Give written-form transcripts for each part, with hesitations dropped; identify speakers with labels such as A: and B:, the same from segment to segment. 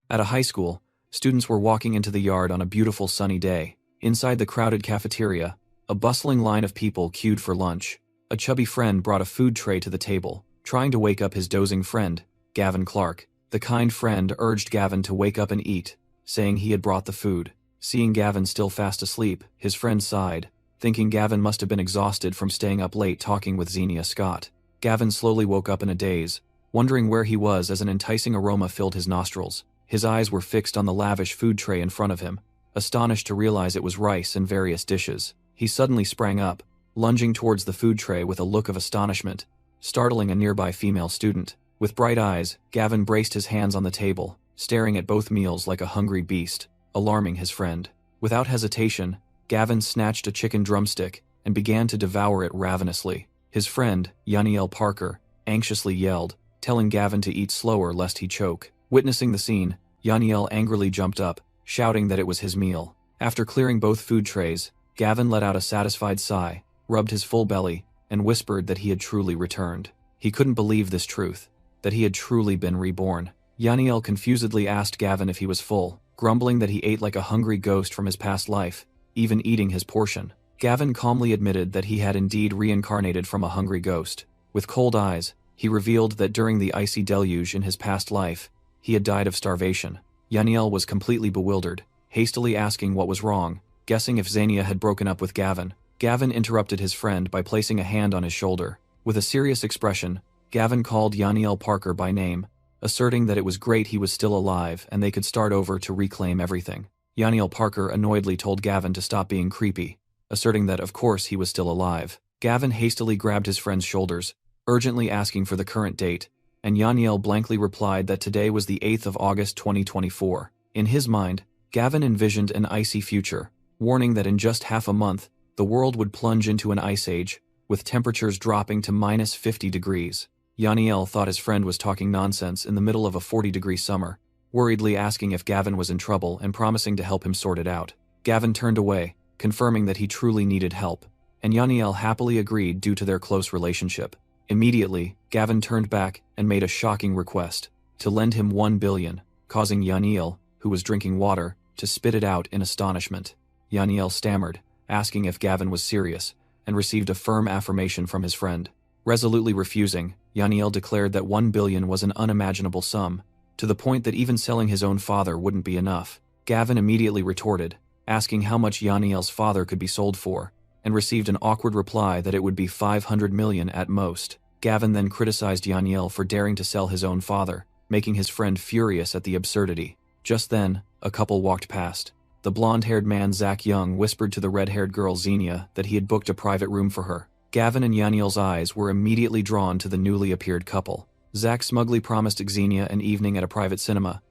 A: At a high school, students were walking into the yard on a beautiful sunny day. Inside the crowded cafeteria, a bustling line of people queued for lunch. A chubby friend brought a food tray to the table, trying to wake up his dozing friend, Gavin Clark. The kind friend urged Gavin to wake up and eat, saying he had brought the food. Seeing Gavin still fast asleep, his friend sighed, thinking Gavin must have been exhausted from staying up late talking with Xenia Scott. Gavin slowly woke up in a daze, wondering where he was as an enticing aroma filled his nostrils. His eyes were fixed on the lavish food tray in front of him, astonished to realize it was rice and various dishes. He suddenly sprang up, lunging towards the food tray with a look of astonishment, startling a nearby female student. With bright eyes, Gavin braced his hands on the table, staring at both meals like a hungry beast, alarming his friend. Without hesitation, Gavin snatched a chicken drumstick and began to devour it ravenously. His friend, Yaniel Parker, anxiously yelled, telling Gavin to eat slower lest he choke. Witnessing the scene, Yaniel angrily jumped up, shouting that it was his meal. After clearing both food trays, Gavin let out a satisfied sigh, rubbed his full belly, and whispered that he had truly returned. He couldn't believe this truth, that he had truly been reborn. Yaniel confusedly asked Gavin if he was full, grumbling that he ate like a hungry ghost from his past life, even eating his portion. Gavin calmly admitted that he had indeed reincarnated from a hungry ghost. With cold eyes, he revealed that during the icy deluge in his past life, he had died of starvation. Yaniel was completely bewildered, hastily asking what was wrong, guessing if Xenia had broken up with Gavin. Gavin interrupted his friend by placing a hand on his shoulder. With a serious expression, Gavin called Yaniel Parker by name, asserting that it was great he was still alive and they could start over to reclaim everything. Yaniel Parker annoyedly told Gavin to stop being creepy, asserting that of course he was still alive. Gavin hastily grabbed his friend's shoulders, urgently asking for the current date, and Yaniel blankly replied that today was the 8th of August 2024. In his mind, Gavin envisioned an icy future, warning that in just half a month, the world would plunge into an ice age, with temperatures dropping to minus 50 degrees. Yaniel thought his friend was talking nonsense in the middle of a 40-degree summer, worriedly asking if Gavin was in trouble and promising to help him sort it out. Gavin turned away, confirming that he truly needed help, and Yaniel happily agreed due to their close relationship. Immediately, Gavin turned back and made a shocking request, to lend him 1 billion, causing Yaniel, who was drinking water, to spit it out in astonishment. Yaniel stammered, asking if Gavin was serious, and received a firm affirmation from his friend. Resolutely refusing, Yaniel declared that 1 billion was an unimaginable sum, to the point that even selling his own father wouldn't be enough. Gavin immediately retorted, asking how much Yaniel's father could be sold for, and received an awkward reply that it would be 500 million at most. Gavin then criticized Yaniel for daring to sell his own father, making his friend furious at the absurdity. Just then, a couple walked past. The blonde-haired man Zach Young whispered to the red-haired girl Xenia that he had booked a private room for her. Gavin and Yaniel's eyes were immediately drawn to the newly appeared couple. Zach smugly promised Xenia an evening at a private cinema,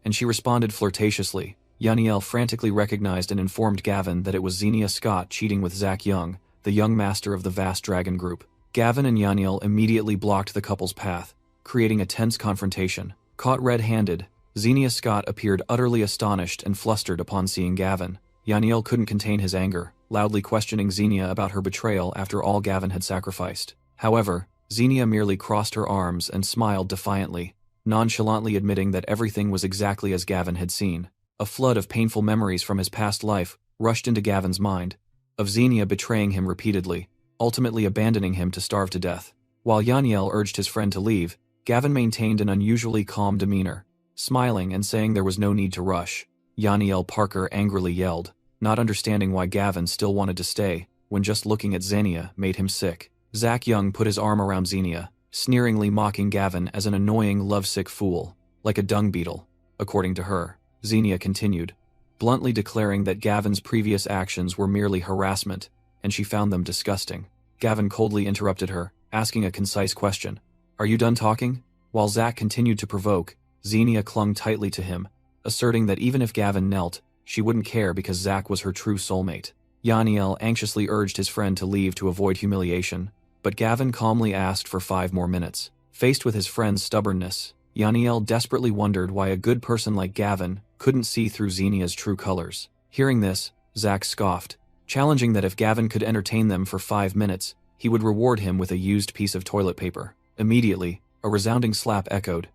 A: and she responded flirtatiously. Yaniel frantically recognized and informed Gavin that it was Xenia Scott cheating with Zach Young, the young master of the vast dragon group. Gavin and Yaniel immediately blocked the couple's path, creating a tense confrontation. Caught red-handed, Xenia Scott appeared utterly astonished and flustered upon seeing Gavin. Yaniel couldn't contain his anger, loudly questioning Xenia about her betrayal after all Gavin had sacrificed. However, Xenia merely crossed her arms and smiled defiantly, nonchalantly admitting that everything was exactly as Gavin had seen. A flood of painful memories from his past life rushed into Gavin's mind, of Xenia betraying him repeatedly, ultimately abandoning him to starve to death. While Yaniel urged his friend to leave, Gavin maintained an unusually calm demeanor, smiling and saying there was no need to rush. Yaniel Parker angrily yelled, not understanding why Gavin still wanted to stay, when just looking at Xenia made him sick. Zach Young put his arm around Xenia, sneeringly mocking Gavin as an annoying lovesick fool, like a dung beetle, according to her. Xenia continued, bluntly declaring that Gavin's previous actions were merely harassment, and she found them disgusting. Gavin coldly interrupted her, asking a concise question. Are you done talking? While Zach continued to provoke, Xenia clung tightly to him, asserting that even if Gavin knelt, she wouldn't care because Zach was her true soulmate. Yaniel anxiously urged his friend to leave to avoid humiliation, but Gavin calmly asked for 5 more minutes. Faced with his friend's stubbornness, Yaniel desperately wondered why a good person like Gavin couldn't see through Xenia's true colors. Hearing this, Zach scoffed, challenging that if Gavin could entertain them for 5 minutes, he would reward him with a used piece of toilet paper. Immediately, a resounding slap echoed.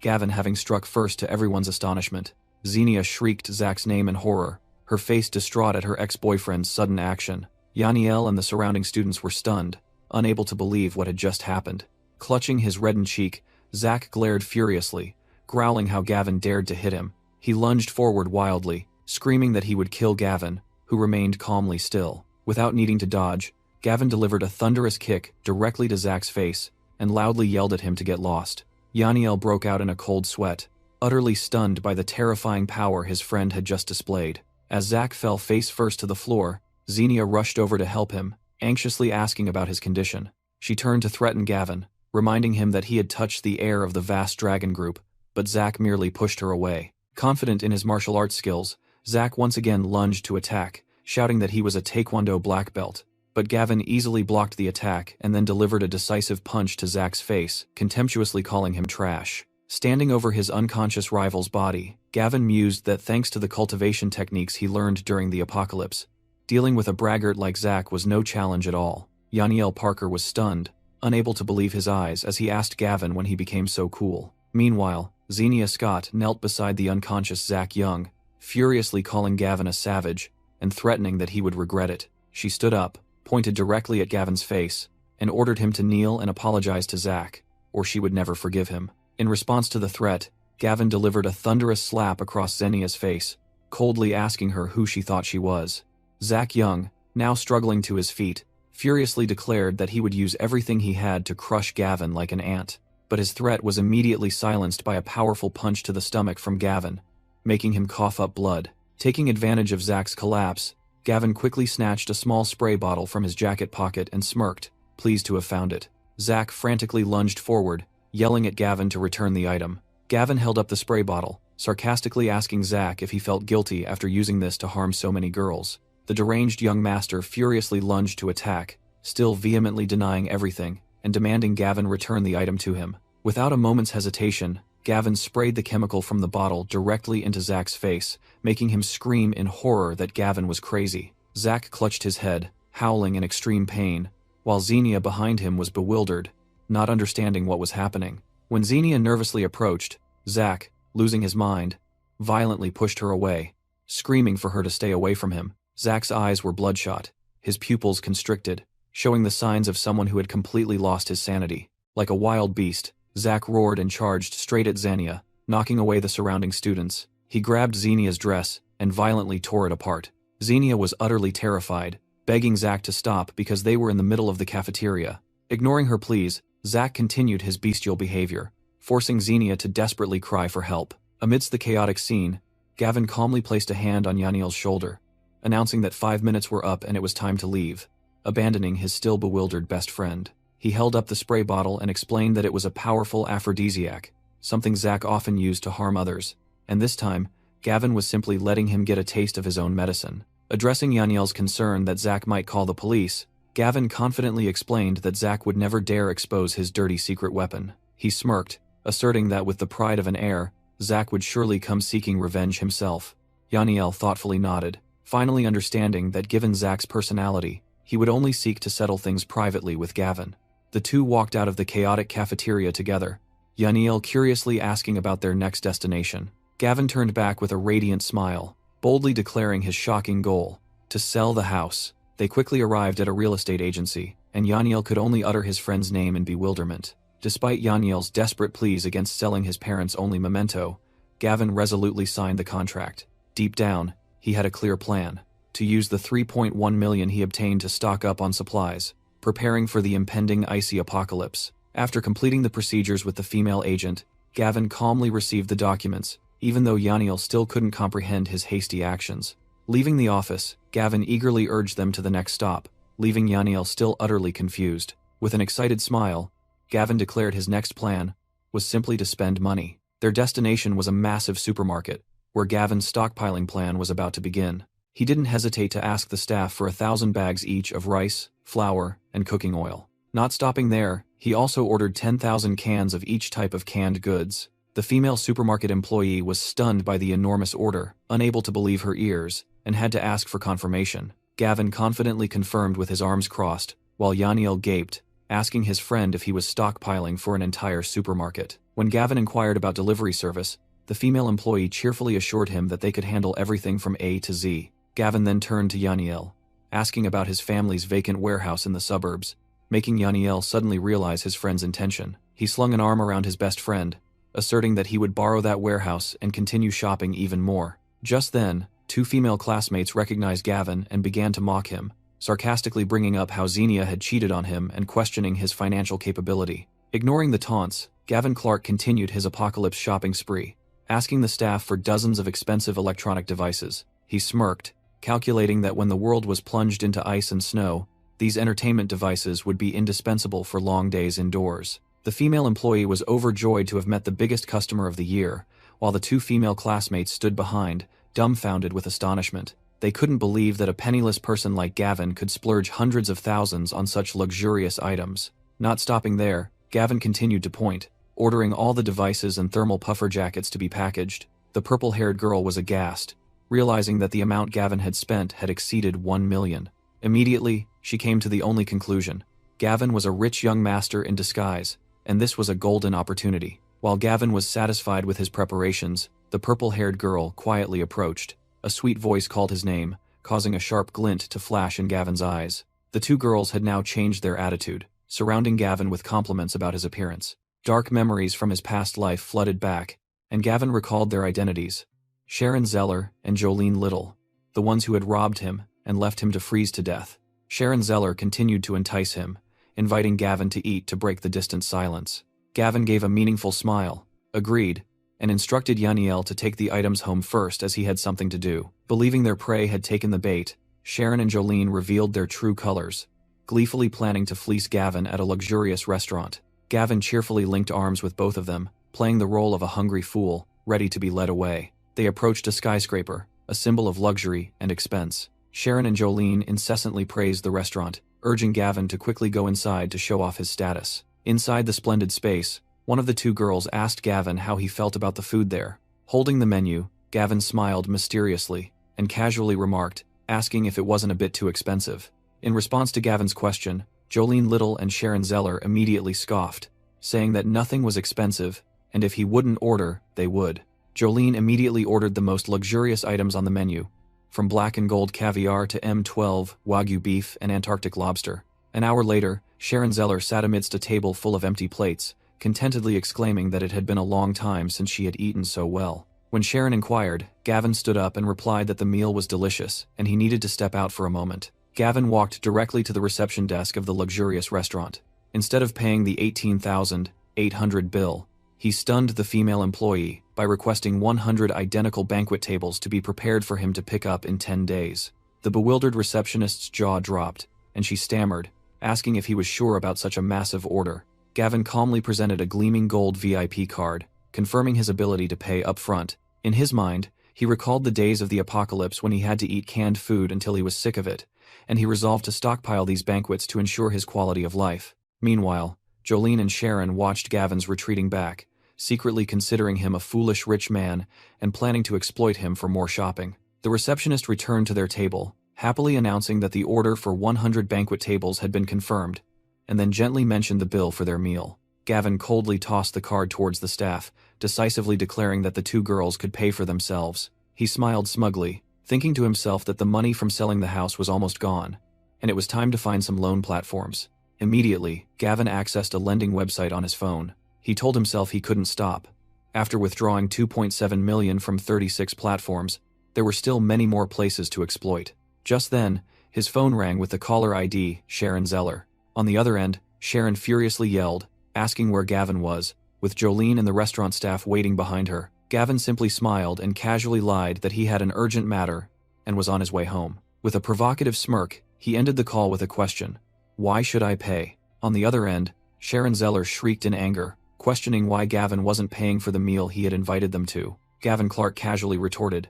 A: Gavin having struck first to everyone's astonishment. Xenia shrieked Zach's name in horror, her face distraught at her ex-boyfriend's sudden action. Yaniel and the surrounding students were stunned, unable to believe what had just happened. Clutching his reddened cheek, Zach glared furiously, growling how Gavin dared to hit him. He lunged forward wildly, screaming that he would kill Gavin, who remained calmly still. Without needing to dodge, Gavin delivered a thunderous kick directly to Zach's face and loudly yelled at him to get lost. Yaniel broke out in a cold sweat, utterly stunned by the terrifying power his friend had just displayed. As Zach fell face first to the floor, Xenia rushed over to help him, anxiously asking about his condition. She turned to threaten Gavin, reminding him that he had touched the heir of the vast dragon group, but Zach merely pushed her away. Confident in his martial arts skills, Zach once again lunged to attack, shouting that he was a Taekwondo black belt. But Gavin easily blocked the attack and then delivered a decisive punch to Zach's face, contemptuously calling him trash. Standing over his unconscious rival's body, Gavin mused that thanks to the cultivation techniques he learned during the apocalypse, dealing with a braggart like Zach was no challenge at all. Yaniel Parker was stunned, unable to believe his eyes as he asked Gavin when he became so cool. Meanwhile, Xenia Scott knelt beside the unconscious Zach Young, furiously calling Gavin a savage and threatening that he would regret it. She stood up, pointed directly at Gavin's face, and ordered him to kneel and apologize to Zach, or she would never forgive him. In response to the threat, Gavin delivered a thunderous slap across Xenia's face, coldly asking her who she thought she was. Zach Young, now struggling to his feet, furiously declared that he would use everything he had to crush Gavin like an ant, but his threat was immediately silenced by a powerful punch to the stomach from Gavin, making him cough up blood. Taking advantage of Zach's collapse, Gavin quickly snatched a small spray bottle from his jacket pocket and smirked, pleased to have found it. Zach frantically lunged forward, yelling at Gavin to return the item. Gavin held up the spray bottle, sarcastically asking Zach if he felt guilty after using this to harm so many girls. The deranged young master furiously lunged to attack, still vehemently denying everything, and demanding Gavin return the item to him. Without a moment's hesitation, Gavin sprayed the chemical from the bottle directly into Zach's face, making him scream in horror that Gavin was crazy. Zach clutched his head, howling in extreme pain, while Xenia behind him was bewildered, not understanding what was happening. When Xenia nervously approached, Zach, losing his mind, violently pushed her away, screaming for her to stay away from him. Zach's eyes were bloodshot, his pupils constricted, showing the signs of someone who had completely lost his sanity. Like a wild beast, Zach roared and charged straight at Xenia, knocking away the surrounding students. He grabbed Xenia's dress and violently tore it apart. Xenia was utterly terrified, begging Zach to stop because they were in the middle of the cafeteria. Ignoring her pleas, Zach continued his bestial behavior, forcing Xenia to desperately cry for help. Amidst the chaotic scene, Gavin calmly placed a hand on Yaniel's shoulder, announcing that 5 minutes were up and it was time to leave, abandoning his still bewildered best friend. He held up the spray bottle and explained that it was a powerful aphrodisiac, something Zach often used to harm others, and this time, Gavin was simply letting him get a taste of his own medicine. Addressing Yaniel's concern that Zach might call the police, Gavin confidently explained that Zach would never dare expose his dirty secret weapon. He smirked, asserting that with the pride of an heir, Zach would surely come seeking revenge himself. Yaniel thoughtfully nodded, finally understanding that given Zach's personality, he would only seek to settle things privately with Gavin. The two walked out of the chaotic cafeteria together, Yaniel curiously asking about their next destination. Gavin turned back with a radiant smile, boldly declaring his shocking goal, to sell the house. They quickly arrived at a real estate agency, and Yaniel could only utter his friend's name in bewilderment. Despite Yaniel's desperate pleas against selling his parents' only memento, Gavin resolutely signed the contract. Deep down, he had a clear plan: to use the $3.1 million he obtained to stock up on supplies, preparing for the impending icy apocalypse. After completing the procedures with the female agent, Gavin calmly received the documents, even though Yaniel still couldn't comprehend his hasty actions. Leaving the office, Gavin eagerly urged them to the next stop, leaving Yaniel still utterly confused. With an excited smile, Gavin declared his next plan was simply to spend money. Their destination was a massive supermarket, where Gavin's stockpiling plan was about to begin. He didn't hesitate to ask the staff for 1,000 bags each of rice, flour, and cooking oil. Not stopping there, he also ordered 10,000 cans of each type of canned goods. The female supermarket employee was stunned by the enormous order, unable to believe her ears, and had to ask for confirmation. Gavin confidently confirmed with his arms crossed, while Yaniel gaped, asking his friend if he was stockpiling for an entire supermarket. When Gavin inquired about delivery service, the female employee cheerfully assured him that they could handle everything from A to Z. Gavin then turned to Yaniel, asking about his family's vacant warehouse in the suburbs, making Yaniel suddenly realize his friend's intention. He slung an arm around his best friend, asserting that he would borrow that warehouse and continue shopping even more. Just then, two female classmates recognized Gavin and began to mock him, sarcastically bringing up how Xenia had cheated on him and questioning his financial capability. Ignoring the taunts, Gavin Clark continued his apocalypse shopping spree, asking the staff for dozens of expensive electronic devices. He smirked, calculating that when the world was plunged into ice and snow, these entertainment devices would be indispensable for long days indoors. The female employee was overjoyed to have met the biggest customer of the year, while the two female classmates stood behind, dumbfounded with astonishment. They couldn't believe that a penniless person like Gavin could splurge hundreds of thousands on such luxurious items. Not stopping there, Gavin continued to point, ordering all the devices and thermal puffer jackets to be packaged. The purple-haired girl was aghast, realizing that the amount Gavin had spent had exceeded 1 million. Immediately, she came to the only conclusion. Gavin was a rich young master in disguise, and this was a golden opportunity. While Gavin was satisfied with his preparations, the purple-haired girl quietly approached. A sweet voice called his name, causing a sharp glint to flash in Gavin's eyes. The two girls had now changed their attitude, surrounding Gavin with compliments about his appearance. Dark memories from his past life flooded back, and Gavin recalled their identities. Sharon Zeller and Jolene Little, the ones who had robbed him and left him to freeze to death. Sharon Zeller continued to entice him, inviting Gavin to eat to break the distant silence. Gavin gave a meaningful smile, agreed, and instructed Yaniel to take the items home first as he had something to do. Believing their prey had taken the bait, Sharon and Jolene revealed their true colors, gleefully planning to fleece Gavin at a luxurious restaurant. Gavin cheerfully linked arms with both of them, playing the role of a hungry fool, ready to be led away. They approached a skyscraper, a symbol of luxury and expense. Sharon and Jolene incessantly praised the restaurant, urging Gavin to quickly go inside to show off his status. Inside the splendid space, one of the two girls asked Gavin how he felt about the food there. Holding the menu, Gavin smiled mysteriously and casually remarked, asking if it wasn't a bit too expensive. In response to Gavin's question, Jolene Little and Sharon Zeller immediately scoffed, saying that nothing was expensive, and if he wouldn't order, they would. Jolene immediately ordered the most luxurious items on the menu, from black and gold caviar to M12, Wagyu beef, and Antarctic lobster. An hour later, Sharon Zeller sat amidst a table full of empty plates, contentedly exclaiming that it had been a long time since she had eaten so well. When Sharon inquired, Gavin stood up and replied that the meal was delicious, and he needed to step out for a moment. Gavin walked directly to the reception desk of the luxurious restaurant. Instead of paying the $18,800 bill, he stunned the female employee by requesting 100 identical banquet tables to be prepared for him to pick up in 10 days. The bewildered receptionist's jaw dropped, and she stammered, asking if he was sure about such a massive order. Gavin calmly presented a gleaming gold VIP card, confirming his ability to pay up front. In his mind, he recalled the days of the apocalypse when he had to eat canned food until he was sick of it, and he resolved to stockpile these banquets to ensure his quality of life. Meanwhile, Jolene and Sharon watched Gavin's retreating back, secretly considering him a foolish rich man and planning to exploit him for more shopping. The receptionist returned to their table, happily announcing that the order for 100 banquet tables had been confirmed, and then gently mentioned the bill for their meal. Gavin coldly tossed the card towards the staff, decisively declaring that the two girls could pay for themselves. He smiled smugly, thinking to himself that the money from selling the house was almost gone, and it was time to find some loan platforms. Immediately, Gavin accessed a lending website on his phone. He told himself he couldn't stop. After withdrawing $2.7 million from 36 platforms, there were still many more places to exploit. Just then, his phone rang with the caller ID, Sharon Zeller. On the other end, Sharon furiously yelled, asking where Gavin was, with Jolene and the restaurant staff waiting behind her. Gavin simply smiled and casually lied that he had an urgent matter and was on his way home. With a provocative smirk, he ended the call with a question. Why should I pay? On the other end, Sharon Zeller shrieked in anger, questioning why Gavin wasn't paying for the meal he had invited them to. Gavin Clark casually retorted,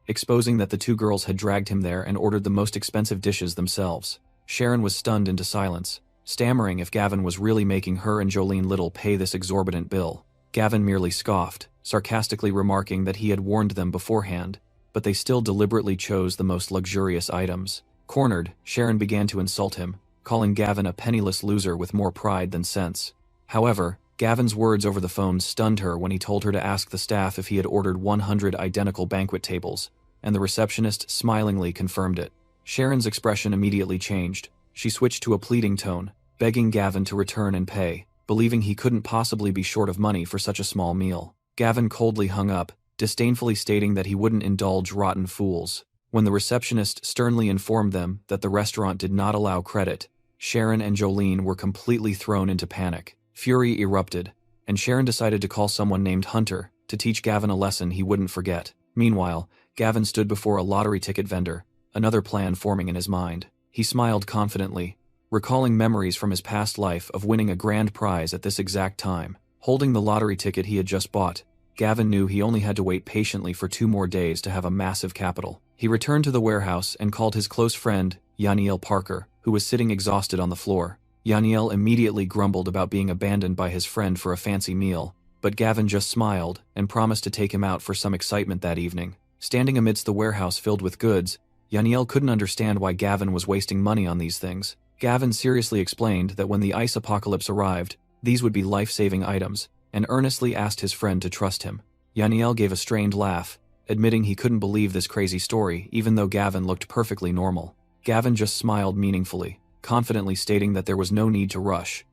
A: exposing that the two girls had dragged him there and ordered the most expensive dishes themselves. Sharon was stunned into silence, stammering if Gavin was really making her and Jolene Little pay this exorbitant bill. Gavin merely scoffed, sarcastically remarking that he had warned them beforehand, but they still deliberately chose the most luxurious items. Cornered, Sharon began to insult him, calling Gavin a penniless loser with more pride than sense. However, Gavin's words over the phone stunned her when he told her to ask the staff if he had ordered 100 identical banquet tables, and the receptionist smilingly confirmed it. Sharon's expression immediately changed. She switched to a pleading tone, begging Gavin to return and pay, believing he couldn't possibly be short of money for such a small meal. Gavin coldly hung up, disdainfully stating that he wouldn't indulge rotten fools. When the receptionist sternly informed them that the restaurant did not allow credit, Sharon and Jolene were completely thrown into panic. Fury erupted, and Sharon decided to call someone named Hunter to teach Gavin a lesson he wouldn't forget. Meanwhile, Gavin stood before a lottery ticket vendor, another plan forming in his mind. He smiled confidently, recalling memories from his past life of winning a grand prize at this exact time. Holding the lottery ticket he had just bought, Gavin knew he only had to wait patiently for 2 more days to have a massive capital. He returned to the warehouse and called his close friend, Yaniel Parker, who was sitting exhausted on the floor. Yaniel immediately grumbled about being abandoned by his friend for a fancy meal, but Gavin just smiled and promised to take him out for some excitement that evening. Standing amidst the warehouse filled with goods, Yaniel couldn't understand why Gavin was wasting money on these things. Gavin seriously explained that when the ice apocalypse arrived, these would be life-saving items, and earnestly asked his friend to trust him. Yaniel gave a strained laugh, admitting he couldn't believe this crazy story even though Gavin looked perfectly normal. Gavin just smiled meaningfully, confidently stating that there was no need to rush.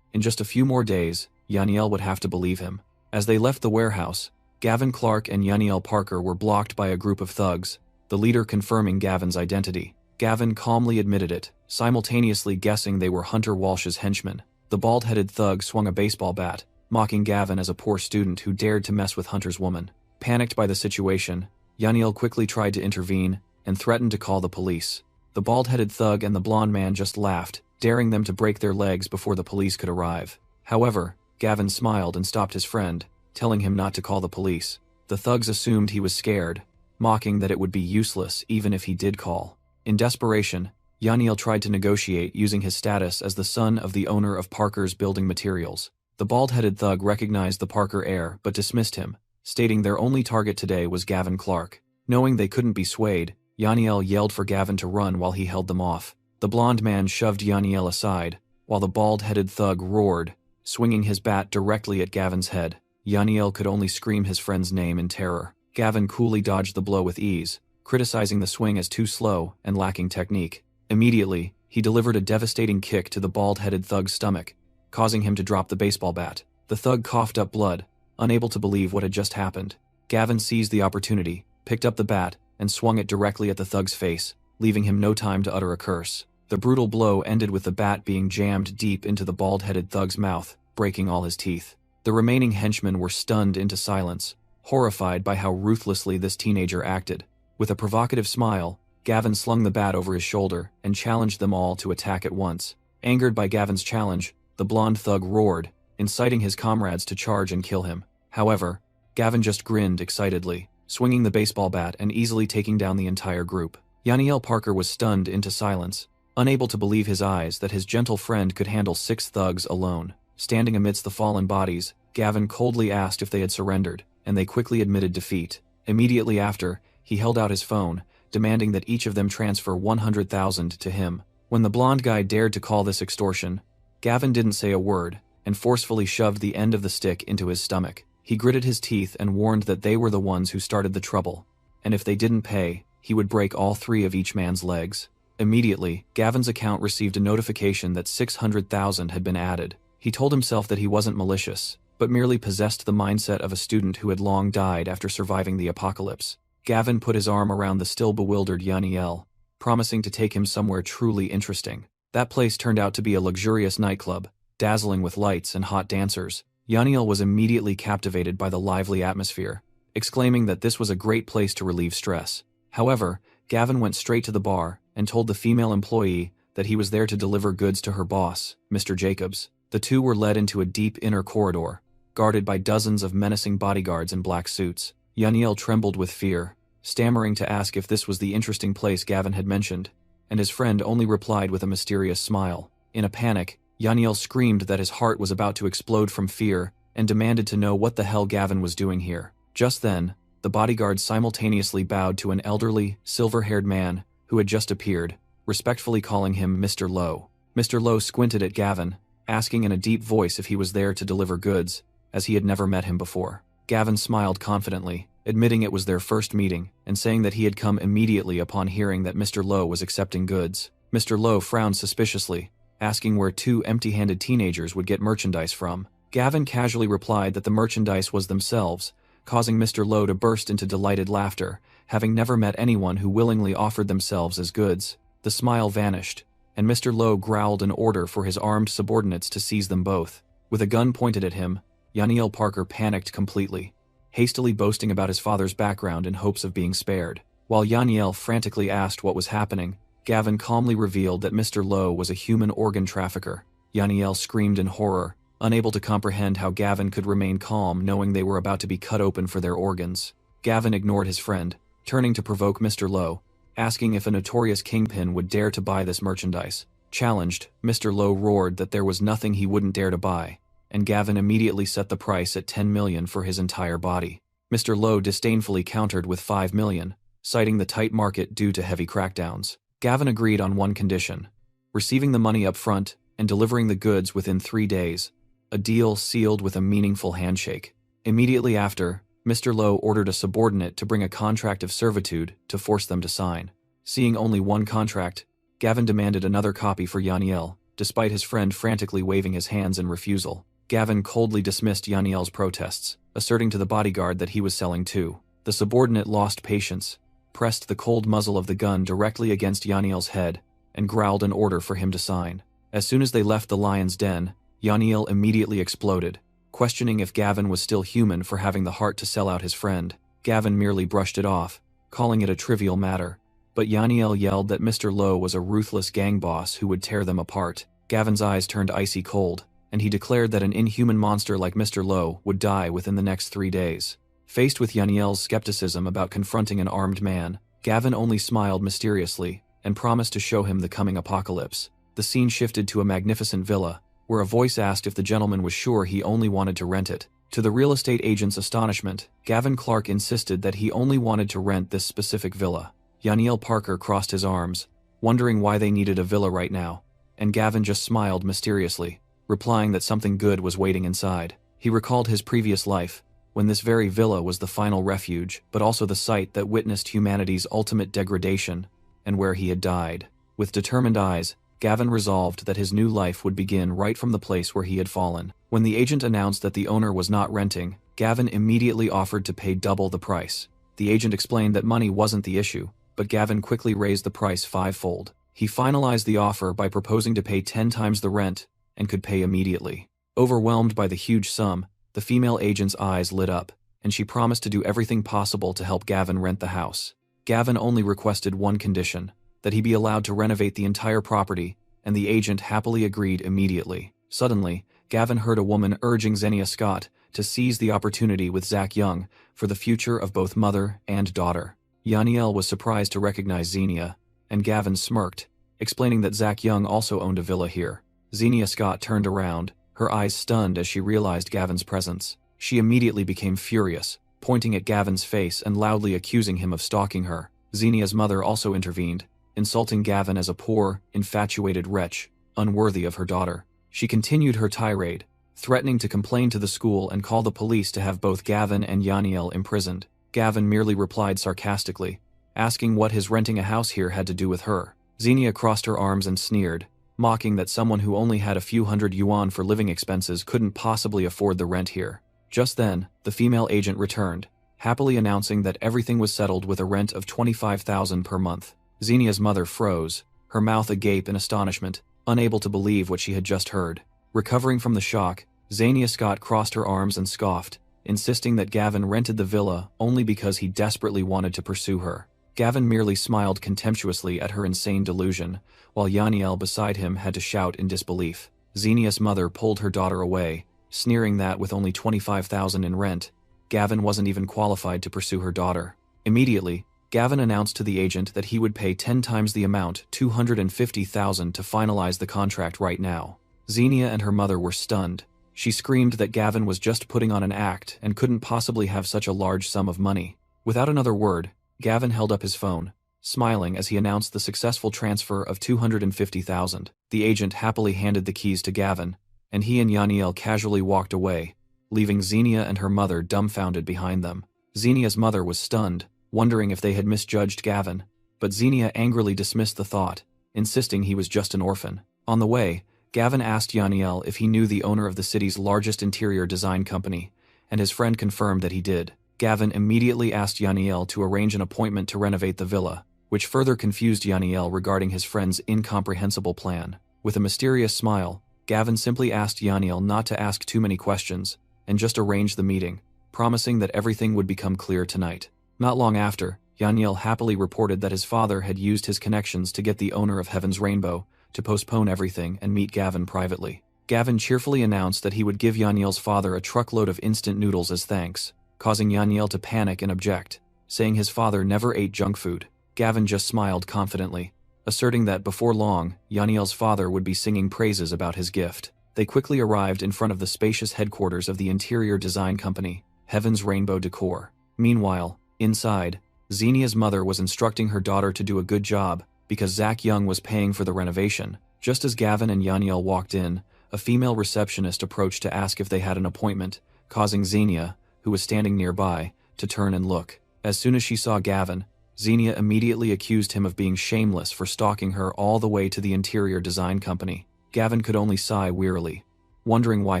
A: In just a few more days, Yaniel would have to believe him. As they left the warehouse, Gavin Clark and Yaniel Parker were blocked by a group of thugs, the leader confirming Gavin's identity. Gavin calmly admitted it, simultaneously guessing they were Hunter Walsh's henchmen. The bald-headed thug swung a baseball bat, mocking Gavin as a poor student who dared to mess with Hunter's woman. Panicked by the situation, Yaniel quickly tried to intervene and threatened to call the police. The bald-headed thug and the blonde man just laughed, daring them to break their legs before the police could arrive. However, Gavin smiled and stopped his friend, telling him not to call the police. The thugs assumed he was scared, mocking that it would be useless even if he did call. In desperation, Yaniel tried to negotiate using his status as the son of the owner of Parker's building materials. The bald-headed thug recognized the Parker heir but dismissed him, stating their only target today was Gavin Clark. Knowing they couldn't be swayed, Yaniel yelled for Gavin to run while he held them off. The blonde man shoved Yaniel aside, while the bald-headed thug roared, swinging his bat directly at Gavin's head. Yaniel could only scream his friend's name in terror. Gavin coolly dodged the blow with ease, criticizing the swing as too slow and lacking technique. Immediately, he delivered a devastating kick to the bald-headed thug's stomach, causing him to drop the baseball bat. The thug coughed up blood, unable to believe what had just happened. Gavin seized the opportunity, picked up the bat, and swung it directly at the thug's face, leaving him no time to utter a curse. The brutal blow ended with the bat being jammed deep into the bald-headed thug's mouth, breaking all his teeth. The remaining henchmen were stunned into silence, horrified by how ruthlessly this teenager acted. With a provocative smile, Gavin slung the bat over his shoulder and challenged them all to attack at once. Angered by Gavin's challenge, the blonde thug roared, inciting his comrades to charge and kill him. However, Gavin just grinned excitedly, swinging the baseball bat and easily taking down the entire group. Yaniel Parker was stunned into silence, unable to believe his eyes that his gentle friend could handle 6 thugs alone. Standing amidst the fallen bodies, Gavin coldly asked if they had surrendered, and they quickly admitted defeat. Immediately after, he held out his phone, demanding that each of them transfer $100,000 to him. When the blonde guy dared to call this extortion, Gavin didn't say a word, and forcefully shoved the end of the stick into his stomach. He gritted his teeth and warned that they were the ones who started the trouble, and if they didn't pay, he would break all 3 of each man's legs. Immediately, Gavin's account received a notification that $600,000 had been added. He told himself that he wasn't malicious, but merely possessed the mindset of a student who had long died after surviving the apocalypse. Gavin put his arm around the still bewildered Yaniel, promising to take him somewhere truly interesting. That place turned out to be a luxurious nightclub, dazzling with lights and hot dancers. Yaniel was immediately captivated by the lively atmosphere, exclaiming that this was a great place to relieve stress. However, Gavin went straight to the bar and told the female employee that he was there to deliver goods to her boss, Mr. Jacobs. The two were led into a deep inner corridor, guarded by dozens of menacing bodyguards in black suits. Yaniel trembled with fear, stammering to ask if this was the interesting place Gavin had mentioned, and his friend only replied with a mysterious smile. In a panic, Yaniel screamed that his heart was about to explode from fear and demanded to know what the hell Gavin was doing here. Just then, the bodyguards simultaneously bowed to an elderly, silver-haired man who had just appeared, respectfully calling him Mr. Lowe. Mr. Lowe squinted at Gavin, asking in a deep voice if he was there to deliver goods, as he had never met him before. Gavin smiled confidently, admitting it was their first meeting, and saying that he had come immediately upon hearing that Mr. Lowe was accepting goods. Mr. Lowe frowned suspiciously, asking where two empty-handed teenagers would get merchandise from. Gavin casually replied that the merchandise was themselves, causing Mr. Lowe to burst into delighted laughter, having never met anyone who willingly offered themselves as goods. The smile vanished, and Mr. Lowe growled an order for his armed subordinates to seize them both. With a gun pointed at him, Yaniel Parker panicked completely, hastily boasting about his father's background in hopes of being spared. While Yaniel frantically asked what was happening, Gavin calmly revealed that Mr. Lowe was a human organ trafficker. Yaniel screamed in horror, unable to comprehend how Gavin could remain calm knowing they were about to be cut open for their organs. Gavin ignored his friend, turning to provoke Mr. Lowe, asking if a notorious kingpin would dare to buy this merchandise. Challenged, Mr. Lowe roared that there was nothing he wouldn't dare to buy, and Gavin immediately set the price at $10 million for his entire body. Mr. Lowe disdainfully countered with $5 million, citing the tight market due to heavy crackdowns. Gavin agreed on one condition: receiving the money up front and delivering the goods within 3 days, a deal sealed with a meaningful handshake. Immediately after, Mr. Lowe ordered a subordinate to bring a contract of servitude to force them to sign. Seeing only one contract, Gavin demanded another copy for Yaniel, despite his friend frantically waving his hands in refusal. Gavin coldly dismissed Yaniel's protests, asserting to the bodyguard that he was selling too. The subordinate lost patience, pressed the cold muzzle of the gun directly against Yaniel's head, and growled an order for him to sign. As soon as they left the lion's den, Yaniel immediately exploded, questioning if Gavin was still human for having the heart to sell out his friend. Gavin merely brushed it off, calling it a trivial matter, but Yaniel yelled that Mr. Lowe was a ruthless gang boss who would tear them apart. Gavin's eyes turned icy cold, and he declared that an inhuman monster like Mr. Lowe would die within the next 3 days. Faced with Yaniel's skepticism about confronting an armed man, Gavin only smiled mysteriously and promised to show him the coming apocalypse. The scene shifted to a magnificent villa, where a voice asked if the gentleman was sure he only wanted to rent it. To the real estate agent's astonishment, Gavin Clark insisted that he only wanted to rent this specific villa. Yaniel Parker crossed his arms, wondering why they needed a villa right now, and Gavin just smiled mysteriously, replying that something good was waiting inside. He recalled his previous life, when this very villa was the final refuge, but also the site that witnessed humanity's ultimate degradation, and where he had died. With determined eyes, Gavin resolved that his new life would begin right from the place where he had fallen. When the agent announced that the owner was not renting, Gavin immediately offered to pay double the price. The agent explained that money wasn't the issue, but Gavin quickly raised the price 5-fold. He finalized the offer by proposing to pay 10 times the rent, and could pay immediately. Overwhelmed by the huge sum, the female agent's eyes lit up, and she promised to do everything possible to help Gavin rent the house. Gavin only requested one condition: that he be allowed to renovate the entire property, and the agent happily agreed immediately. Suddenly, Gavin heard a woman urging Xenia Scott to seize the opportunity with Zach Young for the future of both mother and daughter. Yaniel was surprised to recognize Xenia, and Gavin smirked, explaining that Zach Young also owned a villa here. Xenia Scott turned around, her eyes stunned as she realized Gavin's presence. She immediately became furious, pointing at Gavin's face and loudly accusing him of stalking her. Xenia's mother also intervened, insulting Gavin as a poor, infatuated wretch, unworthy of her daughter. She continued her tirade, threatening to complain to the school and call the police to have both Gavin and Yaniel imprisoned. Gavin merely replied sarcastically, asking what his renting a house here had to do with her. Xenia crossed her arms and sneered, mocking that someone who only had a few hundred yuan for living expenses couldn't possibly afford the rent here. Just then, the female agent returned, happily announcing that everything was settled with a rent of 25,000 per month. Xenia's mother froze, her mouth agape in astonishment, unable to believe what she had just heard. Recovering from the shock, Xenia Scott crossed her arms and scoffed, insisting that Gavin rented the villa only because he desperately wanted to pursue her. Gavin merely smiled contemptuously at her insane delusion, while Yaniel beside him had to shout in disbelief. Xenia's mother pulled her daughter away, sneering that with only 25,000 in rent, Gavin wasn't even qualified to pursue her daughter. Immediately, Gavin announced to the agent that he would pay 10 times the amount, 250,000, to finalize the contract right now. Xenia and her mother were stunned. She screamed that Gavin was just putting on an act and couldn't possibly have such a large sum of money. Without another word, Gavin held up his phone, smiling as he announced the successful transfer of 250,000. The agent happily handed the keys to Gavin, and he and Yaniel casually walked away, leaving Xenia and her mother dumbfounded behind them. Xenia's mother was stunned, wondering if they had misjudged Gavin, but Xenia angrily dismissed the thought, insisting he was just an orphan. On the way, Gavin asked Yaniel if he knew the owner of the city's largest interior design company, and his friend confirmed that he did. Gavin immediately asked Yaniel to arrange an appointment to renovate the villa, which further confused Yaniel regarding his friend's incomprehensible plan. With a mysterious smile, Gavin simply asked Yaniel not to ask too many questions, and just arrange the meeting, promising that everything would become clear tonight. Not long after, Yaniel happily reported that his father had used his connections to get the owner of Heaven's Rainbow to postpone everything and meet Gavin privately. Gavin cheerfully announced that he would give Yaniel's father a truckload of instant noodles as thanks, causing Yaniel to panic and object, saying his father never ate junk food. Gavin just smiled confidently, asserting that before long, Yaniel's father would be singing praises about his gift. They quickly arrived in front of the spacious headquarters of the interior design company, Heaven's Rainbow Decor. Meanwhile, inside, Xenia's mother was instructing her daughter to do a good job because Zach Young was paying for the renovation. Just as Gavin and Yaniel walked in, a female receptionist approached to ask if they had an appointment, causing Xenia, who was standing nearby, to turn and look. As soon as she saw Gavin, Xenia immediately accused him of being shameless for stalking her all the way to the interior design company. Gavin could only sigh wearily, wondering why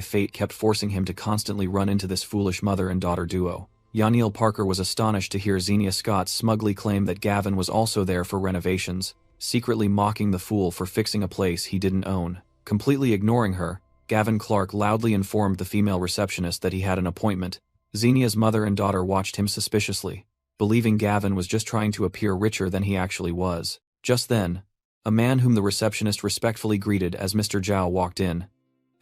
A: fate kept forcing him to constantly run into this foolish mother and daughter duo. Yaniel Parker was astonished to hear Xenia Scott smugly claim that Gavin was also there for renovations, secretly mocking the fool for fixing a place he didn't own. Completely ignoring her, Gavin Clark loudly informed the female receptionist that he had an appointment. Xenia's mother and daughter watched him suspiciously, believing Gavin was just trying to appear richer than he actually was. Just then, a man whom the receptionist respectfully greeted as Mr. Zhao walked in,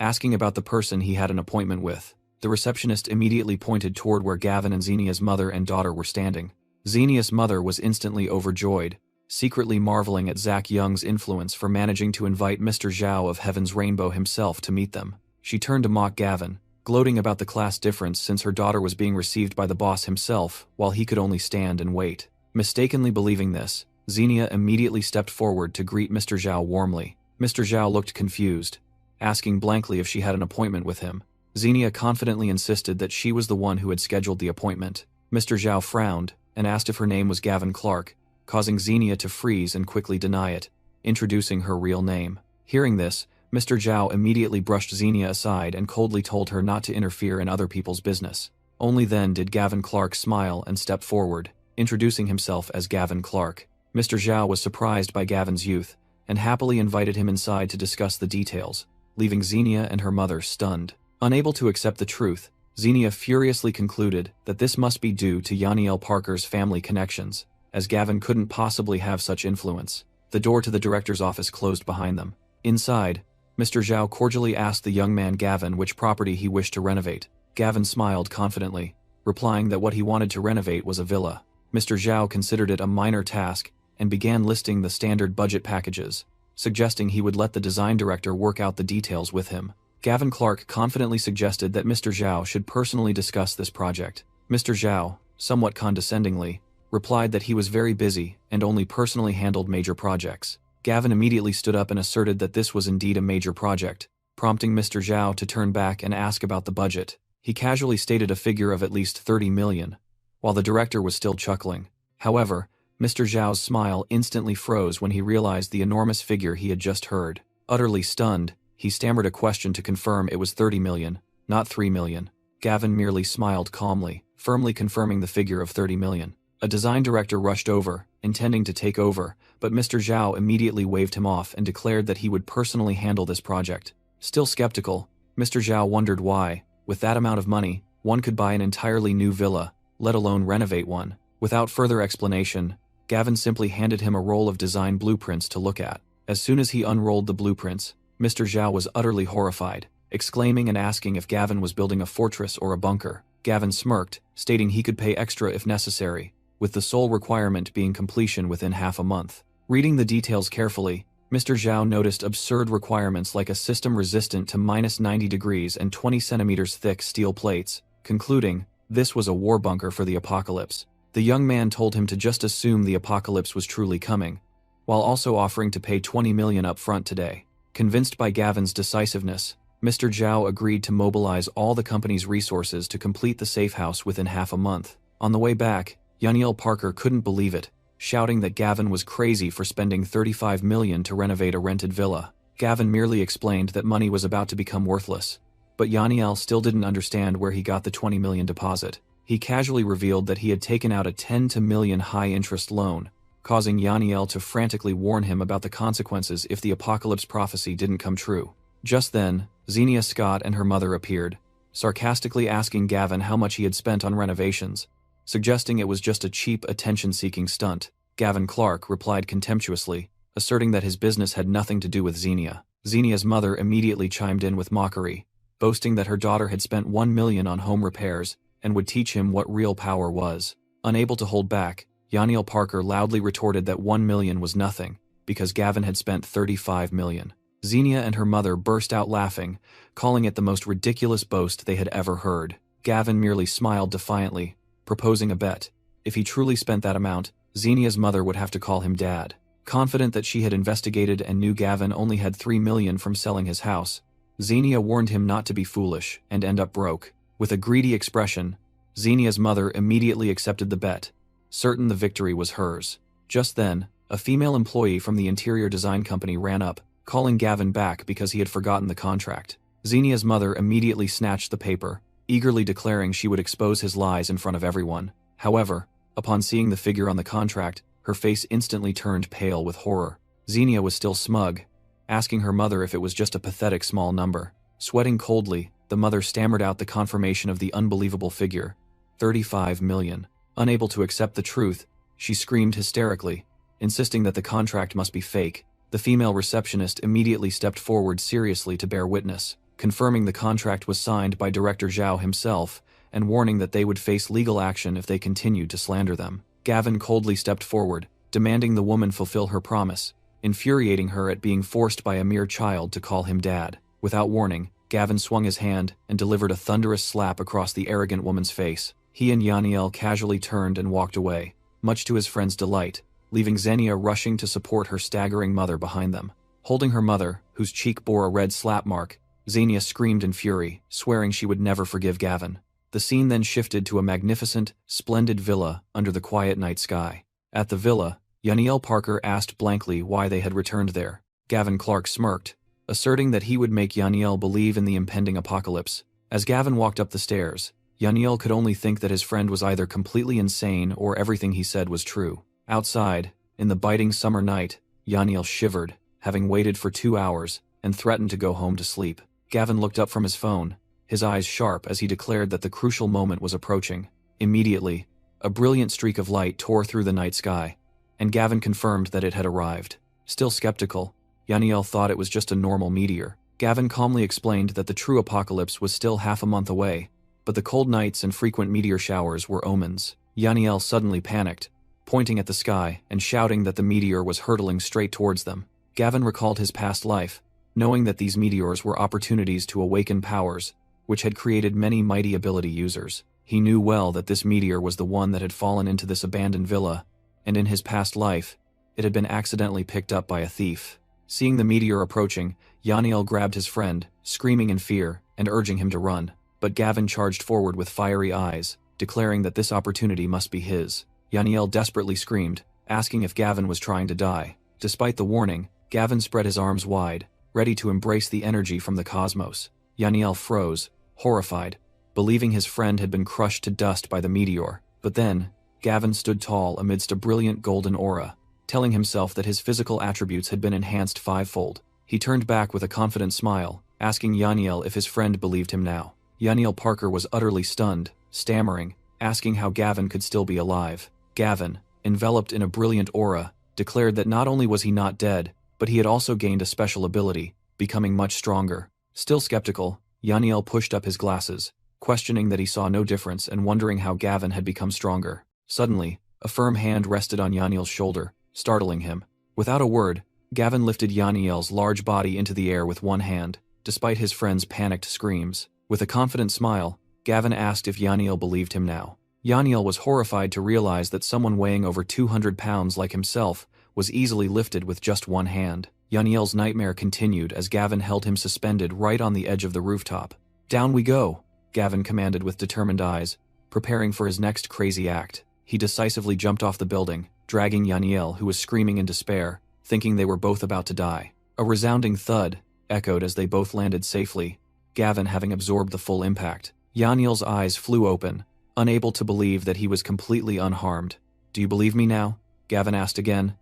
A: asking about the person he had an appointment with. The receptionist immediately pointed toward where Gavin and Xenia's mother and daughter were standing. Xenia's mother was instantly overjoyed, secretly marveling at Zach Young's influence for managing to invite Mr. Zhao of Heaven's Rainbow himself to meet them. She turned to mock Gavin, gloating about the class difference since her daughter was being received by the boss himself while he could only stand and wait. Mistakenly believing this, Xenia immediately stepped forward to greet Mr. Zhao warmly. Mr. Zhao looked confused, asking blankly if she had an appointment with him. Xenia confidently insisted that she was the one who had scheduled the appointment. Mr. Zhao frowned and asked if her name was Gavin Clark, causing Xenia to freeze and quickly deny it, introducing her real name. Hearing this, Mr. Zhao immediately brushed Xenia aside and coldly told her not to interfere in other people's business. Only then did Gavin Clark smile and step forward, introducing himself as Gavin Clark. Mr. Zhao was surprised by Gavin's youth and happily invited him inside to discuss the details, leaving Xenia and her mother stunned. Unable to accept the truth, Xenia furiously concluded that this must be due to Yaniel Parker's family connections, as Gavin couldn't possibly have such influence. The door to the director's office closed behind them. Inside, Mr. Zhao cordially asked the young man Gavin which property he wished to renovate. Gavin smiled confidently, replying that what he wanted to renovate was a villa. Mr. Zhao considered it a minor task and began listing the standard budget packages, suggesting he would let the design director work out the details with him. Gavin Clark confidently suggested that Mr. Zhao should personally discuss this project. Mr. Zhao, somewhat condescendingly, replied that he was very busy and only personally handled major projects. Gavin immediately stood up and asserted that this was indeed a major project, prompting Mr. Zhao to turn back and ask about the budget. He casually stated a figure of at least 30 million, while the director was still chuckling. However, Mr. Zhao's smile instantly froze when he realized the enormous figure he had just heard. Utterly stunned, he stammered a question to confirm it was 30 million, not 3 million. Gavin merely smiled calmly, firmly confirming the figure of 30 million. A design director rushed over, intending to take over, but Mr. Zhao immediately waved him off and declared that he would personally handle this project. Still skeptical, Mr. Zhao wondered why, with that amount of money, one could buy an entirely new villa, let alone renovate one. Without further explanation, Gavin simply handed him a roll of design blueprints to look at. As soon as he unrolled the blueprints, Mr. Zhao was utterly horrified, exclaiming and asking if Gavin was building a fortress or a bunker. Gavin smirked, stating he could pay extra if necessary, with the sole requirement being completion within half a month. Reading the details carefully, Mr. Zhao noticed absurd requirements like a system resistant to -90 degrees and 20 centimeters thick steel plates, concluding this was a war bunker for the apocalypse. The young man told him to just assume the apocalypse was truly coming, while also offering to pay 20 million up front today. Convinced by Gavin's decisiveness, Mr. Zhao agreed to mobilize all the company's resources to complete the safe house within half a month. On the way back, Yaniel Parker couldn't believe it, shouting that Gavin was crazy for spending $35 million to renovate a rented villa. Gavin merely explained that money was about to become worthless. But Yaniel still didn't understand where he got the $20 million deposit. He casually revealed that he had taken out a $10 million high-interest loan, causing Yaniel to frantically warn him about the consequences if the apocalypse prophecy didn't come true. Just then, Xenia Scott and her mother appeared, sarcastically asking Gavin how much he had spent on renovations, suggesting it was just a cheap attention-seeking stunt. Gavin Clark replied contemptuously, asserting that his business had nothing to do with Xenia. Xenia's mother immediately chimed in with mockery, boasting that her daughter had spent $1 million on home repairs and would teach him what real power was. Unable to hold back, Yaniel Parker loudly retorted that $1 million was nothing, because Gavin had spent $35 million. Xenia and her mother burst out laughing, calling it the most ridiculous boast they had ever heard. Gavin merely smiled defiantly, proposing a bet. If he truly spent that amount, Xenia's mother would have to call him Dad. Confident that she had investigated and knew Gavin only had $3 million from selling his house, Xenia warned him not to be foolish and end up broke. With a greedy expression, Xenia's mother immediately accepted the bet, certain the victory was hers. Just then, a female employee from the interior design company ran up, calling Gavin back because he had forgotten the contract. Xenia's mother immediately snatched the paper, eagerly declaring she would expose his lies in front of everyone. However, upon seeing the figure on the contract, her face instantly turned pale with horror. Xenia was still smug, asking her mother if it was just a pathetic small number. Sweating coldly, the mother stammered out the confirmation of the unbelievable figure, $35 million. Unable to accept the truth, she screamed hysterically, insisting that the contract must be fake. The female receptionist immediately stepped forward seriously to bear witness, confirming the contract was signed by Director Zhao himself and warning that they would face legal action if they continued to slander them. Gavin coldly stepped forward, demanding the woman fulfill her promise, infuriating her at being forced by a mere child to call him Dad. Without warning, Gavin swung his hand and delivered a thunderous slap across the arrogant woman's face. He and Yaniel casually turned and walked away, much to his friend's delight, leaving Xenia rushing to support her staggering mother behind them. Holding her mother, whose cheek bore a red slap mark, Xenia screamed in fury, swearing she would never forgive Gavin. The scene then shifted to a magnificent, splendid villa under the quiet night sky. At the villa, Yaniel Parker asked blankly why they had returned there. Gavin Clark smirked, asserting that he would make Yaniel believe in the impending apocalypse. As Gavin walked up the stairs, Yaniel could only think that his friend was either completely insane or everything he said was true. Outside, in the biting summer night, Yaniel shivered, having waited for 2 hours, and threatened to go home to sleep. Gavin looked up from his phone, his eyes sharp as he declared that the crucial moment was approaching. Immediately, a brilliant streak of light tore through the night sky, and Gavin confirmed that it had arrived. Still skeptical, Yaniel thought it was just a normal meteor. Gavin calmly explained that the true apocalypse was still half a month away, but the cold nights and frequent meteor showers were omens. Yaniel suddenly panicked, pointing at the sky and shouting that the meteor was hurtling straight towards them. Gavin recalled his past life, knowing that these meteors were opportunities to awaken powers, which had created many mighty ability users. He knew well that this meteor was the one that had fallen into this abandoned villa, and in his past life, it had been accidentally picked up by a thief. Seeing the meteor approaching, Yaniel grabbed his friend, screaming in fear and urging him to run. But Gavin charged forward with fiery eyes, declaring that this opportunity must be his. Yaniel desperately screamed, asking if Gavin was trying to die. Despite the warning, Gavin spread his arms wide, ready to embrace the energy from the cosmos. Yaniel froze, horrified, believing his friend had been crushed to dust by the meteor. But then, Gavin stood tall amidst a brilliant golden aura, telling himself that his physical attributes had been enhanced fivefold. He turned back with a confident smile, asking Yaniel if his friend believed him now. Yaniel Parker was utterly stunned, stammering, asking how Gavin could still be alive. Gavin, enveloped in a brilliant aura, declared that not only was he not dead, but he had also gained a special ability, becoming much stronger. Still skeptical, Yaniel pushed up his glasses, questioning that he saw no difference and wondering how Gavin had become stronger. Suddenly, a firm hand rested on Yaniel's shoulder, startling him. Without a word, Gavin lifted Yaniel's large body into the air with one hand, despite his friend's panicked screams. With a confident smile, Gavin asked if Yaniel believed him now. Yaniel was horrified to realize that someone weighing over 200 pounds like himself was easily lifted with just one hand. Yaniel's nightmare continued as Gavin held him suspended right on the edge of the rooftop. "Down we go," Gavin commanded with determined eyes, preparing for his next crazy act. He decisively jumped off the building, dragging Yaniel, who was screaming in despair, thinking they were both about to die. A resounding thud echoed as they both landed safely, Gavin having absorbed the full impact. Yaniel's eyes flew open, unable to believe that he was completely unharmed. "Do you believe me now?" Gavin asked again.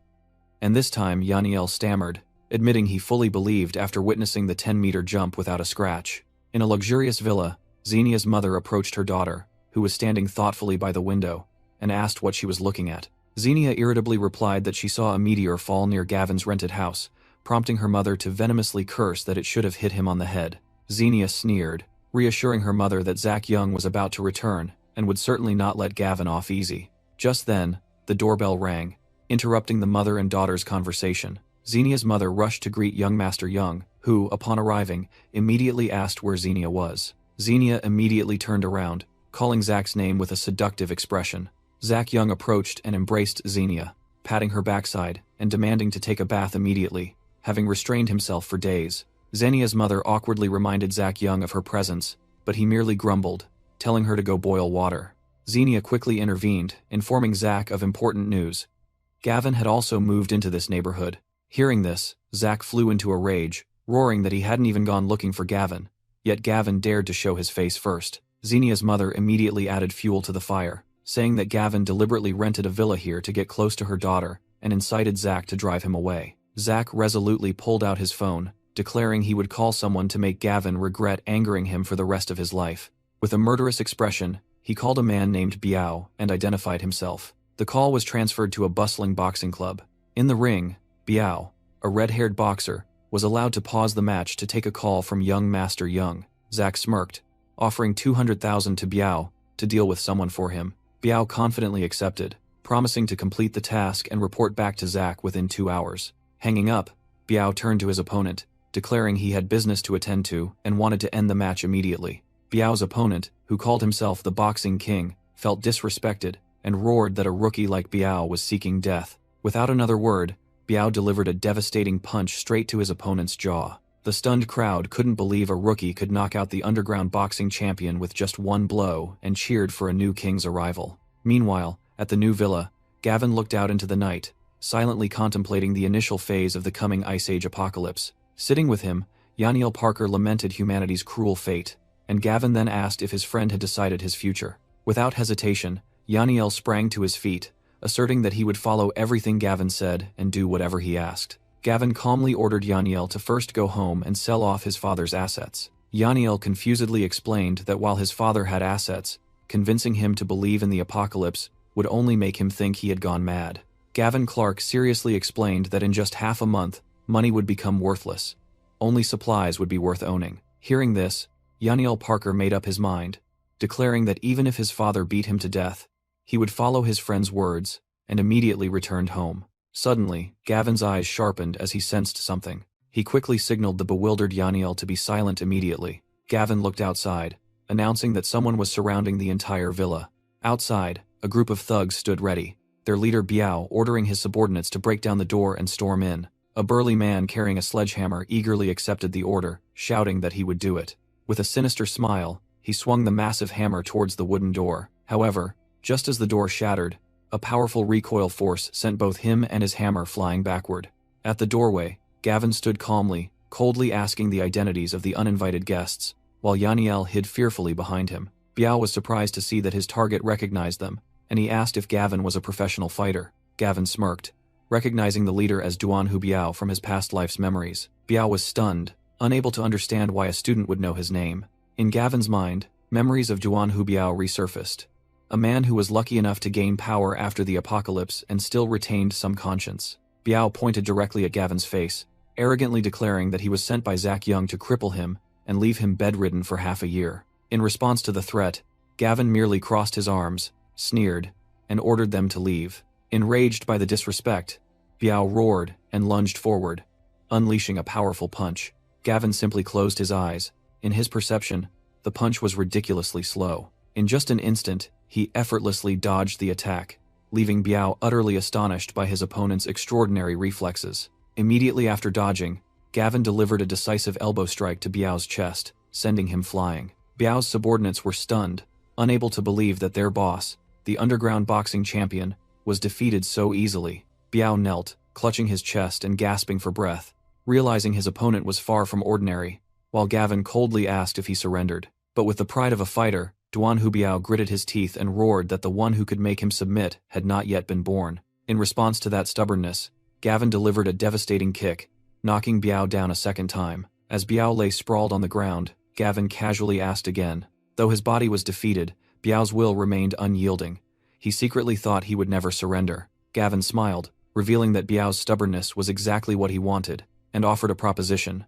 A: And this time Yaniel stammered, admitting he fully believed after witnessing the 10-meter jump without a scratch. In a luxurious villa, Xenia's mother approached her daughter, who was standing thoughtfully by the window, and asked what she was looking at. Xenia irritably replied that she saw a meteor fall near Gavin's rented house, prompting her mother to venomously curse that it should have hit him on the head. Xenia sneered, reassuring her mother that Zach Young was about to return and would certainly not let Gavin off easy. Just then, the doorbell rang, interrupting the mother and daughter's conversation. Xenia's mother rushed to greet young Master Young, who, upon arriving, immediately asked where Xenia was. Xenia immediately turned around, calling Zach's name with a seductive expression. Zach Young approached and embraced Xenia, patting her backside and demanding to take a bath immediately, having restrained himself for days. Xenia's mother awkwardly reminded Zach Young of her presence, but he merely grumbled, telling her to go boil water. Xenia quickly intervened, informing Zach of important news. Gavin had also moved into this neighborhood. Hearing this, Zach flew into a rage, roaring that he hadn't even gone looking for Gavin, yet Gavin dared to show his face first. Xenia's mother immediately added fuel to the fire, saying that Gavin deliberately rented a villa here to get close to her daughter and incited Zach to drive him away. Zach resolutely pulled out his phone, declaring he would call someone to make Gavin regret angering him for the rest of his life. With a murderous expression, he called a man named Biao and identified himself. The call was transferred to a bustling boxing club. In the ring, Biao, a red-haired boxer, was allowed to pause the match to take a call from young Master Young. Zach smirked, offering 200,000 to Biao to deal with someone for him. Biao confidently accepted, promising to complete the task and report back to Zach within 2 hours. Hanging up, Biao turned to his opponent, declaring he had business to attend to and wanted to end the match immediately. Biao's opponent, who called himself the Boxing King, felt disrespected and roared that a rookie like Biao was seeking death. Without another word, Biao delivered a devastating punch straight to his opponent's jaw. The stunned crowd couldn't believe a rookie could knock out the underground boxing champion with just one blow and cheered for a new king's arrival. Meanwhile, at the new villa, Gavin looked out into the night, silently contemplating the initial phase of the coming Ice Age apocalypse. Sitting with him, Yaniel Parker lamented humanity's cruel fate, and Gavin then asked if his friend had decided his future. Without hesitation, Yaniel sprang to his feet, asserting that he would follow everything Gavin said and do whatever he asked. Gavin calmly ordered Yaniel to first go home and sell off his father's assets. Yaniel confusedly explained that while his father had assets, convincing him to believe in the apocalypse would only make him think he had gone mad. Gavin Clark seriously explained that in just half a month, money would become worthless. Only supplies would be worth owning. Hearing this, Yaniel Parker made up his mind, declaring that even if his father beat him to death, he would follow his friend's words and immediately returned home. Suddenly, Gavin's eyes sharpened as he sensed something. He quickly signaled the bewildered Yaniel to be silent immediately. Gavin looked outside, announcing that someone was surrounding the entire villa. Outside, a group of thugs stood ready, their leader Biao ordering his subordinates to break down the door and storm in. A burly man carrying a sledgehammer eagerly accepted the order, shouting that he would do it. With a sinister smile, he swung the massive hammer towards the wooden door. However, just as the door shattered, a powerful recoil force sent both him and his hammer flying backward. At the doorway, Gavin stood calmly, coldly asking the identities of the uninvited guests, while Yaniel hid fearfully behind him. Biao was surprised to see that his target recognized them, and he asked if Gavin was a professional fighter. Gavin smirked, recognizing the leader as Duan Hu Biao from his past life's memories. Biao was stunned, unable to understand why a student would know his name. In Gavin's mind, memories of Duan Hu Biao resurfaced, a man who was lucky enough to gain power after the apocalypse and still retained some conscience. Biao pointed directly at Gavin's face, arrogantly declaring that he was sent by Zach Young to cripple him and leave him bedridden for half a year. In response to the threat, Gavin merely crossed his arms, sneered, and ordered them to leave. Enraged by the disrespect, Biao roared and lunged forward, unleashing a powerful punch. Gavin simply closed his eyes. In his perception, the punch was ridiculously slow. In just an instant, he effortlessly dodged the attack, leaving Biao utterly astonished by his opponent's extraordinary reflexes. Immediately after dodging, Gavin delivered a decisive elbow strike to Biao's chest, sending him flying. Biao's subordinates were stunned, unable to believe that their boss, the underground boxing champion, was defeated so easily. Biao knelt, clutching his chest and gasping for breath, realizing his opponent was far from ordinary, while Gavin coldly asked if he surrendered. But with the pride of a fighter, Duan Hubiao gritted his teeth and roared that the one who could make him submit had not yet been born. In response to that stubbornness, Gavin delivered a devastating kick, knocking Biao down a second time. As Biao lay sprawled on the ground, Gavin casually asked again. Though his body was defeated, Biao's will remained unyielding. He secretly thought he would never surrender. Gavin smiled, revealing that Biao's stubbornness was exactly what he wanted, and offered a proposition.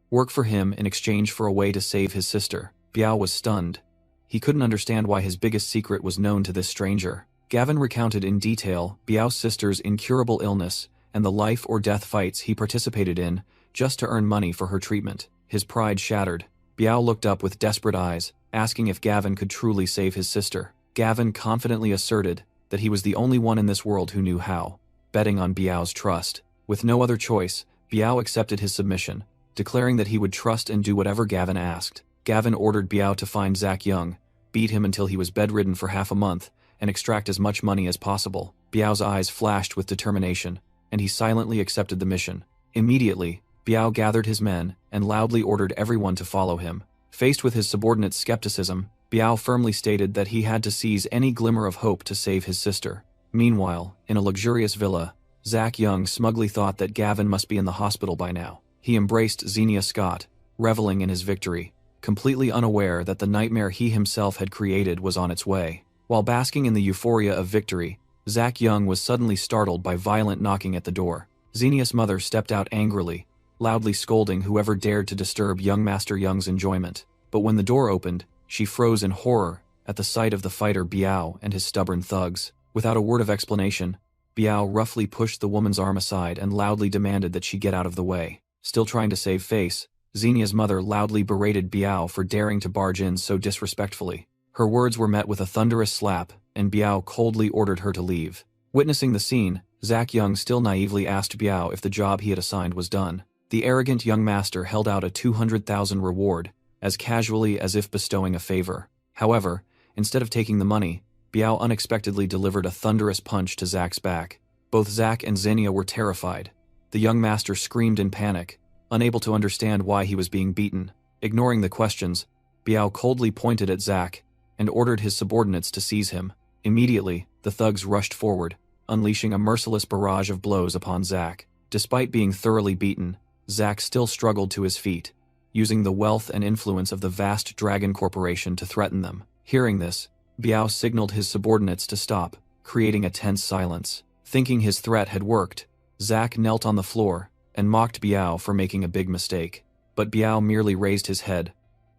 A: Work for him in exchange for a way to save his sister. Biao was stunned. He couldn't understand why his biggest secret was known to this stranger. Gavin recounted in detail Biao's sister's incurable illness and the life or death fights he participated in just to earn money for her treatment. His pride shattered. Biao looked up with desperate eyes, asking if Gavin could truly save his sister. Gavin confidently asserted that he was the only one in this world who knew how, betting on Biao's trust. With no other choice, Biao accepted his submission, declaring that he would trust and do whatever Gavin asked. Gavin ordered Biao to find Zach Young, beat him until he was bedridden for half a month, and extract as much money as possible. Biao's eyes flashed with determination, and he silently accepted the mission. Immediately, Biao gathered his men and loudly ordered everyone to follow him. Faced with his subordinates' skepticism, Biao firmly stated that he had to seize any glimmer of hope to save his sister. Meanwhile, in a luxurious villa, Zach Young smugly thought that Gavin must be in the hospital by now. He embraced Xenia Scott, reveling in his victory, completely unaware that the nightmare he himself had created was on its way. While basking in the euphoria of victory, Zach Young was suddenly startled by violent knocking at the door. Xenia's mother stepped out angrily, loudly scolding whoever dared to disturb young Master Young's enjoyment. But when the door opened, she froze in horror at the sight of the fighter Biao and his stubborn thugs. Without a word of explanation, Biao roughly pushed the woman's arm aside and loudly demanded that she get out of the way. Still trying to save face, Xenia's mother loudly berated Biao for daring to barge in so disrespectfully. Her words were met with a thunderous slap, and Biao coldly ordered her to leave. Witnessing the scene, Zach Young still naively asked Biao if the job he had assigned was done. The arrogant young master held out a 200,000 reward, as casually as if bestowing a favor. However, instead of taking the money, Biao unexpectedly delivered a thunderous punch to Zach's back. Both Zach and Xenia were terrified. The young master screamed in panic, unable to understand why he was being beaten. Ignoring the questions, Biao coldly pointed at Zach and ordered his subordinates to seize him. Immediately, the thugs rushed forward, unleashing a merciless barrage of blows upon Zach. Despite being thoroughly beaten, Zach still struggled to his feet, using the wealth and influence of the vast Dragon Corporation to threaten them. Hearing this, Biao signaled his subordinates to stop, creating a tense silence. Thinking his threat had worked, Zach knelt on the floor and mocked Biao for making a big mistake. But Biao merely raised his head,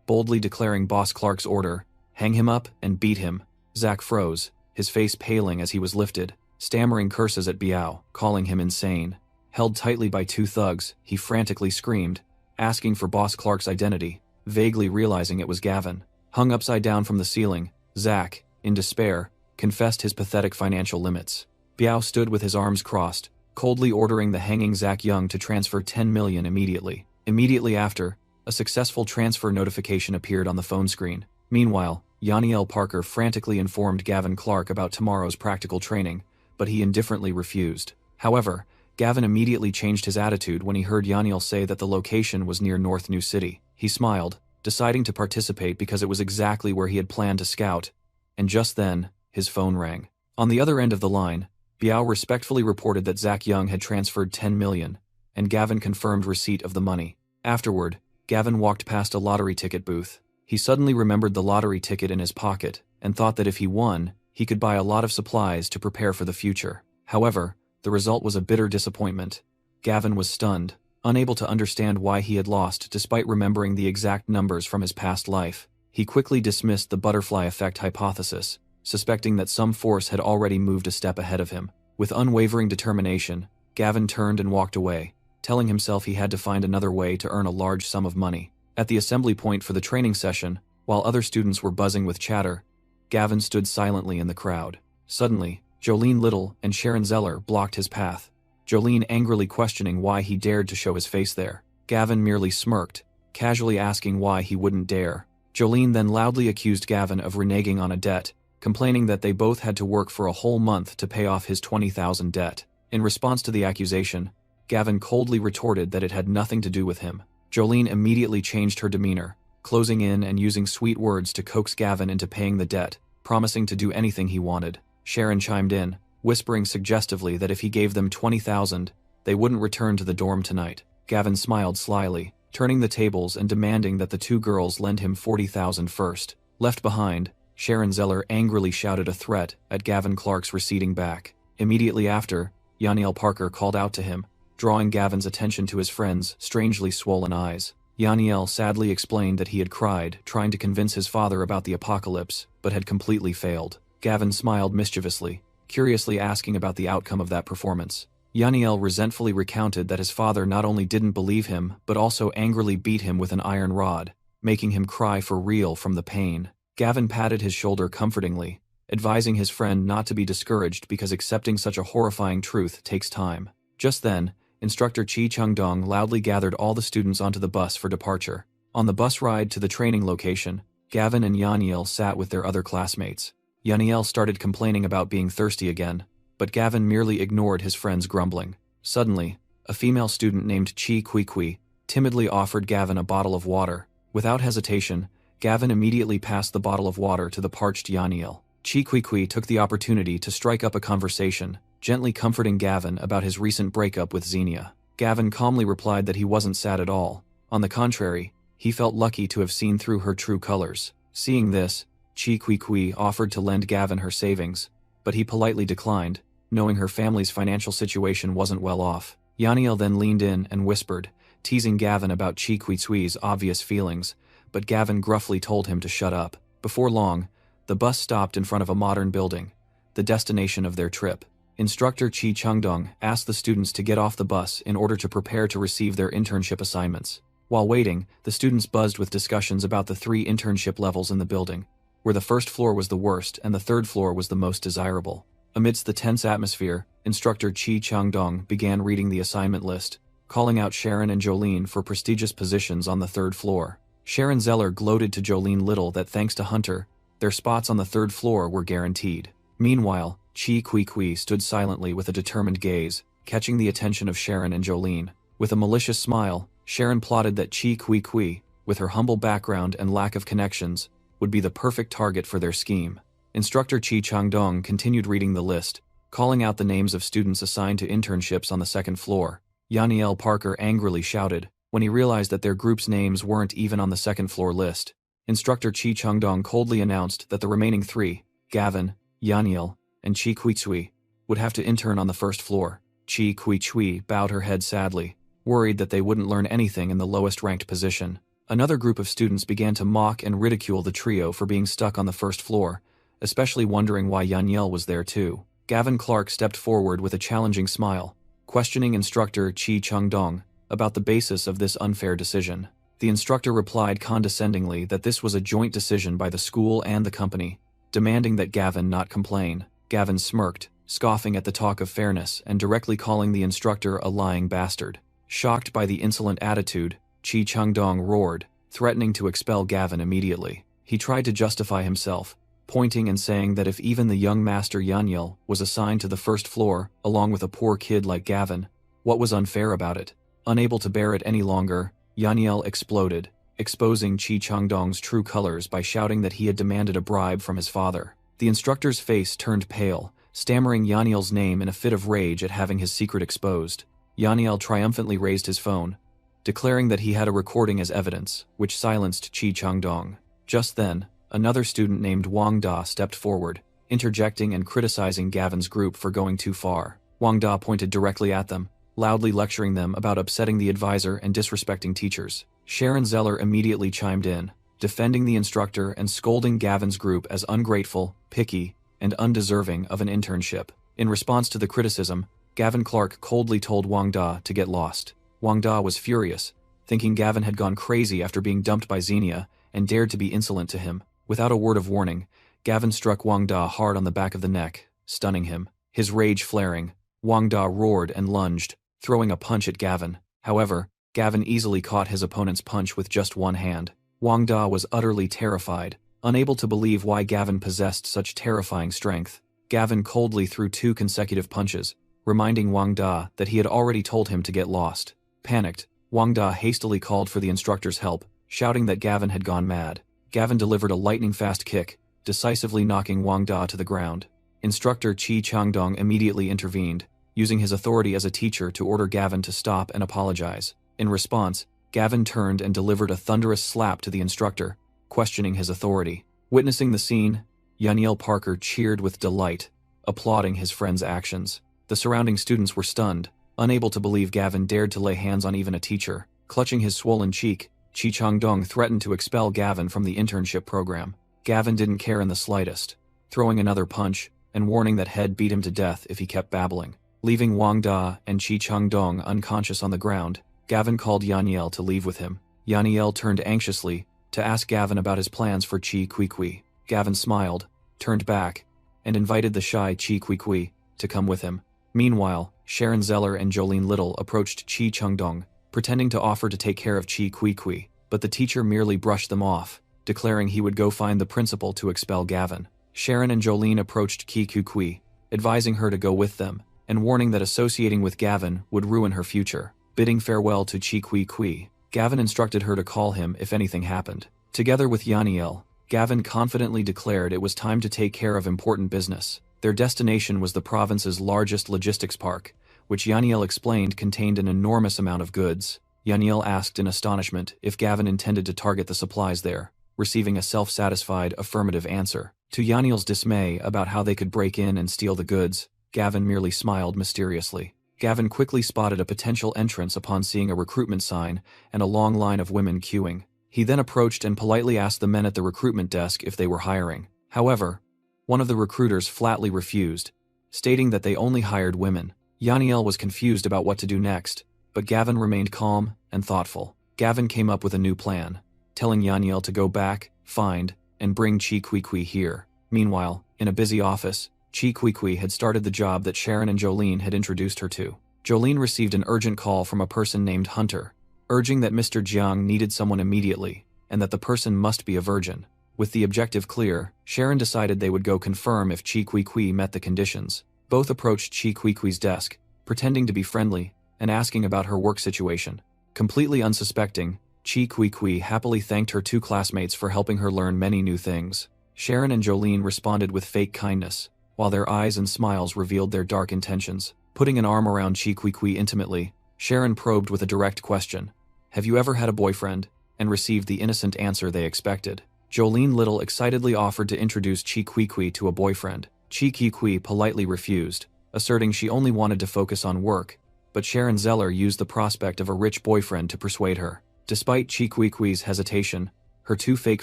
A: boldly declaring Boss Clark's order, "Hang him up and beat him." Zach froze, his face paling as he was lifted, stammering curses at Biao, calling him insane. Held tightly by two thugs, he frantically screamed, asking for Boss Clark's identity, vaguely realizing it was Gavin. Hung upside down from the ceiling, Zach, in despair, confessed his pathetic financial limits. Biao stood with his arms crossed, coldly ordering the hanging Zach Young to transfer 10 million immediately. Immediately after, a successful transfer notification appeared on the phone screen. Meanwhile, Yaniel Parker frantically informed Gavin Clark about tomorrow's practical training, but he indifferently refused. However, Gavin immediately changed his attitude when he heard Yaniel say that the location was near North New City. He smiled, deciding to participate because it was exactly where he had planned to scout, and just then, his phone rang. On the other end of the line, Biao respectfully reported that Zach Young had transferred 10 million, and Gavin confirmed receipt of the money. Afterward, Gavin walked past a lottery ticket booth. He suddenly remembered the lottery ticket in his pocket and thought that if he won, he could buy a lot of supplies to prepare for the future. However, the result was a bitter disappointment. Gavin was stunned, unable to understand why he had lost despite remembering the exact numbers from his past life. He quickly dismissed the butterfly effect hypothesis, suspecting that some force had already moved a step ahead of him. With unwavering determination, Gavin turned and walked away, telling himself he had to find another way to earn a large sum of money. At the assembly point for the training session, while other students were buzzing with chatter, Gavin stood silently in the crowd. Suddenly, Jolene Little and Sharon Zeller blocked his path. Jolene angrily questioning why he dared to show his face there. Gavin merely smirked, casually asking why he wouldn't dare. Jolene then loudly accused Gavin of reneging on a debt, complaining that they both had to work for a whole month to pay off his $20,000 debt. In response to the accusation, Gavin coldly retorted that it had nothing to do with him. Jolene immediately changed her demeanor, closing in and using sweet words to coax Gavin into paying the debt, promising to do anything he wanted. Sharon chimed in, whispering suggestively that if he gave them $20,000, they wouldn't return to the dorm tonight. Gavin smiled slyly, turning the tables and demanding that the two girls lend him $40,000 first. Left behind, Sharon Zeller angrily shouted a threat at Gavin Clark's receding back. Immediately after, Yaniel Parker called out to him, drawing Gavin's attention to his friend's strangely swollen eyes. Yaniel sadly explained that he had cried, trying to convince his father about the apocalypse, but had completely failed. Gavin smiled mischievously, curiously asking about the outcome of that performance. Yaniel resentfully recounted that his father not only didn't believe him, but also angrily beat him with an iron rod, making him cry for real from the pain. Gavin patted his shoulder comfortingly, advising his friend not to be discouraged because accepting such a horrifying truth takes time. Just then, Instructor Chi Chung-dong loudly gathered all the students onto the bus for departure. On the bus ride to the training location, Gavin and Yaniel sat with their other classmates. Yaniel started complaining about being thirsty again, but Gavin merely ignored his friend's grumbling. Suddenly, a female student named Chi Kui timidly offered Gavin a bottle of water. Without hesitation, Gavin immediately passed the bottle of water to the parched Yaniel. Chi Kui took the opportunity to strike up a conversation, gently comforting Gavin about his recent breakup with Xenia. Gavin calmly replied that he wasn't sad at all. On the contrary, he felt lucky to have seen through her true colors. Seeing this, Chi Kui offered to lend Gavin her savings, but he politely declined, knowing her family's financial situation wasn't well off. Yaniel then leaned in and whispered, teasing Gavin about Chi Kui's obvious feelings, but Gavin gruffly told him to shut up. Before long, the bus stopped in front of a modern building, the destination of their trip. Instructor Chi Chung-dong asked the students to get off the bus in order to prepare to receive their internship assignments. While waiting, the students buzzed with discussions about the 3 internship levels in the building, where the first floor was the worst and the third floor was the most desirable. Amidst the tense atmosphere, Instructor Chi Chung-dong began reading the assignment list, calling out Sharon and Jolene for prestigious positions on the 3rd floor. Sharon Zeller gloated to Jolene Little that thanks to Hunter, their spots on the 3rd floor were guaranteed. Meanwhile, Chi Kui stood silently with a determined gaze, catching the attention of Sharon and Jolene. With a malicious smile, Sharon plotted that Chi Kui, with her humble background and lack of connections, would be the perfect target for their scheme. Instructor Chi Chung-dong continued reading the list, calling out the names of students assigned to internships on the 2nd floor. Yaniel Parker angrily shouted, when he realized that their group's names weren't even on the 2nd floor list. Instructor Chi Chung-dong coldly announced that the remaining 3, Gavin, Yaniel, and Chi Kui, would have to intern on the 1st floor. Chi Kui bowed her head sadly, worried that they wouldn't learn anything in the lowest ranked position. Another group of students began to mock and ridicule the trio for being stuck on the 1st floor, especially wondering why Yaniel was there too. Gavin Clark stepped forward with a challenging smile, questioning Instructor Chi Chung-dong about the basis of this unfair decision. The instructor replied condescendingly that this was a joint decision by the school and the company, demanding that Gavin not complain. Gavin smirked, scoffing at the talk of fairness and directly calling the instructor a lying bastard. Shocked by the insolent attitude, Chi Chung-dong roared, threatening to expel Gavin immediately. He tried to justify himself, pointing and saying that if even the young master Yaniel was assigned to the 1st floor along with a poor kid like Gavin, what was unfair about it? Unable to bear it any longer, Yaniel exploded, exposing Chi Chung-dong's true colors by shouting that he had demanded a bribe from his father. The instructor's face turned pale, stammering Yaniel's name in a fit of rage at having his secret exposed. Yaniel triumphantly raised his phone, declaring that he had a recording as evidence, which silenced Chi Chung-dong. Just then, another student named Wang Da stepped forward, interjecting and criticizing Gavin's group for going too far. Wang Da pointed directly at them, loudly lecturing them about upsetting the advisor and disrespecting teachers. Sharon Zeller immediately chimed in, defending the instructor and scolding Gavin's group as ungrateful, picky, and undeserving of an internship. In response to the criticism, Gavin Clark coldly told Wang Da to get lost. Wang Da was furious, thinking Gavin had gone crazy after being dumped by Xenia, and dared to be insolent to him. Without a word of warning, Gavin struck Wang Da hard on the back of the neck, stunning him. His rage flaring, Wang Da roared and lunged, throwing a punch at Gavin. However, Gavin easily caught his opponent's punch with just one hand. Wang Da was utterly terrified, unable to believe why Gavin possessed such terrifying strength. Gavin coldly threw 2 consecutive punches, reminding Wang Da that he had already told him to get lost. Panicked, Wang Da hastily called for the instructor's help, shouting that Gavin had gone mad. Gavin delivered a lightning-fast kick, decisively knocking Wang Da to the ground. Instructor Chi Changdong immediately intervened, using his authority as a teacher to order Gavin to stop and apologize. In response, Gavin turned and delivered a thunderous slap to the instructor, questioning his authority. Witnessing the scene, Yaniel Parker cheered with delight, applauding his friend's actions. The surrounding students were stunned, unable to believe Gavin dared to lay hands on even a teacher. Clutching his swollen cheek, Chi Changdong threatened to expel Gavin from the internship program. Gavin didn't care in the slightest, throwing another punch and warning that Head beat him to death if he kept babbling. Leaving Wang Da and Chi Changdong unconscious on the ground, Gavin called Yaniel to leave with him. Yaniel turned anxiously to ask Gavin about his plans for Chi Kui. Gavin smiled, turned back, and invited the shy Chi Kui to come with him. Meanwhile, Sharon Zeller and Jolene Little approached Chi Changdong, pretending to offer to take care of Chi Kui, but the teacher merely brushed them off, declaring he would go find the principal to expel Gavin. Sharon and Jolene approached Chi Kui, advising her to go with them, and warning that associating with Gavin would ruin her future. Bidding farewell to Chi Kui, Gavin instructed her to call him if anything happened. Together with Yaniel, Gavin confidently declared it was time to take care of important business. Their destination was the province's largest logistics park, which Yaniel explained contained an enormous amount of goods. Yaniel asked in astonishment if Gavin intended to target the supplies there, receiving a self-satisfied affirmative answer. To Yaniel's dismay about how they could break in and steal the goods, Gavin merely smiled mysteriously. Gavin quickly spotted a potential entrance upon seeing a recruitment sign and a long line of women queuing. He then approached and politely asked the men at the recruitment desk if they were hiring. However, one of the recruiters flatly refused, stating that they only hired women. Yaniel was confused about what to do next, but Gavin remained calm and thoughtful. Gavin came up with a new plan, telling Yaniel to go back, find, and bring Chi Kui here. Meanwhile, in a busy office, Chi Kui had started the job that Sharon and Jolene had introduced her to. Jolene received an urgent call from a person named Hunter, urging that Mr. Jiang needed someone immediately, and that the person must be a virgin. With the objective clear, Sharon decided they would go confirm if Chi Kui met the conditions. Both approached Chi Kui's desk, pretending to be friendly, and asking about her work situation. Completely unsuspecting, Chi Kui happily thanked her 2 classmates for helping her learn many new things. Sharon and Jolene responded with fake kindness, while their eyes and smiles revealed their dark intentions. Putting an arm around Chi Kui intimately, Sharon probed with a direct question. "Have you ever had a boyfriend?" and received the innocent answer they expected. Jolene Little excitedly offered to introduce Chi Kui to a boyfriend. Chi Kui politely refused, asserting she only wanted to focus on work, but Sharon Zeller used the prospect of a rich boyfriend to persuade her. Despite Chi Kui's hesitation, her 2 fake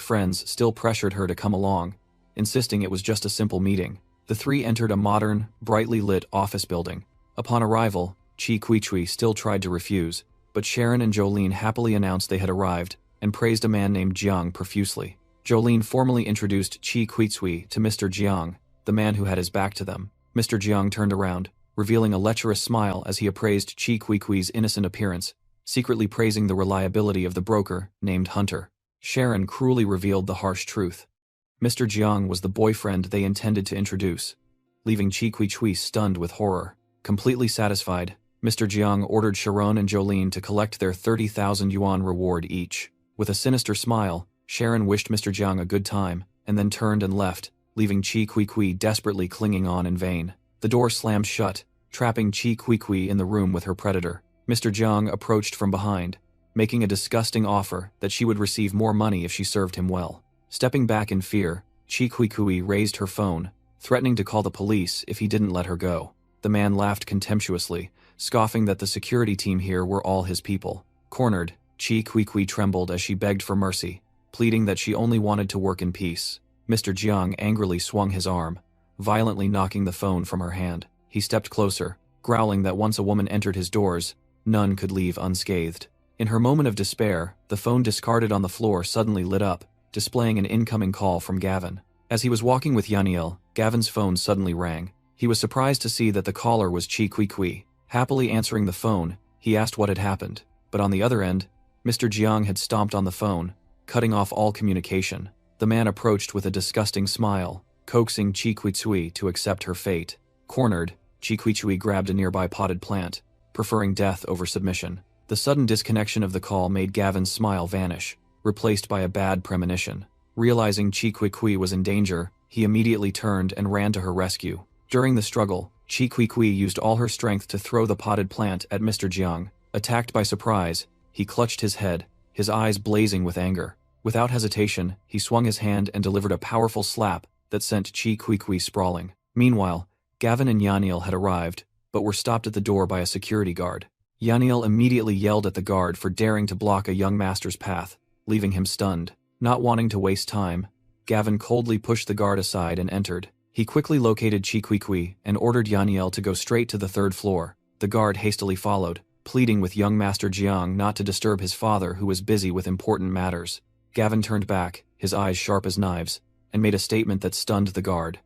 A: friends still pressured her to come along, insisting it was just a simple meeting. The 3 entered a modern, brightly lit office building. Upon arrival, Chi Kui still tried to refuse, but Sharon and Jolene happily announced they had arrived and praised a man named Jiang profusely. Jolene formally introduced Chi Kui to Mr. Jiang, the man who had his back to them. Mr. Jiang turned around, revealing a lecherous smile as he appraised Chi Kui's innocent appearance, secretly praising the reliability of the broker, named Hunter. Sharon cruelly revealed the harsh truth. Mr. Jiang was the boyfriend they intended to introduce, leaving Chi Kui stunned with horror. Completely satisfied, Mr. Jiang ordered Sharon and Jolene to collect their 30,000 yuan reward each. With a sinister smile, Sharon wished Mr. Jiang a good time, and then turned and left, leaving Chi Kui desperately clinging on in vain. The door slammed shut, trapping Chi Kui in the room with her predator. Mr. Jiang approached from behind, making a disgusting offer that she would receive more money if she served him well. Stepping back in fear, Chi Kui raised her phone, threatening to call the police if he didn't let her go. The man laughed contemptuously, scoffing that the security team here were all his people. Cornered, Chi Kui trembled as she begged for mercy, pleading that she only wanted to work in peace. Mr. Jiang angrily swung his arm, violently knocking the phone from her hand. He stepped closer, growling that once a woman entered his doors, none could leave unscathed. In her moment of despair, the phone discarded on the floor suddenly lit up, displaying an incoming call from Gavin. As he was walking with Yaniel, Gavin's phone suddenly rang. He was surprised to see that the caller was Chi Kui Kui. Happily answering the phone, he asked what had happened, but on the other end, Mr. Jiang had stomped on the phone, cutting off all communication. The man approached with a disgusting smile, coaxing Chi Kui Kui to accept her fate. Cornered, Chi Kui Kui grabbed a nearby potted plant, preferring death over submission. The sudden disconnection of the call made Gavin's smile vanish, replaced by a bad premonition. Realizing Chi Kui Kui was in danger, he immediately turned and ran to her rescue. During the struggle, Chi Kui Kui used all her strength to throw the potted plant at Mr. Jiang. Attacked by surprise, he clutched his head, his eyes blazing with anger. Without hesitation, he swung his hand and delivered a powerful slap that sent Chi Kui Kui sprawling. Meanwhile, Gavin and Yaniel had arrived, but were stopped at the door by a security guard. Yaniel immediately yelled at the guard for daring to block a young master's path, leaving him stunned. Not wanting to waste time, Gavin coldly pushed the guard aside and entered. He quickly located Chi Kui Kui and ordered Yaniel to go straight to the 3rd floor. The guard hastily followed, pleading with young Master Jiang not to disturb his father who was busy with important matters. Gavin turned back, his eyes sharp as knives, and made a statement that stunned the guard.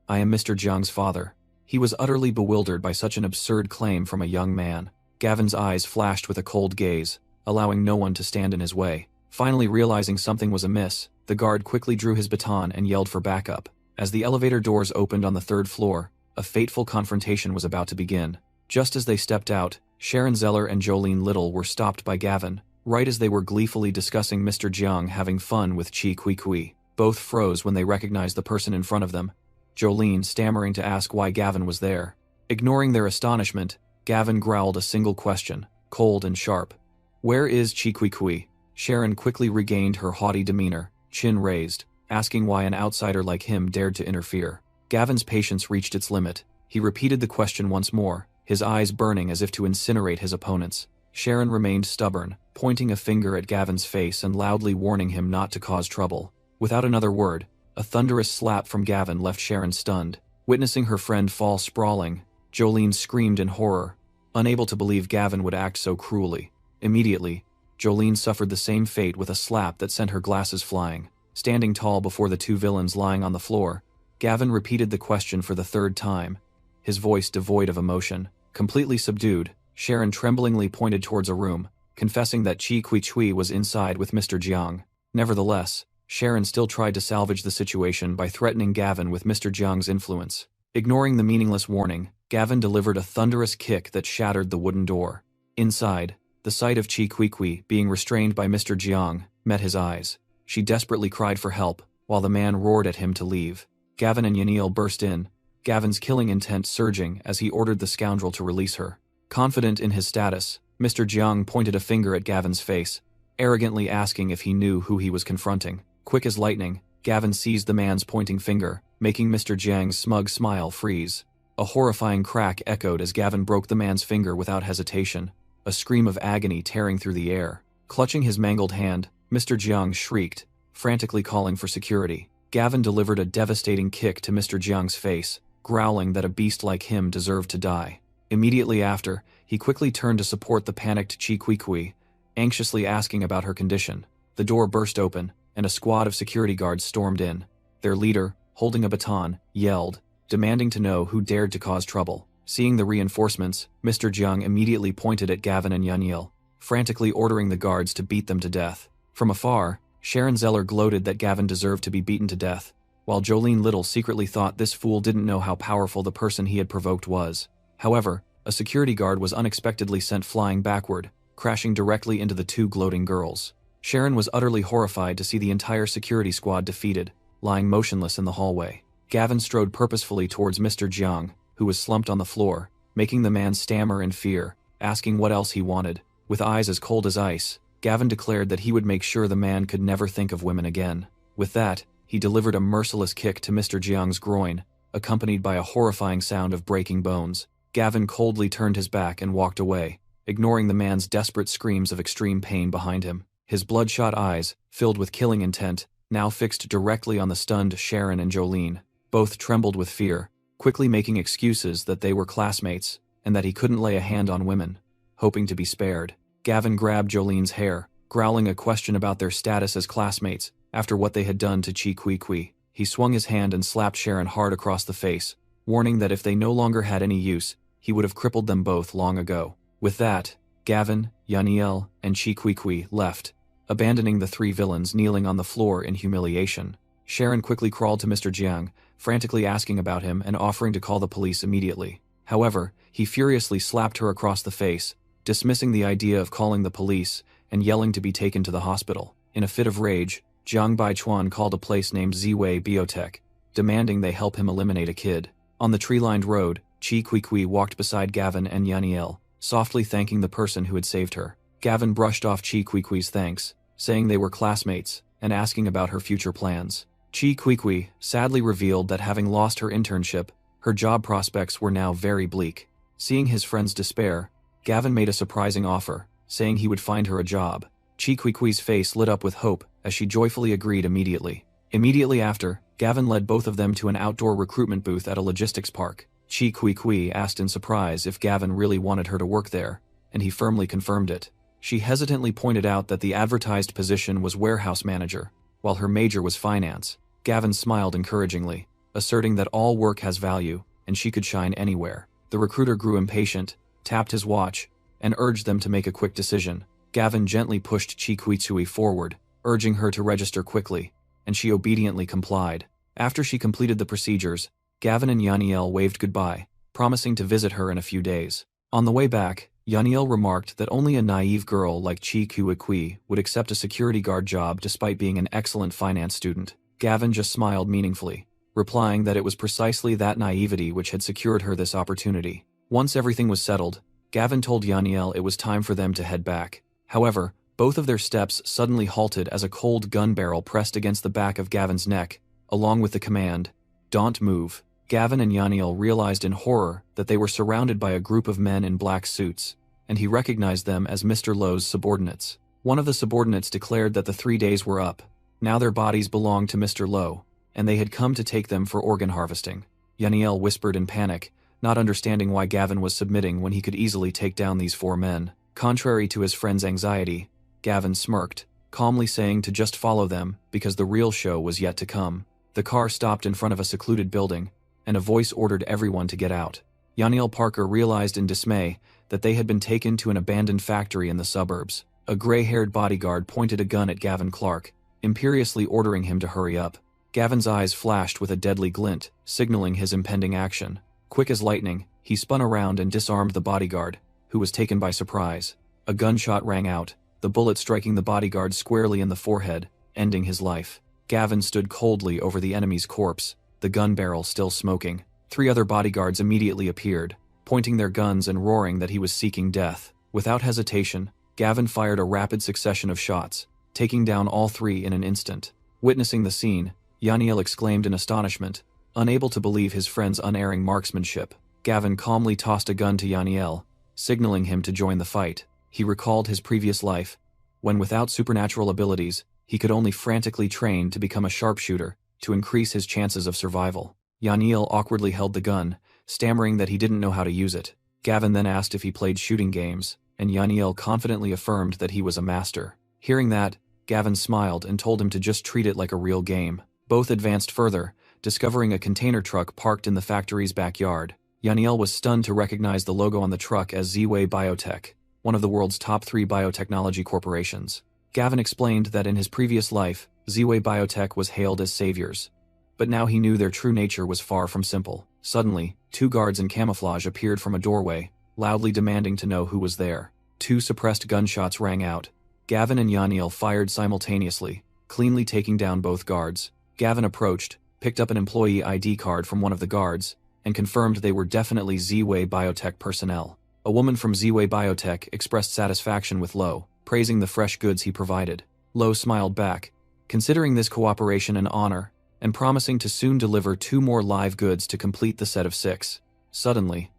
A: "I am Mr. Jiang's father." He was utterly bewildered by such an absurd claim from a young man. Gavin's eyes flashed with a cold gaze, allowing no one to stand in his way. Finally realizing something was amiss, the guard quickly drew his baton and yelled for backup. As the elevator doors opened on the 3rd floor, a fateful confrontation was about to begin. Just as they stepped out, Sharon Zeller and Jolene Little were stopped by Gavin, right as they were gleefully discussing Mr. Jiang having fun with Chi Kui Kui. Both froze when they recognized the person in front of them, Jolene stammering to ask why Gavin was there. Ignoring their astonishment, Gavin growled a single question, cold and sharp. "Where is Chi Kui Kui?" Sharon quickly regained her haughty demeanor, chin raised, asking why an outsider like him dared to interfere. Gavin's patience reached its limit. He repeated the question once more, his eyes burning as if to incinerate his opponents. Sharon remained stubborn, pointing a finger at Gavin's face and loudly warning him not to cause trouble. Without another word, a thunderous slap from Gavin left Sharon stunned. Witnessing her friend fall sprawling, Jolene screamed in horror, unable to believe Gavin would act so cruelly. Immediately, Jolene suffered the same fate with a slap that sent her glasses flying. Standing tall before the two villains lying on the floor, Gavin repeated the question for the 3rd time, his voice devoid of emotion. Completely subdued, Sharon tremblingly pointed towards a room, confessing that Chi Kui Kui was inside with Mr. Jiang. Nevertheless, Sharon still tried to salvage the situation by threatening Gavin with Mr. Jiang's influence. Ignoring the meaningless warning, Gavin delivered a thunderous kick that shattered the wooden door. Inside, the sight of Chi Kui Kui being restrained by Mr. Jiang met his eyes. She desperately cried for help, while the man roared at him to leave. Gavin and Yaniel burst in, Gavin's killing intent surging as he ordered the scoundrel to release her. Confident in his status, Mr. Jiang pointed a finger at Gavin's face, arrogantly asking if he knew who he was confronting. Quick as lightning, Gavin seized the man's pointing finger, making Mr. Jiang's smug smile freeze. A horrifying crack echoed as Gavin broke the man's finger without hesitation, a scream of agony tearing through the air. Clutching his mangled hand, Mr. Jiang shrieked, frantically calling for security. Gavin delivered a devastating kick to Mr. Jiang's face, growling that a beast like him deserved to die. Immediately after, he quickly turned to support the panicked Chi Kui Kui, anxiously asking about her condition. The door burst open, and a squad of security guards stormed in. Their leader, holding a baton, yelled, demanding to know who dared to cause trouble. Seeing the reinforcements, Mr. Jiang immediately pointed at Gavin and Yaniel, frantically ordering the guards to beat them to death. From afar, Sharon Zeller gloated that Gavin deserved to be beaten to death, while Jolene Little secretly thought this fool didn't know how powerful the person he had provoked was. However, a security guard was unexpectedly sent flying backward, crashing directly into the two gloating girls. Sharon was utterly horrified to see the entire security squad defeated, lying motionless in the hallway. Gavin strode purposefully towards Mr. Jiang, who was slumped on the floor, making the man stammer in fear, asking what else he wanted. With eyes as cold as ice, Gavin declared that he would make sure the man could never think of women again. With that, he delivered a merciless kick to Mr. Jiang's groin, accompanied by a horrifying sound of breaking bones. Gavin coldly turned his back and walked away, ignoring the man's desperate screams of extreme pain behind him. His bloodshot eyes, filled with killing intent, now fixed directly on the stunned Sharon and Jolene. Both trembled with fear, quickly making excuses that they were classmates, and that he couldn't lay a hand on women. Hoping to be spared, Gavin grabbed Jolene's hair, growling a question about their status as classmates after what they had done to Chi Kui Kui. He swung his hand and slapped Sharon hard across the face, warning that if they no longer had any use, he would have crippled them both long ago. With that, Gavin, Yaniel, and Chi Kui left, abandoning the three villains kneeling on the floor in humiliation. Sharon quickly crawled to Mr. Jiang, frantically asking about him and offering to call the police immediately. However, he furiously slapped her across the face, dismissing the idea of calling the police and yelling to be taken to the hospital. In a fit of rage, Jiang Baichuan called a place named Ziwei Biotech, demanding they help him eliminate a kid. On the tree-lined road, Chi Kui walked beside Gavin and Yaniel, softly thanking the person who had saved her. Gavin brushed off Chi Kui's thanks, saying they were classmates, and asking about her future plans. Chi Kui sadly revealed that having lost her internship, her job prospects were now very bleak. Seeing his friend's despair, Gavin made a surprising offer, saying he would find her a job. Chi Kui's face lit up with hope as she joyfully agreed immediately. Immediately after, Gavin led both of them to an outdoor recruitment booth at a logistics park. Chi Kui asked in surprise if Gavin really wanted her to work there, and he firmly confirmed it. She hesitantly pointed out that the advertised position was warehouse manager, while her major was finance. Gavin smiled encouragingly, asserting that all work has value, and she could shine anywhere. The recruiter grew impatient, tapped his watch, and urged them to make a quick decision. Gavin gently pushed Chi Kui forward, urging her to register quickly, and she obediently complied. After she completed the procedures, Gavin and Yaniel waved goodbye, promising to visit her in a few days. On the way back, Yaniel remarked that only a naive girl like Chi Kui would accept a security guard job despite being an excellent finance student. Gavin just smiled meaningfully, replying that it was precisely that naivety which had secured her this opportunity. Once everything was settled, Gavin told Yaniel it was time for them to head back. However, both of their steps suddenly halted as a cold gun barrel pressed against the back of Gavin's neck, along with the command, "Don't move." Gavin and Yaniel realized in horror that they were surrounded by a group of men in black suits, and he recognized them as Mr. Lowe's subordinates. One of the subordinates declared that the 3 days were up. Now their bodies belonged to Mr. Lowe, and they had come to take them for organ harvesting. Yaniel whispered in panic, not understanding why Gavin was submitting when he could easily take down these 4 men. Contrary to his friend's anxiety, Gavin smirked, calmly saying to just follow them because the real show was yet to come. The car stopped in front of a secluded building, and a voice ordered everyone to get out. Yaniel Parker realized in dismay that they had been taken to an abandoned factory in the suburbs. A gray-haired bodyguard pointed a gun at Gavin Clark, imperiously ordering him to hurry up. Gavin's eyes flashed with a deadly glint, signaling his impending action. Quick as lightning, he spun around and disarmed the bodyguard, who was taken by surprise. A gunshot rang out, the bullet striking the bodyguard squarely in the forehead, ending his life. Gavin stood coldly over the enemy's corpse, the gun barrel still smoking. 3 other bodyguards immediately appeared, pointing their guns and roaring that he was seeking death. Without hesitation, Gavin fired a rapid succession of shots, taking down all 3 in an instant. Witnessing the scene, Yaniel exclaimed in astonishment, unable to believe his friend's unerring marksmanship. Gavin calmly tossed a gun to Yaniel, signaling him to join the fight. He recalled his previous life, when without supernatural abilities, he could only frantically train to become a sharpshooter to increase his chances of survival. Yaniel awkwardly held the gun, stammering that he didn't know how to use it. Gavin then asked if he played shooting games, and Yaniel confidently affirmed that he was a master. Hearing that, Gavin smiled and told him to just treat it like a real game. Both advanced further, discovering a container truck parked in the factory's backyard. Yaniel was stunned to recognize the logo on the truck as Ziwei Biotech, one of the world's top 3 biotechnology corporations. Gavin explained that in his previous life, Ziwei Biotech was hailed as saviors. But now he knew their true nature was far from simple. Suddenly, 2 guards in camouflage appeared from a doorway, loudly demanding to know who was there. 2 suppressed gunshots rang out. Gavin and Yaniel fired simultaneously, cleanly taking down both guards. Gavin approached, picked up an employee ID card from one of the guards, and confirmed they were definitely Ziwei Biotech personnel. A woman from Ziwei Biotech expressed satisfaction with Lowe, praising the fresh goods he provided. Lowe smiled back, considering this cooperation an honor, and promising to soon deliver 2 more live goods to complete the set of 6. Suddenly,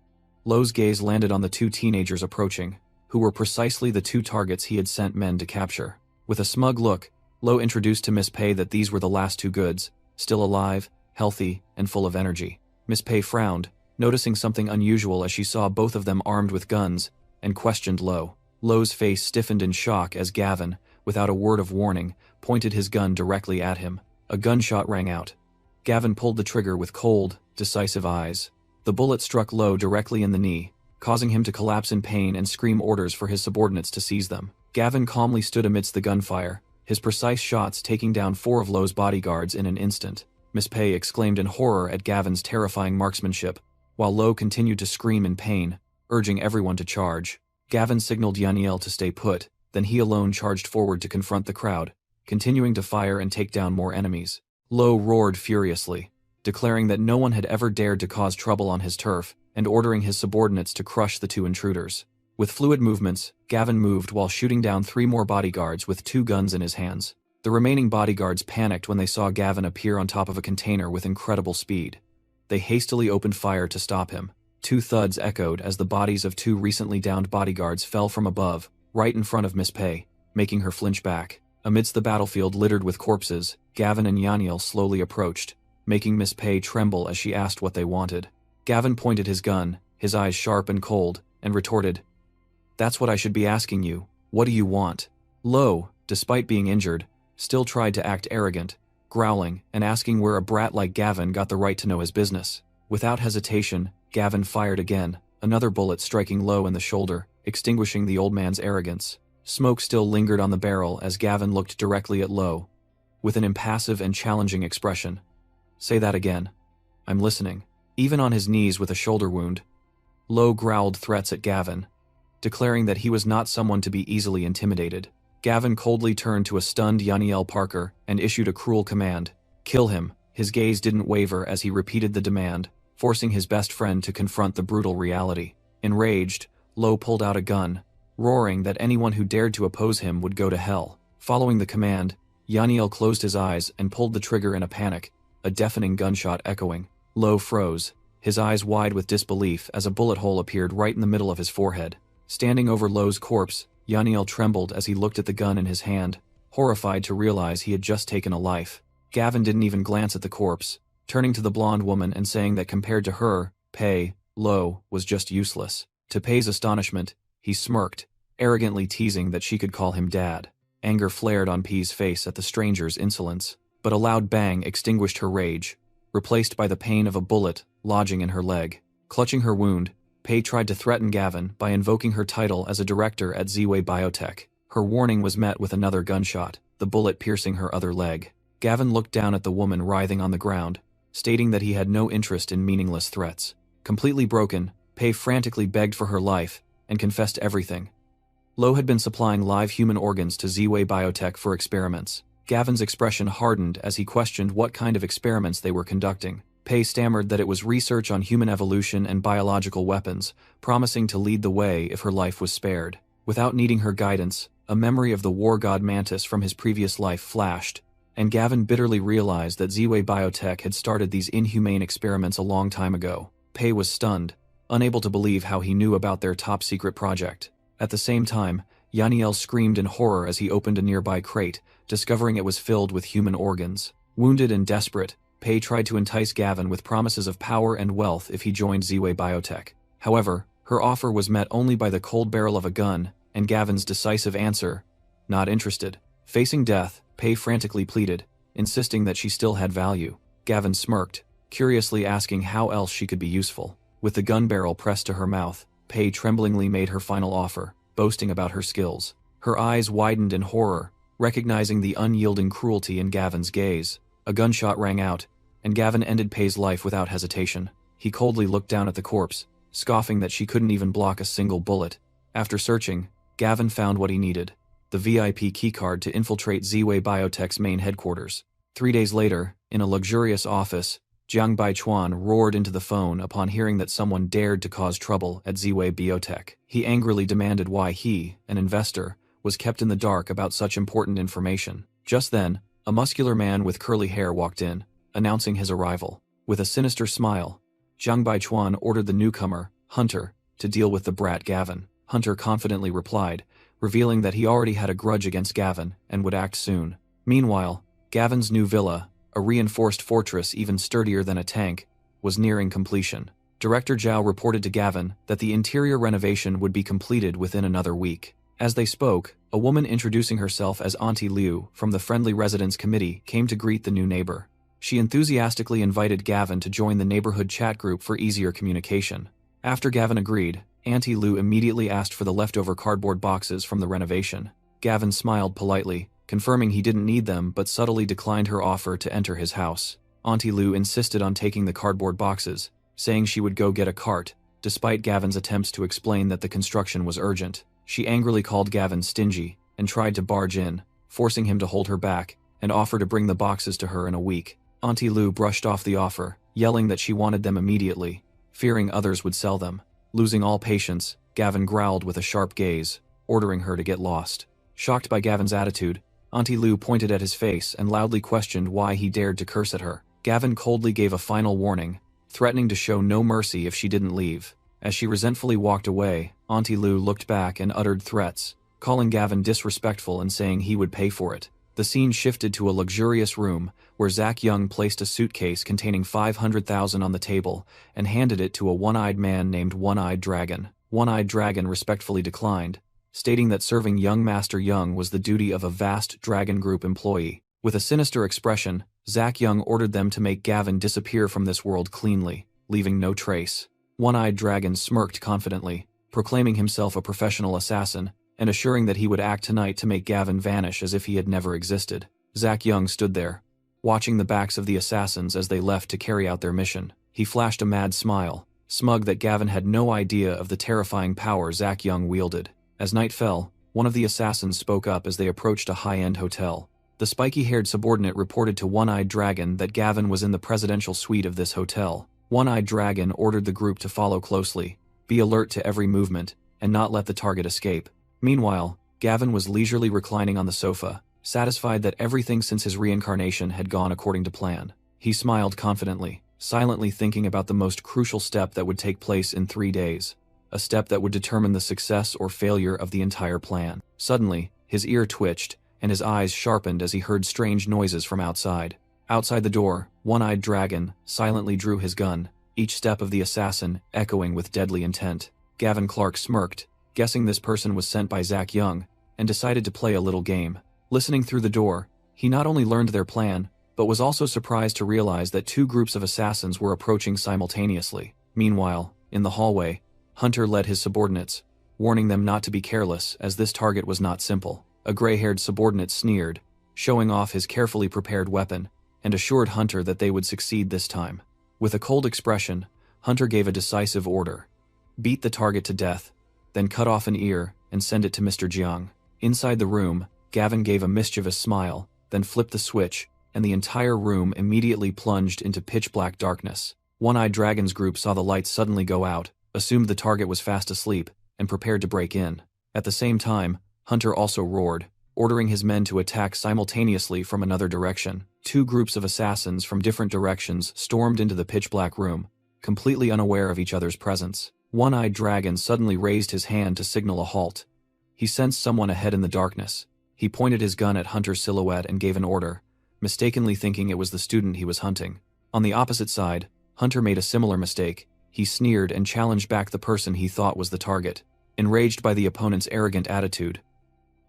A: Lowe's gaze landed on the 2 teenagers approaching, who were precisely the 2 targets he had sent men to capture. With a smug look, Lowe introduced to Miss Pei that these were the last 2 goods, still alive, healthy, and full of energy. Miss Pei frowned, noticing something unusual as she saw both of them armed with guns, and questioned Lowe. Lowe's face stiffened in shock as Gavin, without a word of warning, pointed his gun directly at him. A gunshot rang out. Gavin pulled the trigger with cold, decisive eyes. The bullet struck Lo directly in the knee, causing him to collapse in pain and scream orders for his subordinates to seize them. Gavin calmly stood amidst the gunfire, his precise shots taking down 4 of Lo's bodyguards in an instant. Miss Pei exclaimed in horror at Gavin's terrifying marksmanship, while Lo continued to scream in pain, urging everyone to charge. Gavin signaled Yaniel to stay put, then he alone charged forward to confront the crowd, continuing to fire and take down more enemies. Lo roared furiously, declaring that no one had ever dared to cause trouble on his turf, and ordering his subordinates to crush the 2 intruders. With fluid movements, Gavin moved while shooting down 3 more bodyguards with 2 guns in his hands. The remaining bodyguards panicked when they saw Gavin appear on top of a container with incredible speed. They hastily opened fire to stop him. 2 thuds echoed as the bodies of 2 recently downed bodyguards fell from above, right in front of Miss Pei, making her flinch back. Amidst the battlefield littered with corpses, Gavin and Yaniel slowly approached, making Miss Pei tremble as she asked what they wanted. Gavin pointed his gun, his eyes sharp and cold, and retorted, "That's what I should be asking you. What do you want?" Lo, despite being injured, still tried to act arrogant, growling and asking where a brat like Gavin got the right to know his business. Without hesitation, Gavin fired again, another bullet striking Lo in the shoulder, extinguishing the old man's arrogance. Smoke still lingered on the barrel as Gavin looked directly at Lo, with an impassive and challenging expression. "Say that again. I'm listening." Even on his knees with a shoulder wound, Lo growled threats at Gavin, declaring that he was not someone to be easily intimidated. Gavin coldly turned to a stunned Yaniel Parker and issued a cruel command, "Kill him." His gaze didn't waver as he repeated the demand, forcing his best friend to confront the brutal reality. Enraged, Lo pulled out a gun, roaring that anyone who dared to oppose him would go to hell. Following the command, Yaniel closed his eyes and pulled the trigger in a panic, a deafening gunshot echoing. Lo froze, his eyes wide with disbelief as a bullet hole appeared right in the middle of his forehead. Standing over Lo's corpse, Yaniel trembled as he looked at the gun in his hand, horrified to realize he had just taken a life. Gavin didn't even glance at the corpse, turning to the blonde woman and saying that compared to her, Pei, Lo was just useless. To Pei's astonishment, he smirked, arrogantly teasing that she could call him dad. Anger flared on Pei's face at the stranger's insolence, but a loud bang extinguished her rage, replaced by the pain of a bullet lodging in her leg. Clutching her wound, Pei tried to threaten Gavin by invoking her title as a director at Ziwei Biotech. Her warning was met with another gunshot, the bullet piercing her other leg. Gavin looked down at the woman writhing on the ground, stating that he had no interest in meaningless threats. Completely broken, Pei frantically begged for her life and confessed everything. Lo had been supplying live human organs to Ziwei Biotech for experiments. Gavin's expression hardened as he questioned what kind of experiments they were conducting. Pei stammered that it was research on human evolution and biological weapons, promising to lead the way if her life was spared. Without needing her guidance, a memory of the war god Mantis from his previous life flashed, and Gavin bitterly realized that Ziwei Biotech had started these inhumane experiments a long time ago. Pei was stunned, unable to believe how he knew about their top-secret project. At the same time, Yaniel screamed in horror as he opened a nearby crate, discovering it was filled with human organs. Wounded and desperate, Pei tried to entice Gavin with promises of power and wealth if he joined Ziwei Biotech. However, her offer was met only by the cold barrel of a gun, and Gavin's decisive answer, "Not interested." Facing death, Pei frantically pleaded, insisting that she still had value. Gavin smirked, curiously asking how else she could be useful. With the gun barrel pressed to her mouth, Pei tremblingly made her final offer, boasting about her skills. Her eyes widened in horror, recognizing the unyielding cruelty in Gavin's gaze. A gunshot rang out, and Gavin ended Pei's life without hesitation. He coldly looked down at the corpse, scoffing that she couldn't even block a single bullet. After searching, Gavin found what he needed: the VIP keycard to infiltrate Ziwei Biotech's main headquarters. 3 days later, in a luxurious office, Jiang Baichuan roared into the phone upon hearing that someone dared to cause trouble at Ziwei Biotech. He angrily demanded why he, an investor, was kept in the dark about such important information. Just then, a muscular man with curly hair walked in, announcing his arrival. With a sinister smile, Jiang Baichuan ordered the newcomer, Hunter, to deal with the brat Gavin. Hunter confidently replied, revealing that he already had a grudge against Gavin and would act soon. Meanwhile, Gavin's new villa, a reinforced fortress even sturdier than a tank, was nearing completion. Director Zhao reported to Gavin that the interior renovation would be completed within another week. As they spoke, a woman introducing herself as Auntie Liu from the Friendly Residence Committee came to greet the new neighbor. She enthusiastically invited Gavin to join the neighborhood chat group for easier communication. After Gavin agreed, Auntie Lou immediately asked for the leftover cardboard boxes from the renovation. Gavin smiled politely, confirming he didn't need them but subtly declined her offer to enter his house. Auntie Lou insisted on taking the cardboard boxes, saying she would go get a cart, despite Gavin's attempts to explain that the construction was urgent. She angrily called Gavin stingy and tried to barge in, forcing him to hold her back and offer to bring the boxes to her in a week. Auntie Lou brushed off the offer, yelling that she wanted them immediately, fearing others would sell them. Losing all patience, Gavin growled with a sharp gaze, ordering her to get lost. Shocked by Gavin's attitude, Auntie Lou pointed at his face and loudly questioned why he dared to curse at her. Gavin coldly gave a final warning, threatening to show no mercy if she didn't leave. As she resentfully walked away, Auntie Lou looked back and uttered threats, calling Gavin disrespectful and saying he would pay for it. The scene shifted to a luxurious room, where Zach Young placed a suitcase containing $500,000 on the table and handed it to a one-eyed man named One-Eyed Dragon. One-Eyed Dragon respectfully declined, stating that serving young Master Young was the duty of a vast Dragon Group employee. With a sinister expression, Zach Young ordered them to make Gavin disappear from this world cleanly, leaving no trace. One-Eyed Dragon smirked confidently, proclaiming himself a professional assassin, and assuring that he would act tonight to make Gavin vanish as if he had never existed. Zach Young stood there, watching the backs of the assassins as they left to carry out their mission. He flashed a mad smile, smug that Gavin had no idea of the terrifying power Zach Young wielded. As night fell, one of the assassins spoke up as they approached a high-end hotel. The spiky-haired subordinate reported to One-Eyed Dragon that Gavin was in the presidential suite of this hotel. One-Eyed Dragon ordered the group to follow closely, be alert to every movement, and not let the target escape. Meanwhile, Gavin was leisurely reclining on the sofa, satisfied that everything since his reincarnation had gone according to plan. He smiled confidently, silently thinking about the most crucial step that would take place in 3 days. A step that would determine the success or failure of the entire plan. Suddenly, his ear twitched, and his eyes sharpened as he heard strange noises from outside. Outside the door, One-Eyed Dragon silently drew his gun, each step of the assassin echoing with deadly intent. Gavin Clark smirked, guessing this person was sent by Zach Young, and decided to play a little game. Listening through the door, he not only learned their plan, but was also surprised to realize that 2 groups of assassins were approaching simultaneously. Meanwhile, in the hallway, Hunter led his subordinates, warning them not to be careless as this target was not simple. A gray-haired subordinate sneered, showing off his carefully prepared weapon, and assured Hunter that they would succeed this time. With a cold expression, Hunter gave a decisive order. Beat the target to death, then cut off an ear and send it to Mr. Jiang. Inside the room, Gavin gave a mischievous smile, then flipped the switch, and the entire room immediately plunged into pitch-black darkness. One-Eyed Dragon's group saw the lights suddenly go out, assumed the target was fast asleep, and prepared to break in. At the same time, Hunter also roared, ordering his men to attack simultaneously from another direction. 2 groups of assassins from different directions stormed into the pitch-black room, completely unaware of each other's presence. One-Eyed Dragon suddenly raised his hand to signal a halt. He sensed someone ahead in the darkness. He pointed his gun at Hunter's silhouette and gave an order, mistakenly thinking it was the student he was hunting. On the opposite side, Hunter made a similar mistake. He sneered and challenged back the person he thought was the target. Enraged by the opponent's arrogant attitude,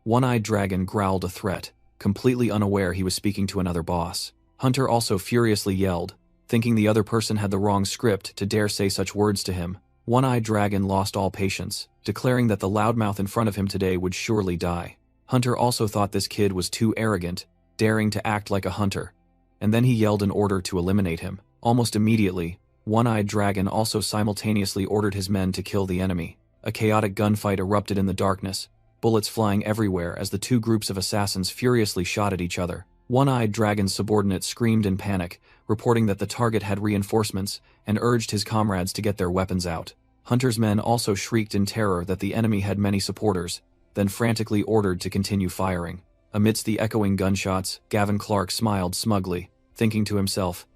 A: One-Eyed Dragon growled a threat, completely unaware he was speaking to another boss. Hunter also furiously yelled, thinking the other person had the wrong script to dare say such words to him. One-Eyed Dragon lost all patience, declaring that the loudmouth in front of him today would surely die. Hunter also thought this kid was too arrogant, daring to act like a hunter, and then he yelled an order to eliminate him. Almost immediately, One-Eyed Dragon also simultaneously ordered his men to kill the enemy. A chaotic gunfight erupted in the darkness, bullets flying everywhere as the 2 groups of assassins furiously shot at each other. One-Eyed Dragon's subordinate screamed in panic, reporting that the target had reinforcements, and urged his comrades to get their weapons out. Hunter's men also shrieked in terror that the enemy had many supporters, then frantically ordered to continue firing. Amidst the echoing gunshots, Gavin Clark smiled smugly, thinking to himself,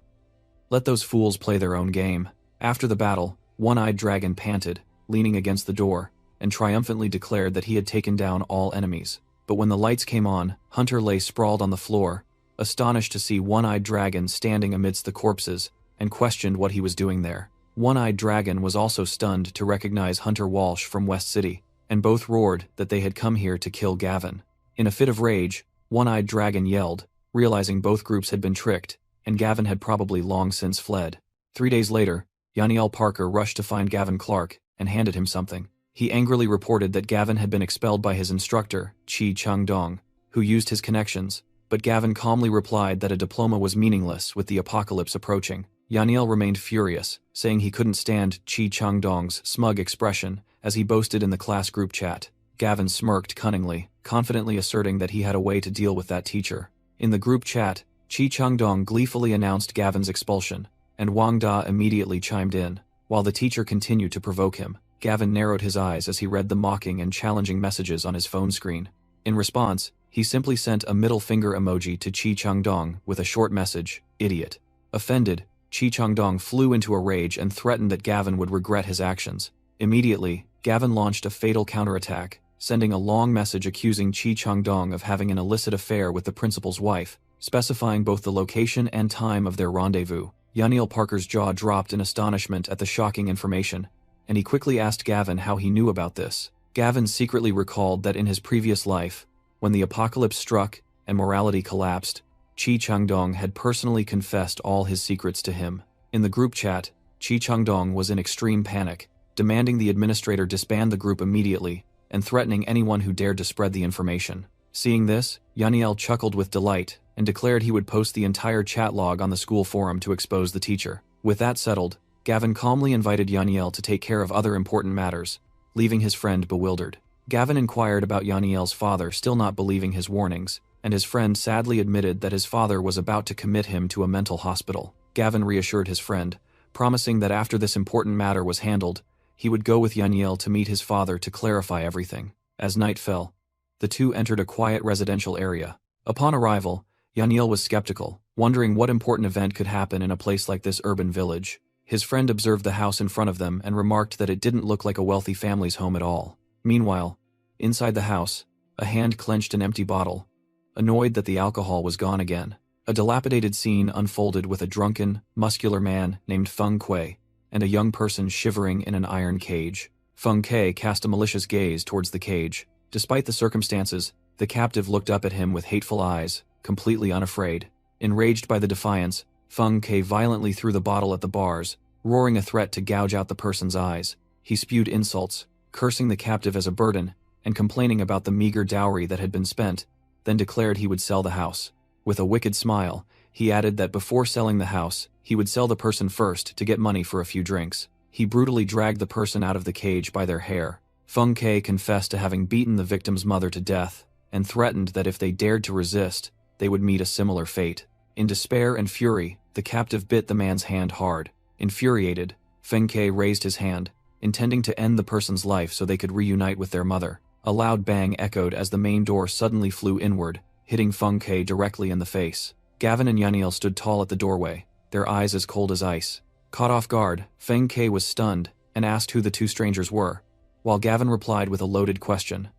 A: "Let those fools play their own game." After the battle, One-Eyed Dragon panted, leaning against the door, and triumphantly declared that he had taken down all enemies. But when the lights came on, Hunter lay sprawled on the floor, astonished to see One-Eyed Dragon standing amidst the corpses, and questioned what he was doing there. One-Eyed Dragon was also stunned to recognize Hunter Walsh from West City, and both roared that they had come here to kill Gavin. In a fit of rage, One-Eyed Dragon yelled, realizing both groups had been tricked, and Gavin had probably long since fled. 3 days later, Yaniel Parker rushed to find Gavin Clark and handed him something. He angrily reported that Gavin had been expelled by his instructor, Chi Chung-dong, who used his connections, but Gavin calmly replied that a diploma was meaningless with the apocalypse approaching. Yaniel remained furious, saying he couldn't stand Chi Chung-dong's smug expression as he boasted in the class group chat. Gavin smirked cunningly, confidently asserting that he had a way to deal with that teacher. In the group chat, Chi Chung-dong gleefully announced Gavin's expulsion, and Wang Da immediately chimed in. While the teacher continued to provoke him, Gavin narrowed his eyes as he read the mocking and challenging messages on his phone screen. In response, he simply sent a middle finger emoji to Chi Chung-dong with a short message, "Idiot." Offended, Chi Chung-dong flew into a rage and threatened that Gavin would regret his actions. Immediately, Gavin launched a fatal counterattack, sending a long message accusing Chi Chung-dong of having an illicit affair with the principal's wife, specifying both the location and time of their rendezvous. Yaniel Parker's jaw dropped in astonishment at the shocking information, and he quickly asked Gavin how he knew about this. Gavin secretly recalled that in his previous life, when the apocalypse struck and morality collapsed, Chi Chung-dong had personally confessed all his secrets to him. In the group chat, Chi Chung-dong was in extreme panic, demanding the administrator disband the group immediately, and threatening anyone who dared to spread the information. Seeing this, Yaniel chuckled with delight and declared he would post the entire chat log on the school forum to expose the teacher. With that settled, Gavin calmly invited Yaniel to take care of other important matters, leaving his friend bewildered. Gavin inquired about Yaniel's father still not believing his warnings, and his friend sadly admitted that his father was about to commit him to a mental hospital. Gavin reassured his friend, promising that after this important matter was handled, he would go with Yaniel to meet his father to clarify everything. As night fell, the two entered a quiet residential area. Upon arrival, Yaniel was skeptical, wondering what important event could happen in a place like this urban village. His friend observed the house in front of them and remarked that it didn't look like a wealthy family's home at all. Meanwhile, inside the house, a hand clenched an empty bottle, annoyed that the alcohol was gone again. A dilapidated scene unfolded with a drunken, muscular man named Feng Kui and a young person shivering in an iron cage. Feng Kui cast a malicious gaze towards the cage. Despite the circumstances, the captive looked up at him with hateful eyes, completely unafraid. Enraged by the defiance, Feng Kui violently threw the bottle at the bars, roaring a threat to gouge out the person's eyes. He spewed insults, cursing the captive as a burden, and complaining about the meager dowry that had been spent, then declared he would sell the house. With a wicked smile, he added that before selling the house, he would sell the person first to get money for a few drinks. He brutally dragged the person out of the cage by their hair. Feng Kui confessed to having beaten the victim's mother to death, and threatened that if they dared to resist, they would meet a similar fate. In despair and fury, the captive bit the man's hand hard. Infuriated, Feng Kui raised his hand, intending to end the person's life so they could reunite with their mother. A loud bang echoed as the main door suddenly flew inward, hitting Feng Kui directly in the face. Gavin and Yaniel stood tall at the doorway, their eyes as cold as ice. Caught off guard, Feng Kui was stunned and asked who the two strangers were, while Gavin replied with a loaded question.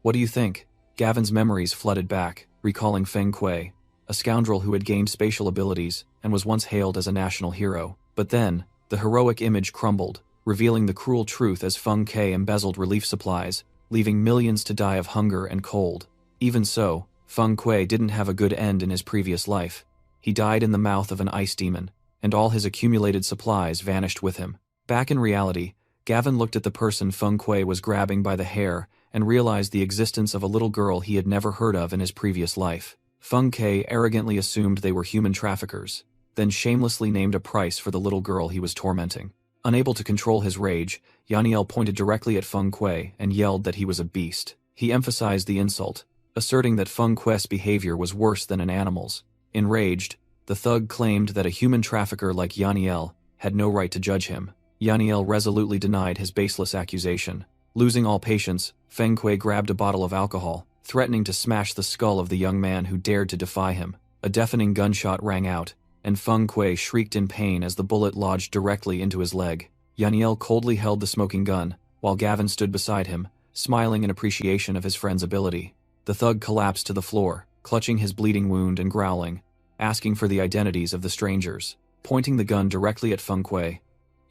A: "What do you think?" Gavin's memories flooded back, recalling Feng Kui, a scoundrel who had gained spatial abilities and was once hailed as a national hero. But then, the heroic image crumbled, revealing the cruel truth as Feng Kui embezzled relief supplies, leaving millions to die of hunger and cold. Even so, Feng Kui didn't have a good end in his previous life. He died in the mouth of an ice demon, and all his accumulated supplies vanished with him. Back in reality, Gavin looked at the person Feng Kui was grabbing by the hair and realized the existence of a little girl he had never heard of in his previous life. Feng Kui arrogantly assumed they were human traffickers, then shamelessly named a price for the little girl he was tormenting. Unable to control his rage, Yaniel pointed directly at Feng Kui and yelled that he was a beast. He emphasized the insult, asserting that Feng Kui's behavior was worse than an animal's. Enraged, the thug claimed that a human trafficker like Yaniel had no right to judge him. Yaniel resolutely denied his baseless accusation. Losing all patience, Feng Kui grabbed a bottle of alcohol, threatening to smash the skull of the young man who dared to defy him. A deafening gunshot rang out, and Feng Kui shrieked in pain as the bullet lodged directly into his leg. Yaniel coldly held the smoking gun, while Gavin stood beside him, smiling in appreciation of his friend's ability. The thug collapsed to the floor, clutching his bleeding wound and growling, asking for the identities of the strangers. Pointing the gun directly at Feng Kui,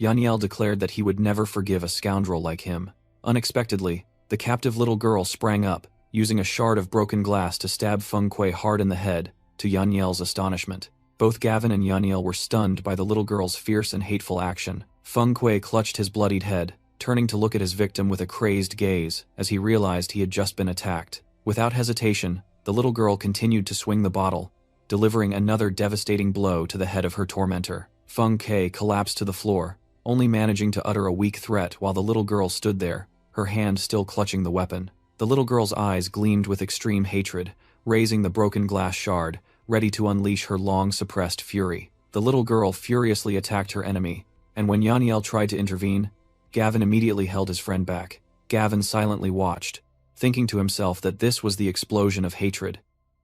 A: Yaniel declared that he would never forgive a scoundrel like him. Unexpectedly, the captive little girl sprang up, using a shard of broken glass to stab Feng Kui hard in the head, to Yaniel's astonishment. Both Gavin and Yaniel were stunned by the little girl's fierce and hateful action. Feng Kui clutched his bloodied head, turning to look at his victim with a crazed gaze as he realized he had just been attacked. Without hesitation, the little girl continued to swing the bottle, delivering another devastating blow to the head of her tormentor. Feng Kui collapsed to the floor, only managing to utter a weak threat while the little girl stood there, her hand still clutching the weapon. The little girl's eyes gleamed with extreme hatred, raising the broken glass shard, ready to unleash her long-suppressed fury. The little girl furiously attacked her enemy, and when Yaniel tried to intervene, Gavin immediately held his friend back. Gavin silently watched, thinking to himself that this was the explosion of hatred,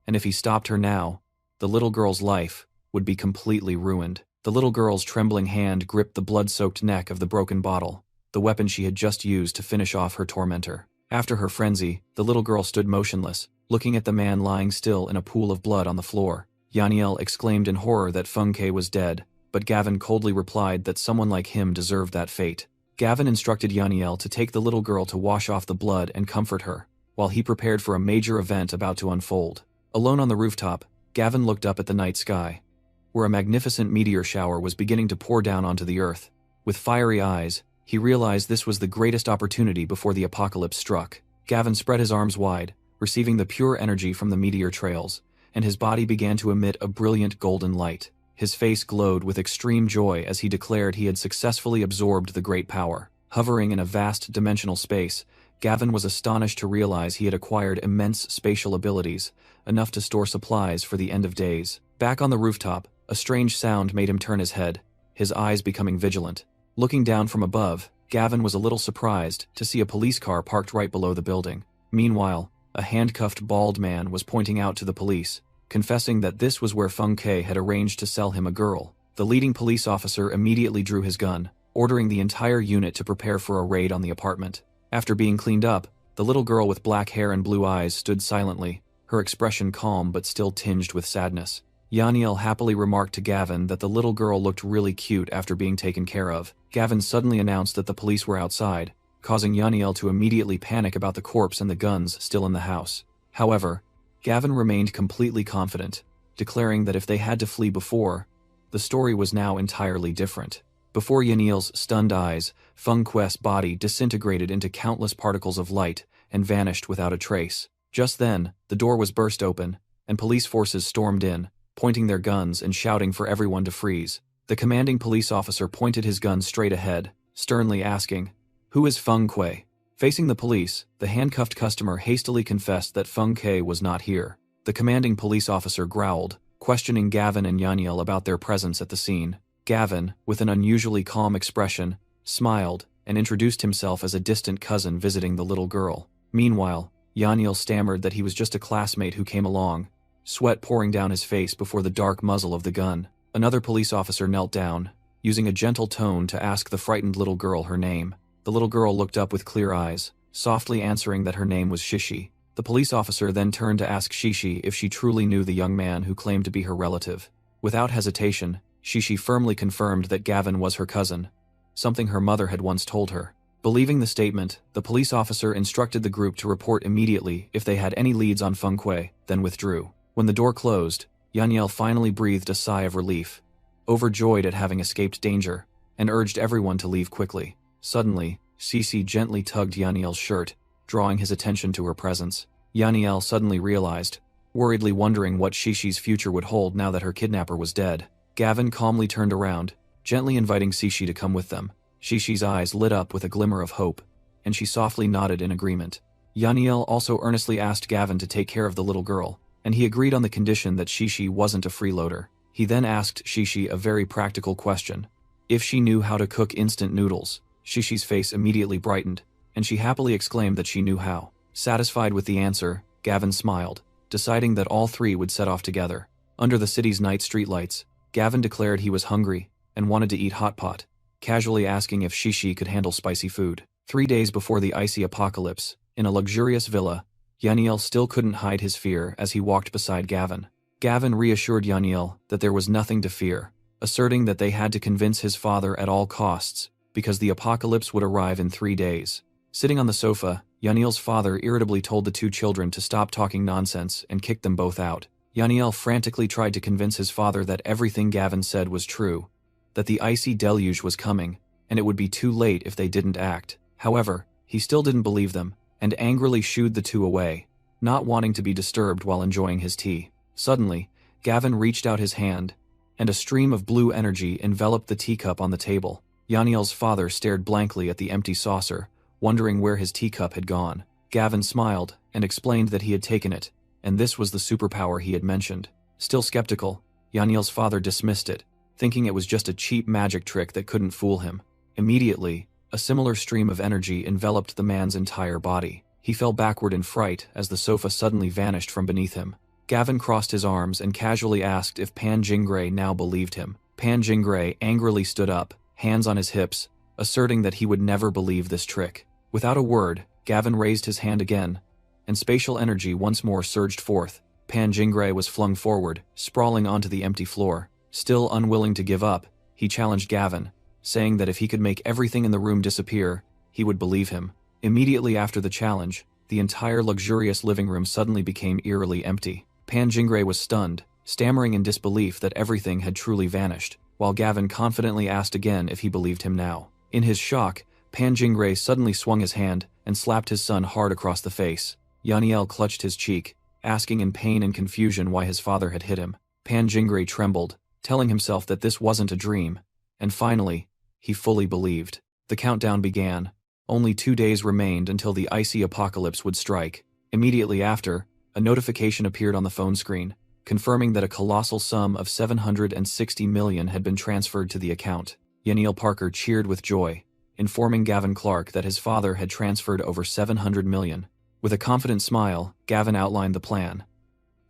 A: and if he stopped her now, the little girl's life would be completely ruined. The little girl's trembling hand gripped the blood-soaked neck of the broken bottle, the weapon she had just used to finish off her tormentor. After her frenzy, the little girl stood motionless, looking at the man lying still in a pool of blood on the floor. Yaniel exclaimed in horror that Feng Kui was dead, but Gavin coldly replied that someone like him deserved that fate. Gavin instructed Yaniel to take the little girl to wash off the blood and comfort her, while he prepared for a major event about to unfold. Alone on the rooftop, Gavin looked up at the night sky, where a magnificent meteor shower was beginning to pour down onto the earth. With fiery eyes, he realized this was the greatest opportunity before the apocalypse struck. Gavin spread his arms wide, receiving the pure energy from the meteor trails, and his body began to emit a brilliant golden light. His face glowed with extreme joy as he declared he had successfully absorbed the great power. Hovering in a vast dimensional space, Gavin was astonished to realize he had acquired immense spatial abilities, enough to store supplies for the end of days. Back on the rooftop, a strange sound made him turn his head, his eyes becoming vigilant. Looking down from above, Gavin was a little surprised to see a police car parked right below the building. Meanwhile, a handcuffed bald man was pointing out to the police, confessing that this was where Feng Kui had arranged to sell him a girl. The leading police officer immediately drew his gun, ordering the entire unit to prepare for a raid on the apartment. After being cleaned up, the little girl with black hair and blue eyes stood silently, her expression calm but still tinged with sadness. Yaniel happily remarked to Gavin that the little girl looked really cute after being taken care of. Gavin suddenly announced that the police were outside, causing Yaniel to immediately panic about the corpse and the guns still in the house. However, Gavin remained completely confident, declaring that if they had to flee before, the story was now entirely different. Before Yaniel's stunned eyes, Feng Kui's body disintegrated into countless particles of light and vanished without a trace. Just then, the door was burst open, and police forces stormed in, pointing their guns and shouting for everyone to freeze. The commanding police officer pointed his gun straight ahead, sternly asking, "Who is Feng Kui?" Facing the police, the handcuffed customer hastily confessed that Feng Kui was not here. The commanding police officer growled, questioning Gavin and Yaniel about their presence at the scene. Gavin, with an unusually calm expression, smiled and introduced himself as a distant cousin visiting the little girl. Meanwhile, Yaniel stammered that he was just a classmate who came along, sweat pouring down his face before the dark muzzle of the gun. Another police officer knelt down, using a gentle tone to ask the frightened little girl her name. The little girl looked up with clear eyes, softly answering that her name was Shishi. The police officer then turned to ask Shishi if she truly knew the young man who claimed to be her relative. Without hesitation, Shishi firmly confirmed that Gavin was her cousin, something her mother had once told her. Believing the statement, the police officer instructed the group to report immediately if they had any leads on Feng Kui, then withdrew. When the door closed, Yaniel finally breathed a sigh of relief, overjoyed at having escaped danger, and urged everyone to leave quickly. Suddenly, Shishi gently tugged Yaniel's shirt, drawing his attention to her presence. Yaniel suddenly realized, worriedly wondering what Shishi's future would hold now that her kidnapper was dead. Gavin calmly turned around, gently inviting Shishi to come with them. Shishi's eyes lit up with a glimmer of hope, and she softly nodded in agreement. Yaniel also earnestly asked Gavin to take care of the little girl, and he agreed on the condition that Shishi wasn't a freeloader. He then asked Shishi a very practical question. If she knew how to cook instant noodles. Shishi's face immediately brightened, and she happily exclaimed that she knew how. Satisfied with the answer, Gavin smiled, deciding that all three would set off together. Under the city's night streetlights, Gavin declared he was hungry and wanted to eat hot pot, casually asking if Shishi could handle spicy food. 3 days before the icy apocalypse, in a luxurious villa, Yaniel still couldn't hide his fear as he walked beside Gavin. Gavin reassured Yaniel that there was nothing to fear, asserting that they had to convince his father at all costs, because the apocalypse would arrive in 3 days. Sitting on the sofa, Yaniel's father irritably told the two children to stop talking nonsense and kicked them both out. Yaniel frantically tried to convince his father that everything Gavin said was true, that the icy deluge was coming, and it would be too late if they didn't act. However, he still didn't believe them, and angrily shooed the two away, not wanting to be disturbed while enjoying his tea. Suddenly, Gavin reached out his hand, and a stream of blue energy enveloped the teacup on the table. Yaniel's father stared blankly at the empty saucer, wondering where his teacup had gone. Gavin smiled and explained that he had taken it, and this was the superpower he had mentioned. Still skeptical, Yaniel's father dismissed it, thinking it was just a cheap magic trick that couldn't fool him. Immediately, a similar stream of energy enveloped the man's entire body. He fell backward in fright as the sofa suddenly vanished from beneath him. Gavin crossed his arms and casually asked if Pan Jingray now believed him. Pan Jingray angrily stood up, hands on his hips, asserting that he would never believe this trick. Without a word, Gavin raised his hand again, and spatial energy once more surged forth. Pan Jingray was flung forward, sprawling onto the empty floor. Still unwilling to give up, he challenged Gavin, saying that if he could make everything in the room disappear, he would believe him. Immediately after the challenge, the entire luxurious living room suddenly became eerily empty. Pan Jingray was stunned, stammering in disbelief that everything had truly vanished, while Gavin confidently asked again if he believed him now. In his shock, Pan Jingray suddenly swung his hand and slapped his son hard across the face. Yaniel clutched his cheek, asking in pain and confusion why his father had hit him. Pan Jingray trembled, telling himself that this wasn't a dream, and finally, he fully believed. The countdown began. Only 2 days remained until the icy apocalypse would strike. Immediately after, a notification appeared on the phone screen, confirming that a colossal sum of $760 million had been transferred to the account. Yaniel Parker cheered with joy, informing Gavin Clark that his father had transferred over $700 million. With a confident smile, Gavin outlined the plan.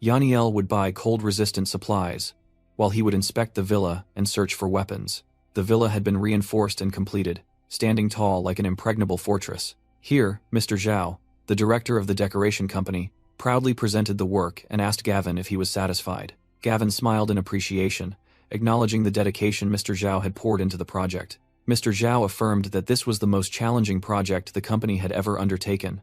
A: Yaniel would buy cold-resistant supplies, while he would inspect the villa and search for weapons. The villa had been reinforced and completed, standing tall like an impregnable fortress. Here, Mr. Zhao, the director of the decoration company, proudly presented the work and asked Gavin if he was satisfied. Gavin smiled in appreciation, acknowledging the dedication Mr. Zhao had poured into the project. Mr. Zhao affirmed that this was the most challenging project the company had ever undertaken,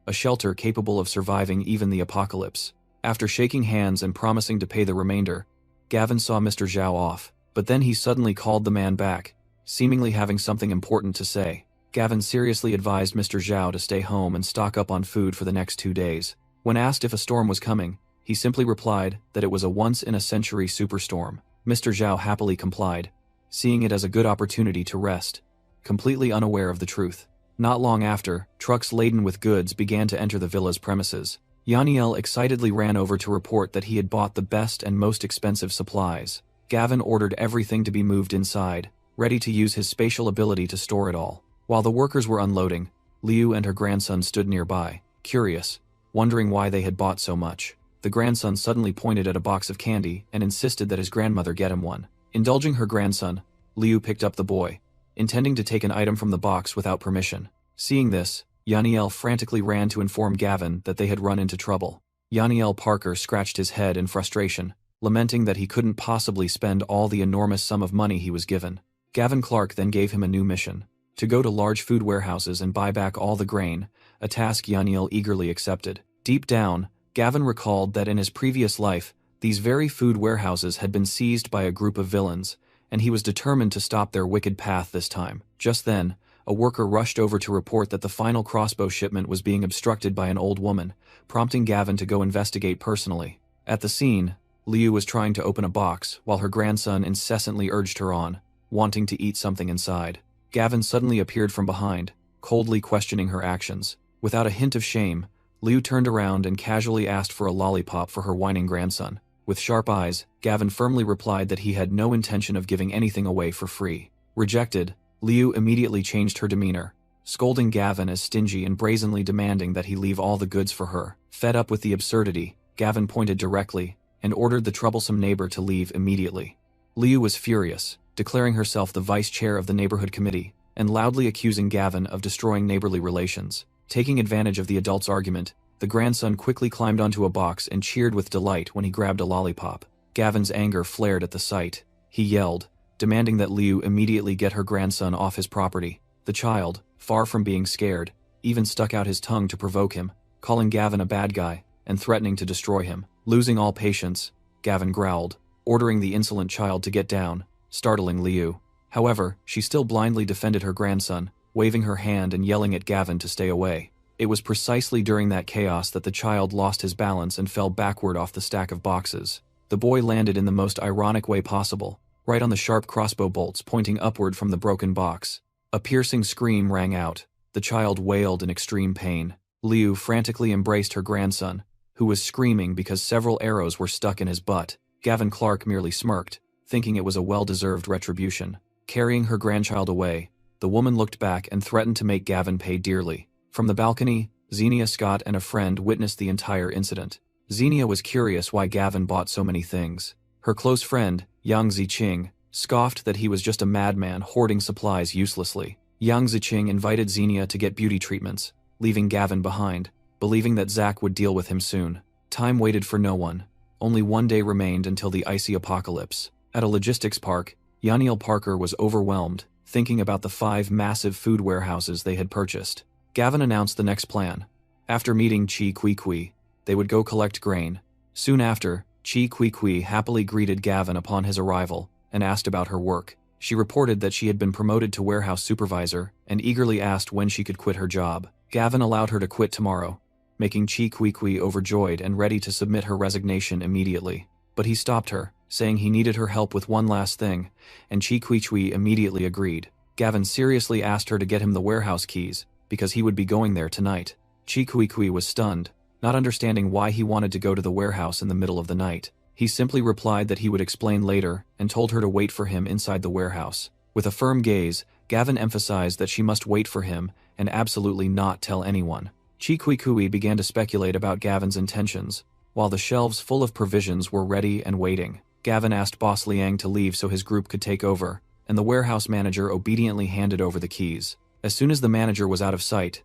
A: a shelter capable of surviving even the apocalypse. After shaking hands and promising to pay the remainder, Gavin saw Mr. Zhao off, but then he suddenly called the man back, seemingly having something important to say. Gavin seriously advised Mr. Zhao to stay home and stock up on food for the next 2 days. When asked if a storm was coming, he simply replied that it was a once-in-a-century superstorm. Mr. Zhao happily complied, seeing it as a good opportunity to rest, completely unaware of the truth. Not long after, trucks laden with goods began to enter the villa's premises. Yaniel excitedly ran over to report that he had bought the best and most expensive supplies. Gavin ordered everything to be moved inside, ready to use his spatial ability to store it all. While the workers were unloading, Liu and her grandson stood nearby, curious, wondering why they had bought so much. The grandson suddenly pointed at a box of candy and insisted that his grandmother get him one. Indulging her grandson, Liu picked up the boy, intending to take an item from the box without permission. Seeing this, Yaniel frantically ran to inform Gavin that they had run into trouble. Yaniel Parker scratched his head in frustration, lamenting that he couldn't possibly spend all the enormous sum of money he was given. Gavin Clark then gave him a new mission: to go to large food warehouses and buy back all the grain, a task Yaniel eagerly accepted. Deep down, Gavin recalled that in his previous life, these very food warehouses had been seized by a group of villains, and he was determined to stop their wicked path this time. Just then, a worker rushed over to report that the final crossbow shipment was being obstructed by an old woman, prompting Gavin to go investigate personally. At the scene, Liu was trying to open a box, while her grandson incessantly urged her on, wanting to eat something inside. Gavin suddenly appeared from behind, coldly questioning her actions. Without a hint of shame, Liu turned around and casually asked for a lollipop for her whining grandson. With sharp eyes, Gavin firmly replied that he had no intention of giving anything away for free. Rejected, Liu immediately changed her demeanor, scolding Gavin as stingy and brazenly demanding that he leave all the goods for her. Fed up with the absurdity, Gavin pointed directly and ordered the troublesome neighbor to leave immediately. Liu was furious, declaring herself the vice chair of the neighborhood committee, and loudly accusing Gavin of destroying neighborly relations. Taking advantage of the adult's argument, the grandson quickly climbed onto a box and cheered with delight when he grabbed a lollipop. Gavin's anger flared at the sight. He yelled, demanding that Liu immediately get her grandson off his property. The child, far from being scared, even stuck out his tongue to provoke him, calling Gavin a bad guy and threatening to destroy him. Losing all patience, Gavin growled, ordering the insolent child to get down, startling Liu. However, she still blindly defended her grandson, waving her hand and yelling at Gavin to stay away. It was precisely during that chaos that the child lost his balance and fell backward off the stack of boxes. The boy landed in the most ironic way possible, right on the sharp crossbow bolts pointing upward from the broken box. A piercing scream rang out. The child wailed in extreme pain. Liu frantically embraced her grandson, who was screaming because several arrows were stuck in his butt. Gavin Clark merely smirked, thinking it was a well-deserved retribution. Carrying her grandchild away, the woman looked back and threatened to make Gavin pay dearly. From the balcony, Xenia Scott and a friend witnessed the entire incident. Xenia was curious why Gavin bought so many things. Her close friend, Yang Ziqing, scoffed that he was just a madman hoarding supplies uselessly. Yang Ziqing invited Xenia to get beauty treatments, leaving Gavin behind, believing that Zack would deal with him soon. Time waited for no one. Only one day remained until the icy apocalypse. At a logistics park, Yaniel Parker was overwhelmed, thinking about the 5 massive food warehouses they had purchased. Gavin announced the next plan. After meeting Chi Kui, they would go collect grain. Soon after, Chi Kui happily greeted Gavin upon his arrival and asked about her work. She reported that she had been promoted to warehouse supervisor and eagerly asked when she could quit her job. Gavin allowed her to quit tomorrow, making Chi Kui overjoyed and ready to submit her resignation immediately. But he stopped her, saying he needed her help with one last thing, and Chi Kui immediately agreed. Gavin seriously asked her to get him the warehouse keys, because he would be going there tonight. Chi Kui was stunned, not understanding why he wanted to go to the warehouse in the middle of the night. He simply replied that he would explain later and told her to wait for him inside the warehouse. With a firm gaze, Gavin emphasized that she must wait for him and absolutely not tell anyone. Chi Kui began to speculate about Gavin's intentions. While the shelves full of provisions were ready and waiting, Gavin asked Boss Liang to leave so his group could take over, and the warehouse manager obediently handed over the keys. As soon as the manager was out of sight,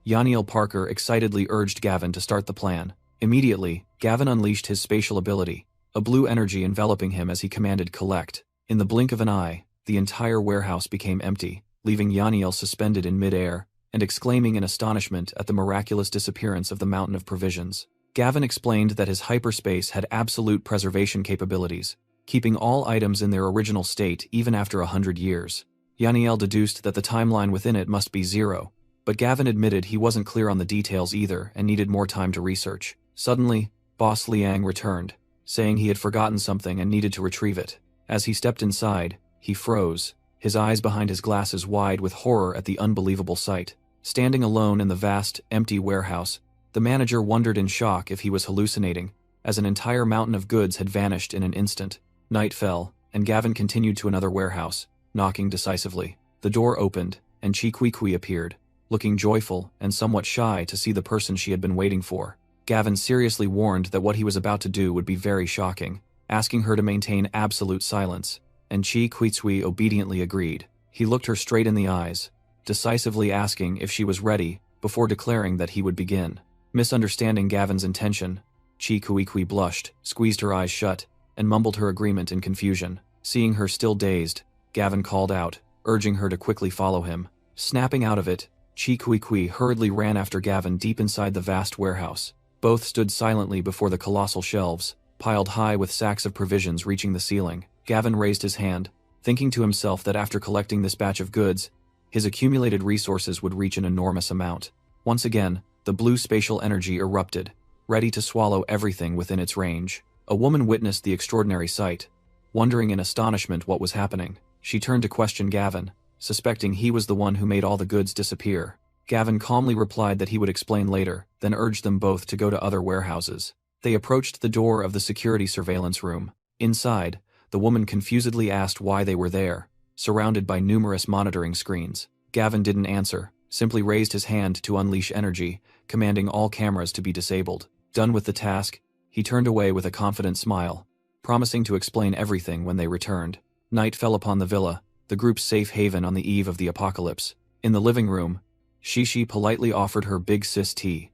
A: Yaniel Parker excitedly urged Gavin to start the plan. Immediately, Gavin unleashed his spatial ability, a blue energy enveloping him as he commanded collect. In the blink of an eye, the entire warehouse became empty, leaving Yaniel suspended in mid-air and exclaiming in astonishment at the miraculous disappearance of the mountain of provisions. Gavin explained that his hyperspace had absolute preservation capabilities, keeping all items in their original state even after 100 years. Yaniel deduced that the timeline within it must be 0, but Gavin admitted he wasn't clear on the details either and needed more time to research. Suddenly, Boss Liang returned, saying he had forgotten something and needed to retrieve it. As he stepped inside, he froze, his eyes behind his glasses wide with horror at the unbelievable sight. Standing alone in the vast, empty warehouse, the manager wondered in shock if he was hallucinating, as an entire mountain of goods had vanished in an instant. Night fell, and Gavin continued to another warehouse, knocking decisively. The door opened, and Chi Kui appeared, looking joyful and somewhat shy to see the person she had been waiting for. Gavin seriously warned that what he was about to do would be very shocking, asking her to maintain absolute silence, and Chi Kui obediently agreed. He looked her straight in the eyes, decisively asking if she was ready, before declaring that he would begin. Misunderstanding Gavin's intention, Chi Kui blushed, squeezed her eyes shut, and mumbled her agreement in confusion. Seeing her still dazed, Gavin called out, urging her to quickly follow him. Snapping out of it, Chi Kui hurriedly ran after Gavin deep inside the vast warehouse. Both stood silently before the colossal shelves, piled high with sacks of provisions reaching the ceiling. Gavin raised his hand, thinking to himself that after collecting this batch of goods, his accumulated resources would reach an enormous amount. Once again, the blue spatial energy erupted, ready to swallow everything within its range. A woman witnessed the extraordinary sight. Wondering in astonishment what was happening, she turned to question Gavin, suspecting he was the one who made all the goods disappear. Gavin calmly replied that he would explain later, then urged them both to go to other warehouses. They approached the door of the security surveillance room. Inside, the woman confusedly asked why they were there, surrounded by numerous monitoring screens. Gavin didn't answer, simply raised his hand to unleash energy, commanding all cameras to be disabled. Done with the task, he turned away with a confident smile, promising to explain everything when they returned. Night fell upon the villa, the group's safe haven on the eve of the apocalypse. In the living room, Shishi politely offered her big sis tea,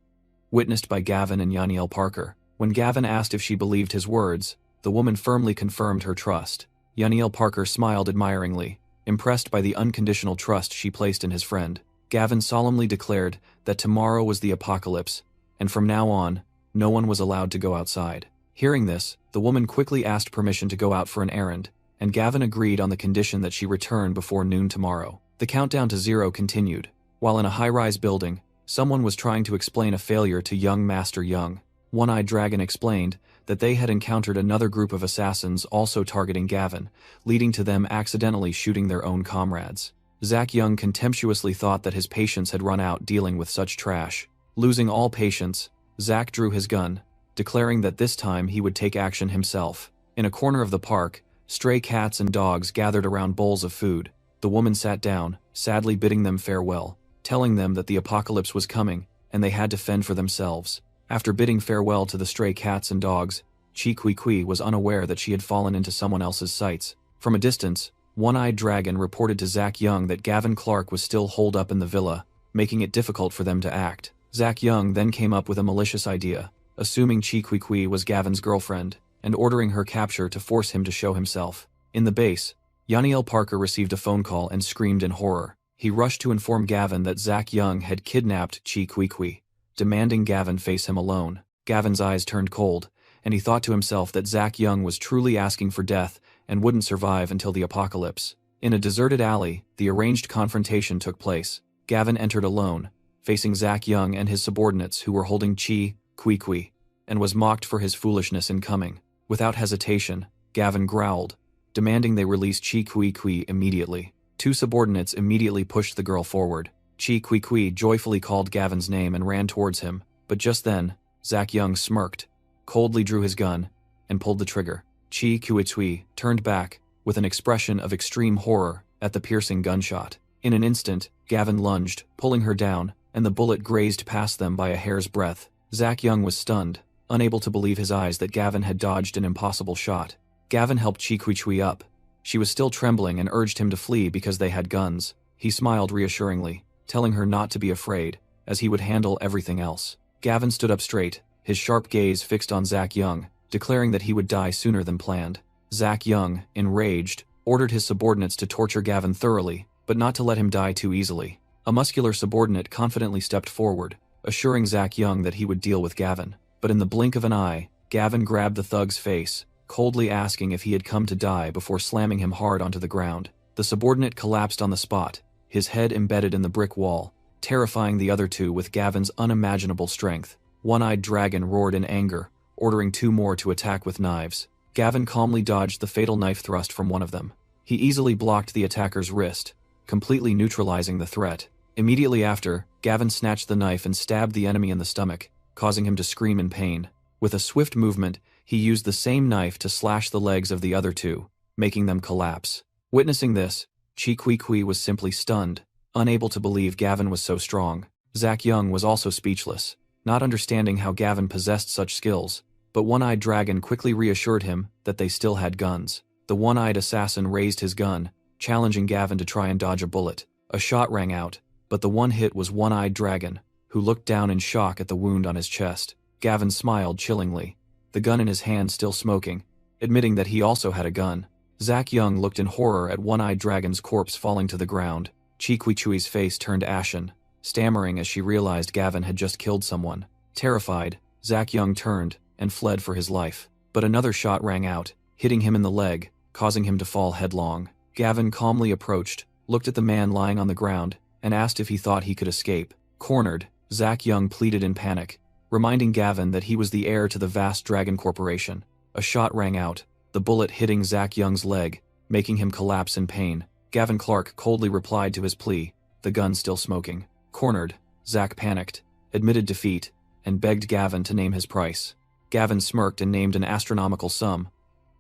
A: witnessed by Gavin and Yaniel Parker. When Gavin asked if she believed his words, the woman firmly confirmed her trust. Yaniel Parker smiled admiringly, impressed by the unconditional trust she placed in his friend. Gavin solemnly declared that tomorrow was the apocalypse, and from now on, no one was allowed to go outside. Hearing this, the woman quickly asked permission to go out for an errand, and Gavin agreed on the condition that she return before noon tomorrow. The countdown to 0 continued. While in a high-rise building, someone was trying to explain a failure to young Master Young. One-Eyed Dragon explained that they had encountered another group of assassins also targeting Gavin, leading to them accidentally shooting their own comrades. Zack Young contemptuously thought that his patience had run out dealing with such trash. Losing all patience, Zack drew his gun, declaring that this time he would take action himself. In a corner of the park, stray cats and dogs gathered around bowls of food. The woman sat down, sadly bidding them farewell, telling them that the apocalypse was coming and they had to fend for themselves. After bidding farewell to the stray cats and dogs, Chi Kui Kui was unaware that she had fallen into someone else's sights. From a distance, One-Eyed Dragon reported to Zack Young that Gavin Clark was still holed up in the villa, making it difficult for them to act. Zack Young then came up with a malicious idea, assuming Chi Kui Kui was Gavin's girlfriend, and ordering her capture to force him to show himself. In the base, Yaniel Parker received a phone call and screamed in horror. He rushed to inform Gavin that Zack Young had kidnapped Chi Kui Kui, demanding Gavin face him alone. Gavin's eyes turned cold, and he thought to himself that Zack Young was truly asking for death and wouldn't survive until the apocalypse. In a deserted alley, the arranged confrontation took place. Gavin entered alone, facing Zack Young and his subordinates who were holding Chi Kui Kui, and was mocked for his foolishness in coming. Without hesitation, Gavin growled, demanding they release Chi Kui Kui immediately. Two subordinates immediately pushed the girl forward. Chi Kui Kui joyfully called Gavin's name and ran towards him, but just then, Zack Young smirked, coldly drew his gun, and pulled the trigger. Chi Kui Kui turned back, with an expression of extreme horror, at the piercing gunshot. In an instant, Gavin lunged, pulling her down, and the bullet grazed past them by a hair's breadth. Zack Young was stunned, unable to believe his eyes that Gavin had dodged an impossible shot. Gavin helped Chi Kui Kui up. She was still trembling and urged him to flee because they had guns. He smiled reassuringly, telling her not to be afraid, as he would handle everything else. Gavin stood up straight, his sharp gaze fixed on Zack Young, declaring that he would die sooner than planned. Zack Young, enraged, ordered his subordinates to torture Gavin thoroughly, but not to let him die too easily. A muscular subordinate confidently stepped forward, assuring Zack Young that he would deal with Gavin. But in the blink of an eye, Gavin grabbed the thug's face, coldly asking if he had come to die before slamming him hard onto the ground. The subordinate collapsed on the spot, his head embedded in the brick wall, terrifying the other two with Gavin's unimaginable strength. One-Eyed Dragon roared in anger, ordering two more to attack with knives. Gavin calmly dodged the fatal knife thrust from one of them. He easily blocked the attacker's wrist, completely neutralizing the threat. Immediately after, Gavin snatched the knife and stabbed the enemy in the stomach, causing him to scream in pain. With a swift movement, he used the same knife to slash the legs of the other two, making them collapse. Witnessing this, Chi Kui Kui was simply stunned, unable to believe Gavin was so strong. Zack Young was also speechless, not understanding how Gavin possessed such skills, but One-Eyed Dragon quickly reassured him that they still had guns. The one-eyed assassin raised his gun, challenging Gavin to try and dodge a bullet. A shot rang out, but the one hit was One-Eyed Dragon, who looked down in shock at the wound on his chest. Gavin smiled chillingly, the gun in his hand still smoking, admitting that he also had a gun. Zack Young looked in horror at One-Eyed Dragon's corpse falling to the ground. Chi Kui Kui's face turned ashen, stammering as she realized Gavin had just killed someone. Terrified, Zack Young turned and fled for his life. But another shot rang out, hitting him in the leg, causing him to fall headlong. Gavin calmly approached, looked at the man lying on the ground, and asked if he thought he could escape. Cornered, Zack Young pleaded in panic, reminding Gavin that he was the heir to the vast Dragon Corporation. A shot rang out, the bullet hitting Zack Young's leg, making him collapse in pain. Gavin Clark coldly replied to his plea, the gun still smoking. Cornered, Zack panicked, admitted defeat, and begged Gavin to name his price. Gavin smirked and named an astronomical sum.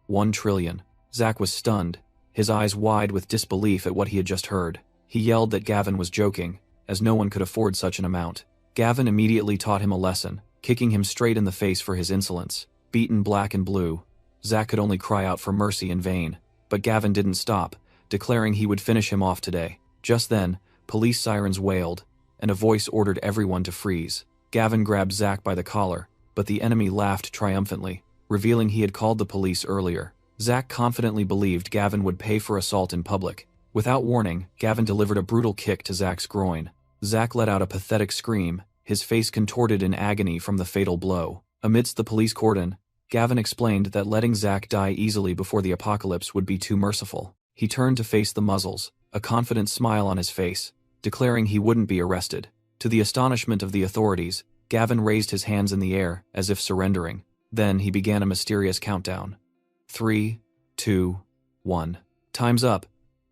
A: 1 trillion. Zack was stunned, his eyes wide with disbelief at what he had just heard. He yelled that Gavin was joking, as no one could afford such an amount. Gavin immediately taught him a lesson, kicking him straight in the face for his insolence. Beaten black and blue, Zack could only cry out for mercy in vain. But Gavin didn't stop, declaring he would finish him off today. Just then, police sirens wailed, and a voice ordered everyone to freeze. Gavin grabbed Zack by the collar, but the enemy laughed triumphantly, revealing he had called the police earlier. Zack confidently believed Gavin would pay for assault in public. Without warning, Gavin delivered a brutal kick to Zack's groin. Zack let out a pathetic scream, his face contorted in agony from the fatal blow. Amidst the police cordon, Gavin explained that letting Zack die easily before the apocalypse would be too merciful. He turned to face the muzzles, a confident smile on his face, declaring he wouldn't be arrested. To the astonishment of the authorities, Gavin raised his hands in the air, as if surrendering. Then he began a mysterious countdown. 3, 2, 1. Time's up.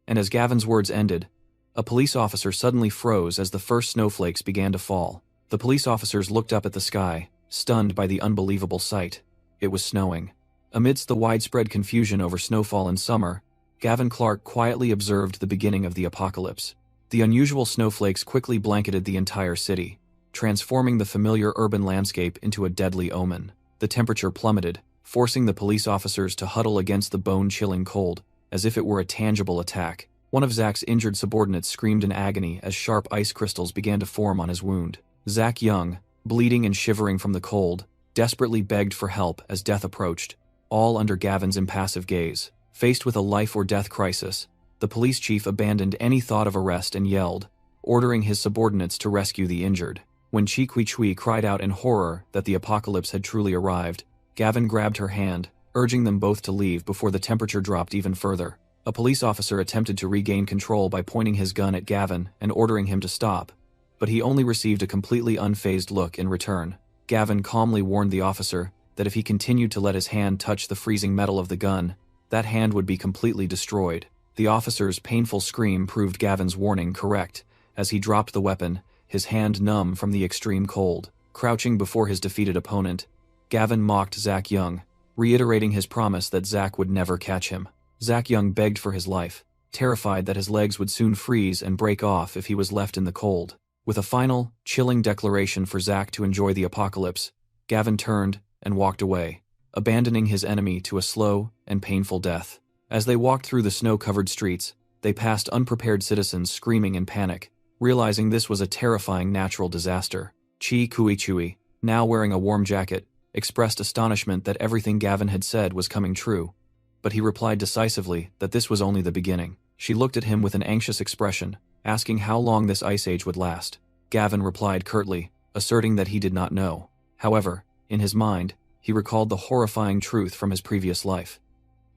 A: And as Gavin's words ended, a police officer suddenly froze as the first snowflakes began to fall. The police officers looked up at the sky, stunned by the unbelievable sight. It was snowing. Amidst the widespread confusion over snowfall in summer, Gavin Clark quietly observed the beginning of the apocalypse. The unusual snowflakes quickly blanketed the entire city, transforming the familiar urban landscape into a deadly omen. The temperature plummeted, forcing the police officers to huddle against the bone-chilling cold, as if it were a tangible attack. One of Zack's injured subordinates screamed in agony as sharp ice crystals began to form on his wound. Zack Young, bleeding and shivering from the cold, desperately begged for help as death approached, all under Gavin's impassive gaze. Faced with a life-or-death crisis, the police chief abandoned any thought of arrest and yelled, ordering his subordinates to rescue the injured. When Chi Kui cried out in horror that the apocalypse had truly arrived, Gavin grabbed her hand, urging them both to leave before the temperature dropped even further. A police officer attempted to regain control by pointing his gun at Gavin and ordering him to stop, but he only received a completely unfazed look in return. Gavin calmly warned the officer that if he continued to let his hand touch the freezing metal of the gun, that hand would be completely destroyed. The officer's painful scream proved Gavin's warning correct, as he dropped the weapon, his hand numb from the extreme cold. Crouching before his defeated opponent, Gavin mocked Zack Young, reiterating his promise that Zack would never catch him. Zack Young begged for his life, terrified that his legs would soon freeze and break off if he was left in the cold. With a final, chilling declaration for Zack to enjoy the apocalypse, Gavin turned and walked away, abandoning his enemy to a slow and painful death. As they walked through the snow-covered streets, they passed unprepared citizens screaming in panic, realizing this was a terrifying natural disaster. Chi Kui, now wearing a warm jacket, expressed astonishment that everything Gavin had said was coming true, but he replied decisively that this was only the beginning. She looked at him with an anxious expression, asking how long this ice age would last. Gavin replied curtly, asserting that he did not know. However, in his mind, he recalled the horrifying truth from his previous life.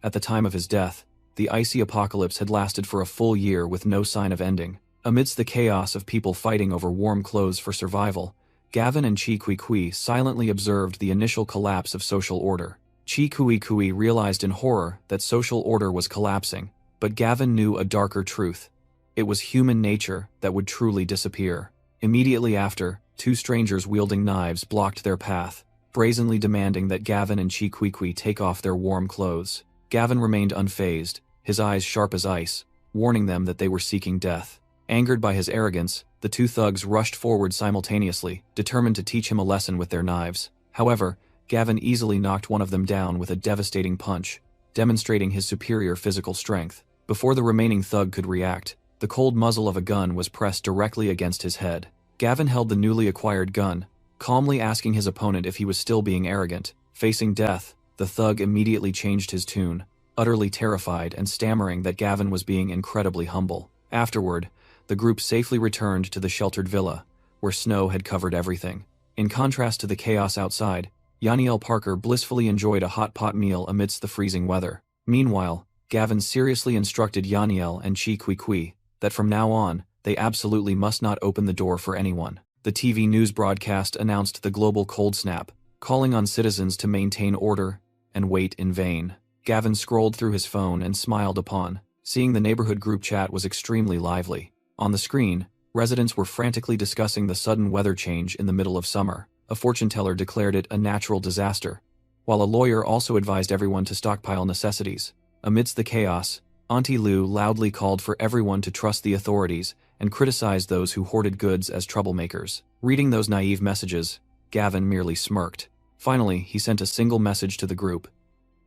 A: At the time of his death, the icy apocalypse had lasted for a full year with no sign of ending. Amidst the chaos of people fighting over warm clothes for survival, Gavin and Chi Kui silently observed the initial collapse of social order. Chi Kui realized in horror that social order was collapsing, but Gavin knew a darker truth. It was human nature that would truly disappear. Immediately after, two strangers wielding knives blocked their path, brazenly demanding that Gavin and Chi Kui take off their warm clothes. Gavin remained unfazed, his eyes sharp as ice, warning them that they were seeking death. Angered by his arrogance, the two thugs rushed forward simultaneously, determined to teach him a lesson with their knives. However, Gavin easily knocked one of them down with a devastating punch, demonstrating his superior physical strength. Before the remaining thug could react, the cold muzzle of a gun was pressed directly against his head. Gavin held the newly acquired gun, calmly asking his opponent if he was still being arrogant. Facing death, the thug immediately changed his tune, utterly terrified and stammering that Gavin was being incredibly humble. Afterward, the group safely returned to the sheltered villa, where snow had covered everything. In contrast to the chaos outside, Yaniel Parker blissfully enjoyed a hot pot meal amidst the freezing weather. Meanwhile, Gavin seriously instructed Yaniel and Chi Kui that from now on, they absolutely must not open the door for anyone. The TV news broadcast announced the global cold snap, calling on citizens to maintain order and wait in vain. Gavin scrolled through his phone and smiled upon seeing the neighborhood group chat was extremely lively. On the screen, residents were frantically discussing the sudden weather change in the middle of summer. A fortune teller declared it a natural disaster, while a lawyer also advised everyone to stockpile necessities. Amidst the chaos, Auntie Lou loudly called for everyone to trust the authorities and criticized those who hoarded goods as troublemakers. Reading those naive messages, Gavin merely smirked. Finally, he sent a single message to the group.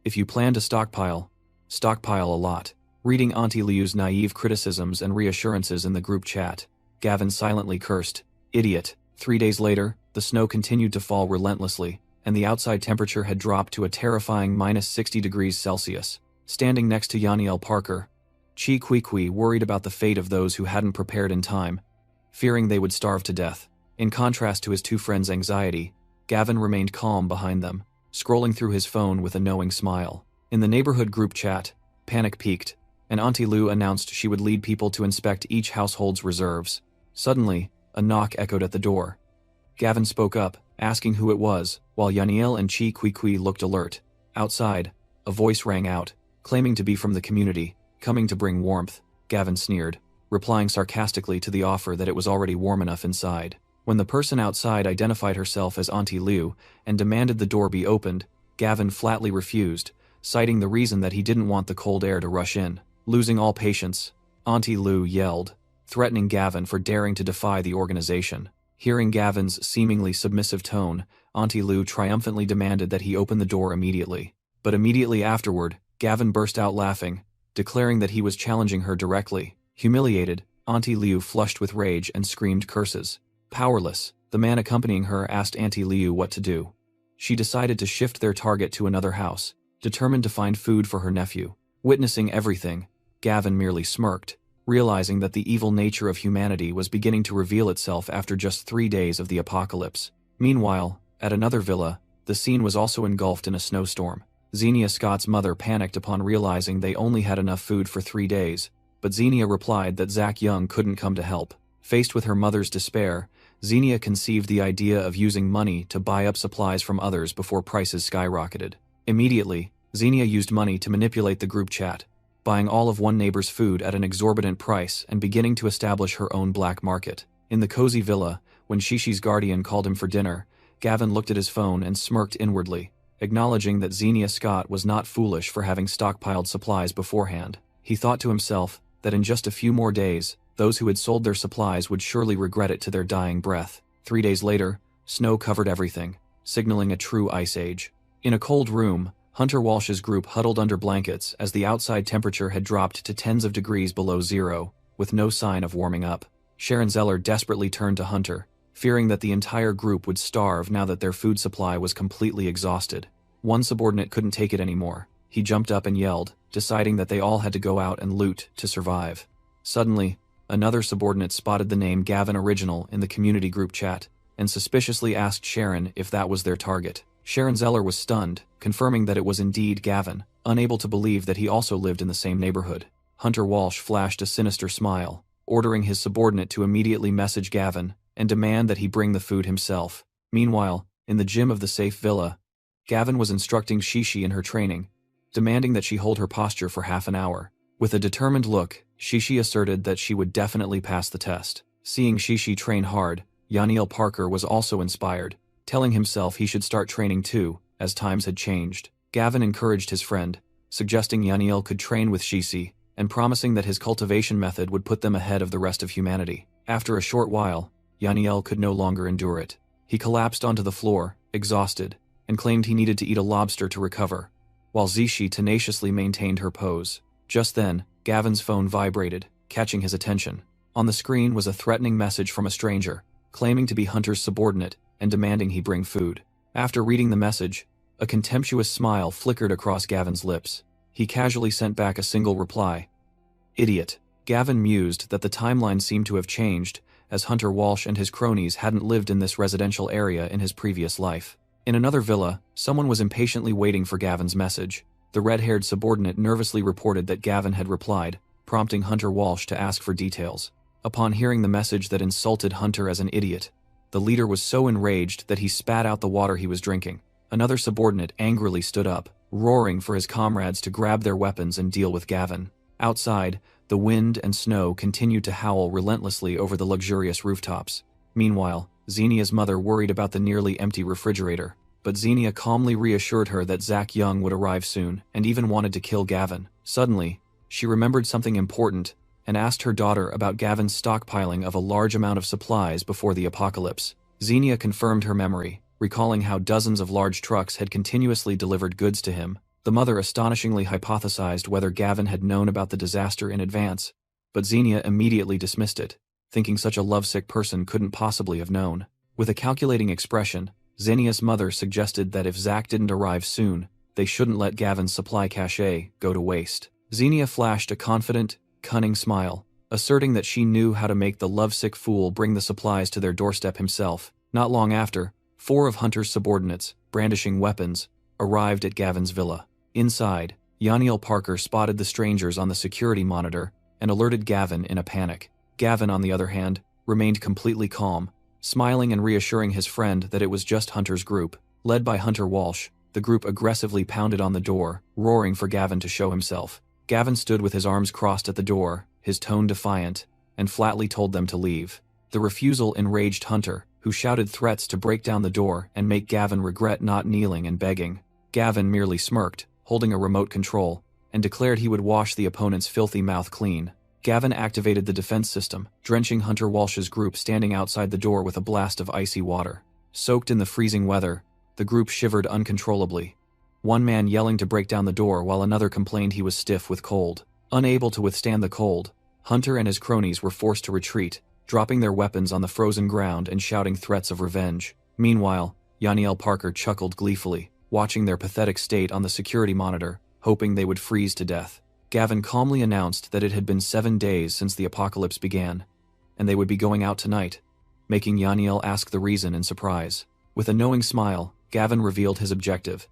A: If you plan to stockpile a lot. Reading Auntie Liu's naive criticisms and reassurances in the group chat, Gavin silently cursed, "Idiot." 3 days later, the snow continued to fall relentlessly, and the outside temperature had dropped to a terrifying -60 degrees Celsius. Standing next to Yaniel Parker, Chi Kui worried about the fate of those who hadn't prepared in time, fearing they would starve to death. In contrast to his two friends' anxiety, Gavin remained calm behind them, scrolling through his phone with a knowing smile. In the neighborhood group chat, panic peaked, and Auntie Lou announced she would lead people to inspect each household's reserves. Suddenly, a knock echoed at the door. Gavin spoke up, asking who it was, while Yaniel and Chi Kui looked alert. Outside, a voice rang out, claiming to be from the community, coming to bring warmth. Gavin sneered, replying sarcastically to the offer that it was already warm enough inside. When the person outside identified herself as Auntie Lou and demanded the door be opened, Gavin flatly refused, citing the reason that he didn't want the cold air to rush in. Losing all patience, Auntie Lou yelled, threatening Gavin for daring to defy the organization. Hearing Gavin's seemingly submissive tone, Auntie Lou triumphantly demanded that he open the door immediately. But immediately afterward, Gavin burst out laughing, declaring that he was challenging her directly. Humiliated, Auntie Lou flushed with rage and screamed curses. Powerless, the man accompanying her asked Auntie Lou what to do. She decided to shift their target to another house, determined to find food for her nephew. Witnessing everything, Gavin merely smirked, realizing that the evil nature of humanity was beginning to reveal itself after just 3 days of the apocalypse. Meanwhile, at another villa, the scene was also engulfed in a snowstorm. Xenia Scott's mother panicked upon realizing they only had enough food for 3 days, but Xenia replied that Zach Young couldn't come to help. Faced with her mother's despair, Xenia conceived the idea of using money to buy up supplies from others before prices skyrocketed. Immediately, Xenia used money to manipulate the group chat, buying all of one neighbor's food at an exorbitant price and beginning to establish her own black market. In the cozy villa, when Shishi's guardian called him for dinner, Gavin looked at his phone and smirked inwardly, acknowledging that Xenia Scott was not foolish for having stockpiled supplies beforehand. He thought to himself that in just a few more days, those who had sold their supplies would surely regret it to their dying breath. 3 days later, snow covered everything, signaling a true ice age. In a cold room, Hunter Walsh's group huddled under blankets as the outside temperature had dropped to tens of degrees below zero, with no sign of warming up. Sharon Zeller desperately turned to Hunter, fearing that the entire group would starve now that their food supply was completely exhausted. One subordinate couldn't take it anymore. He jumped up and yelled, deciding that they all had to go out and loot to survive. Suddenly, another subordinate spotted the name Gavin Original in the community group chat, and suspiciously asked Sharon if that was their target. Sharon Zeller was stunned, confirming that it was indeed Gavin, unable to believe that he also lived in the same neighborhood. Hunter Walsh flashed a sinister smile, ordering his subordinate to immediately message Gavin and demand that he bring the food himself. Meanwhile, in the gym of the safe villa, Gavin was instructing Shishi in her training, demanding that she hold her posture for half an hour. With a determined look, Shishi asserted that she would definitely pass the test. Seeing Shishi train hard, Yaniel Parker was also inspired, telling himself he should start training too, as times had changed. Gavin encouraged his friend, suggesting Yaniel could train with Shishi, and promising that his cultivation method would put them ahead of the rest of humanity. After a short while, Yaniel could no longer endure it. He collapsed onto the floor, exhausted, and claimed he needed to eat a lobster to recover, while Zishi tenaciously maintained her pose. Just then, Gavin's phone vibrated, catching his attention. On the screen was a threatening message from a stranger, claiming to be Hunter's subordinate and demanding he bring food. After reading the message, a contemptuous smile flickered across Gavin's lips. He casually sent back a single reply. Idiot. Gavin mused that the timeline seemed to have changed, as Hunter Walsh and his cronies hadn't lived in this residential area in his previous life. In another villa, someone was impatiently waiting for Gavin's message. The red-haired subordinate nervously reported that Gavin had replied, prompting Hunter Walsh to ask for details. Upon hearing the message that insulted Hunter as an idiot, the leader was so enraged that he spat out the water he was drinking. Another subordinate angrily stood up, roaring for his comrades to grab their weapons and deal with Gavin. Outside, the wind and snow continued to howl relentlessly over the luxurious rooftops. Meanwhile, Xenia's mother worried about the nearly empty refrigerator, but Xenia calmly reassured her that Zach Young would arrive soon and even wanted to kill Gavin. Suddenly, she remembered something important and asked her daughter about Gavin's stockpiling of a large amount of supplies before the apocalypse. Xenia confirmed her memory, recalling how dozens of large trucks had continuously delivered goods to him. The mother astonishingly hypothesized whether Gavin had known about the disaster in advance, but Xenia immediately dismissed it, thinking such a lovesick person couldn't possibly have known. With a calculating expression, Xenia's mother suggested that if Zach didn't arrive soon, they shouldn't let Gavin's supply cache go to waste. Xenia flashed a confident, cunning smile, asserting that she knew how to make the lovesick fool bring the supplies to their doorstep himself. Not long after, 4 of Hunter's subordinates, brandishing weapons, arrived at Gavin's villa. Inside, Yaniel Parker spotted the strangers on the security monitor and alerted Gavin in a panic. Gavin, on the other hand, remained completely calm, smiling and reassuring his friend that it was just Hunter's group. Led by Hunter Walsh, the group aggressively pounded on the door, roaring for Gavin to show himself. Gavin stood with his arms crossed at the door, his tone defiant, and flatly told them to leave. The refusal enraged Hunter, who shouted threats to break down the door and make Gavin regret not kneeling and begging. Gavin merely smirked, holding a remote control, and declared he would wash the opponent's filthy mouth clean. Gavin activated the defense system, drenching Hunter Walsh's group standing outside the door with a blast of icy water. Soaked in the freezing weather, the group shivered uncontrollably, one man yelling to break down the door while another complained he was stiff with cold. Unable to withstand the cold, Hunter and his cronies were forced to retreat, dropping their weapons on the frozen ground and shouting threats of revenge. Meanwhile, Yaniel Parker chuckled gleefully, watching their pathetic state on the security monitor, hoping they would freeze to death. Gavin calmly announced that it had been 7 days since the apocalypse began, and they would be going out tonight, making Yaniel ask the reason in surprise. With a knowing smile, Gavin revealed his objective.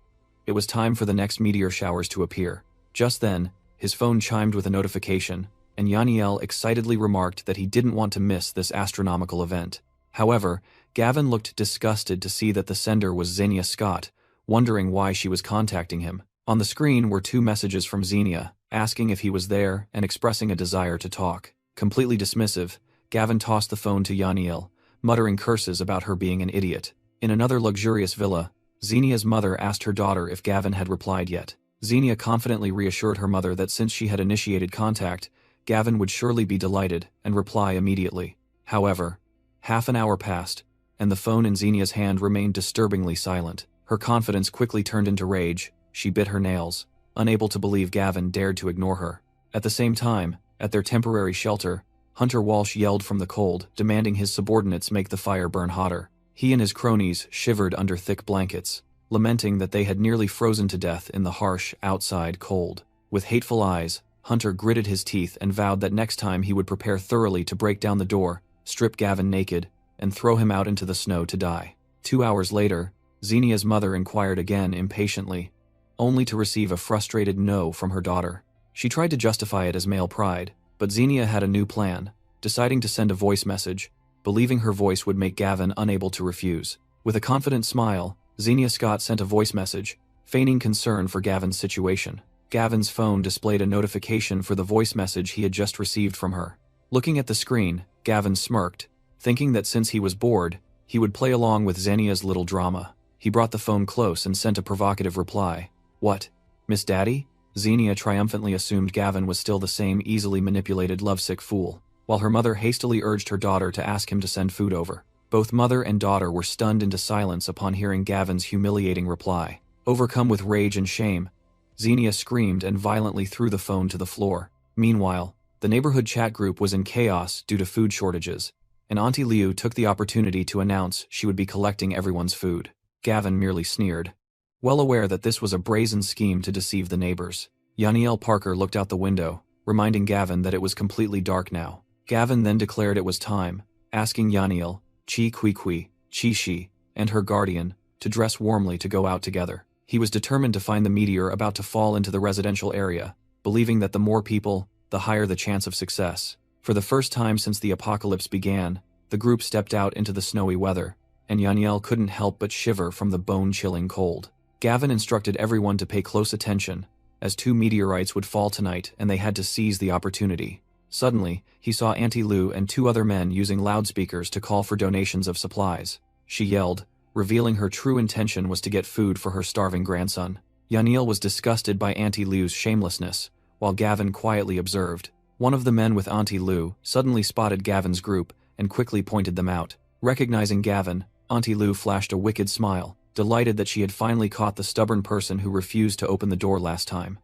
A: It was time for the next meteor showers to appear. Just then, his phone chimed with a notification, and Yaniel excitedly remarked that he didn't want to miss this astronomical event. However, Gavin looked disgusted to see that the sender was Xenia Scott, wondering why she was contacting him. On the screen were 2 messages from Xenia, asking if he was there and expressing a desire to talk. Completely dismissive, Gavin tossed the phone to Yaniel, muttering curses about her being an idiot. In another luxurious villa, Xenia's mother asked her daughter if Gavin had replied yet. Xenia confidently reassured her mother that since she had initiated contact, Gavin would surely be delighted and reply immediately. However, half an hour passed, and the phone in Xenia's hand remained disturbingly silent. Her confidence quickly turned into rage. She bit her nails, unable to believe Gavin dared to ignore her. At the same time, at their temporary shelter, Hunter Walsh yelled from the cold, demanding his subordinates make the fire burn hotter. He and his cronies shivered under thick blankets, lamenting that they had nearly frozen to death in the harsh, outside cold. With hateful eyes, Hunter gritted his teeth and vowed that next time he would prepare thoroughly to break down the door, strip Gavin naked, and throw him out into the snow to die. 2 hours later, Xenia's mother inquired again impatiently, only to receive a frustrated no from her daughter. She tried to justify it as male pride, but Xenia had a new plan, deciding to send a voice message, believing her voice would make Gavin unable to refuse. With a confident smile, Xenia Scott sent a voice message, feigning concern for Gavin's situation. Gavin's phone displayed a notification for the voice message he had just received from her. Looking at the screen, Gavin smirked, thinking that since he was bored, he would play along with Xenia's little drama. He brought the phone close and sent a provocative reply. "What, Miss Daddy?" Xenia triumphantly assumed Gavin was still the same easily manipulated lovesick fool, while her mother hastily urged her daughter to ask him to send food over. Both mother and daughter were stunned into silence upon hearing Gavin's humiliating reply. Overcome with rage and shame, Xenia screamed and violently threw the phone to the floor. Meanwhile, the neighborhood chat group was in chaos due to food shortages, and Auntie Liu took the opportunity to announce she would be collecting everyone's food. Gavin merely sneered, well aware that this was a brazen scheme to deceive the neighbors. Yaniel Parker looked out the window, reminding Gavin that it was completely dark now. Gavin then declared it was time, asking Yaniel, Chi Kui Kui, Chi Shi, and her guardian, to dress warmly to go out together. He was determined to find the meteor about to fall into the residential area, believing that the more people, the higher the chance of success. For the first time since the apocalypse began, the group stepped out into the snowy weather, and Yaniel couldn't help but shiver from the bone-chilling cold. Gavin instructed everyone to pay close attention, as 2 meteorites would fall tonight and they had to seize the opportunity. Suddenly, he saw Auntie Liu and 2 other men using loudspeakers to call for donations of supplies. She yelled, revealing her true intention was to get food for her starving grandson. Yaniel was disgusted by Auntie Liu's shamelessness, while Gavin quietly observed. One of the men with Auntie Liu suddenly spotted Gavin's group and quickly pointed them out. Recognizing Gavin, Auntie Liu flashed a wicked smile, delighted that she had finally caught the stubborn person who refused to open the door last time.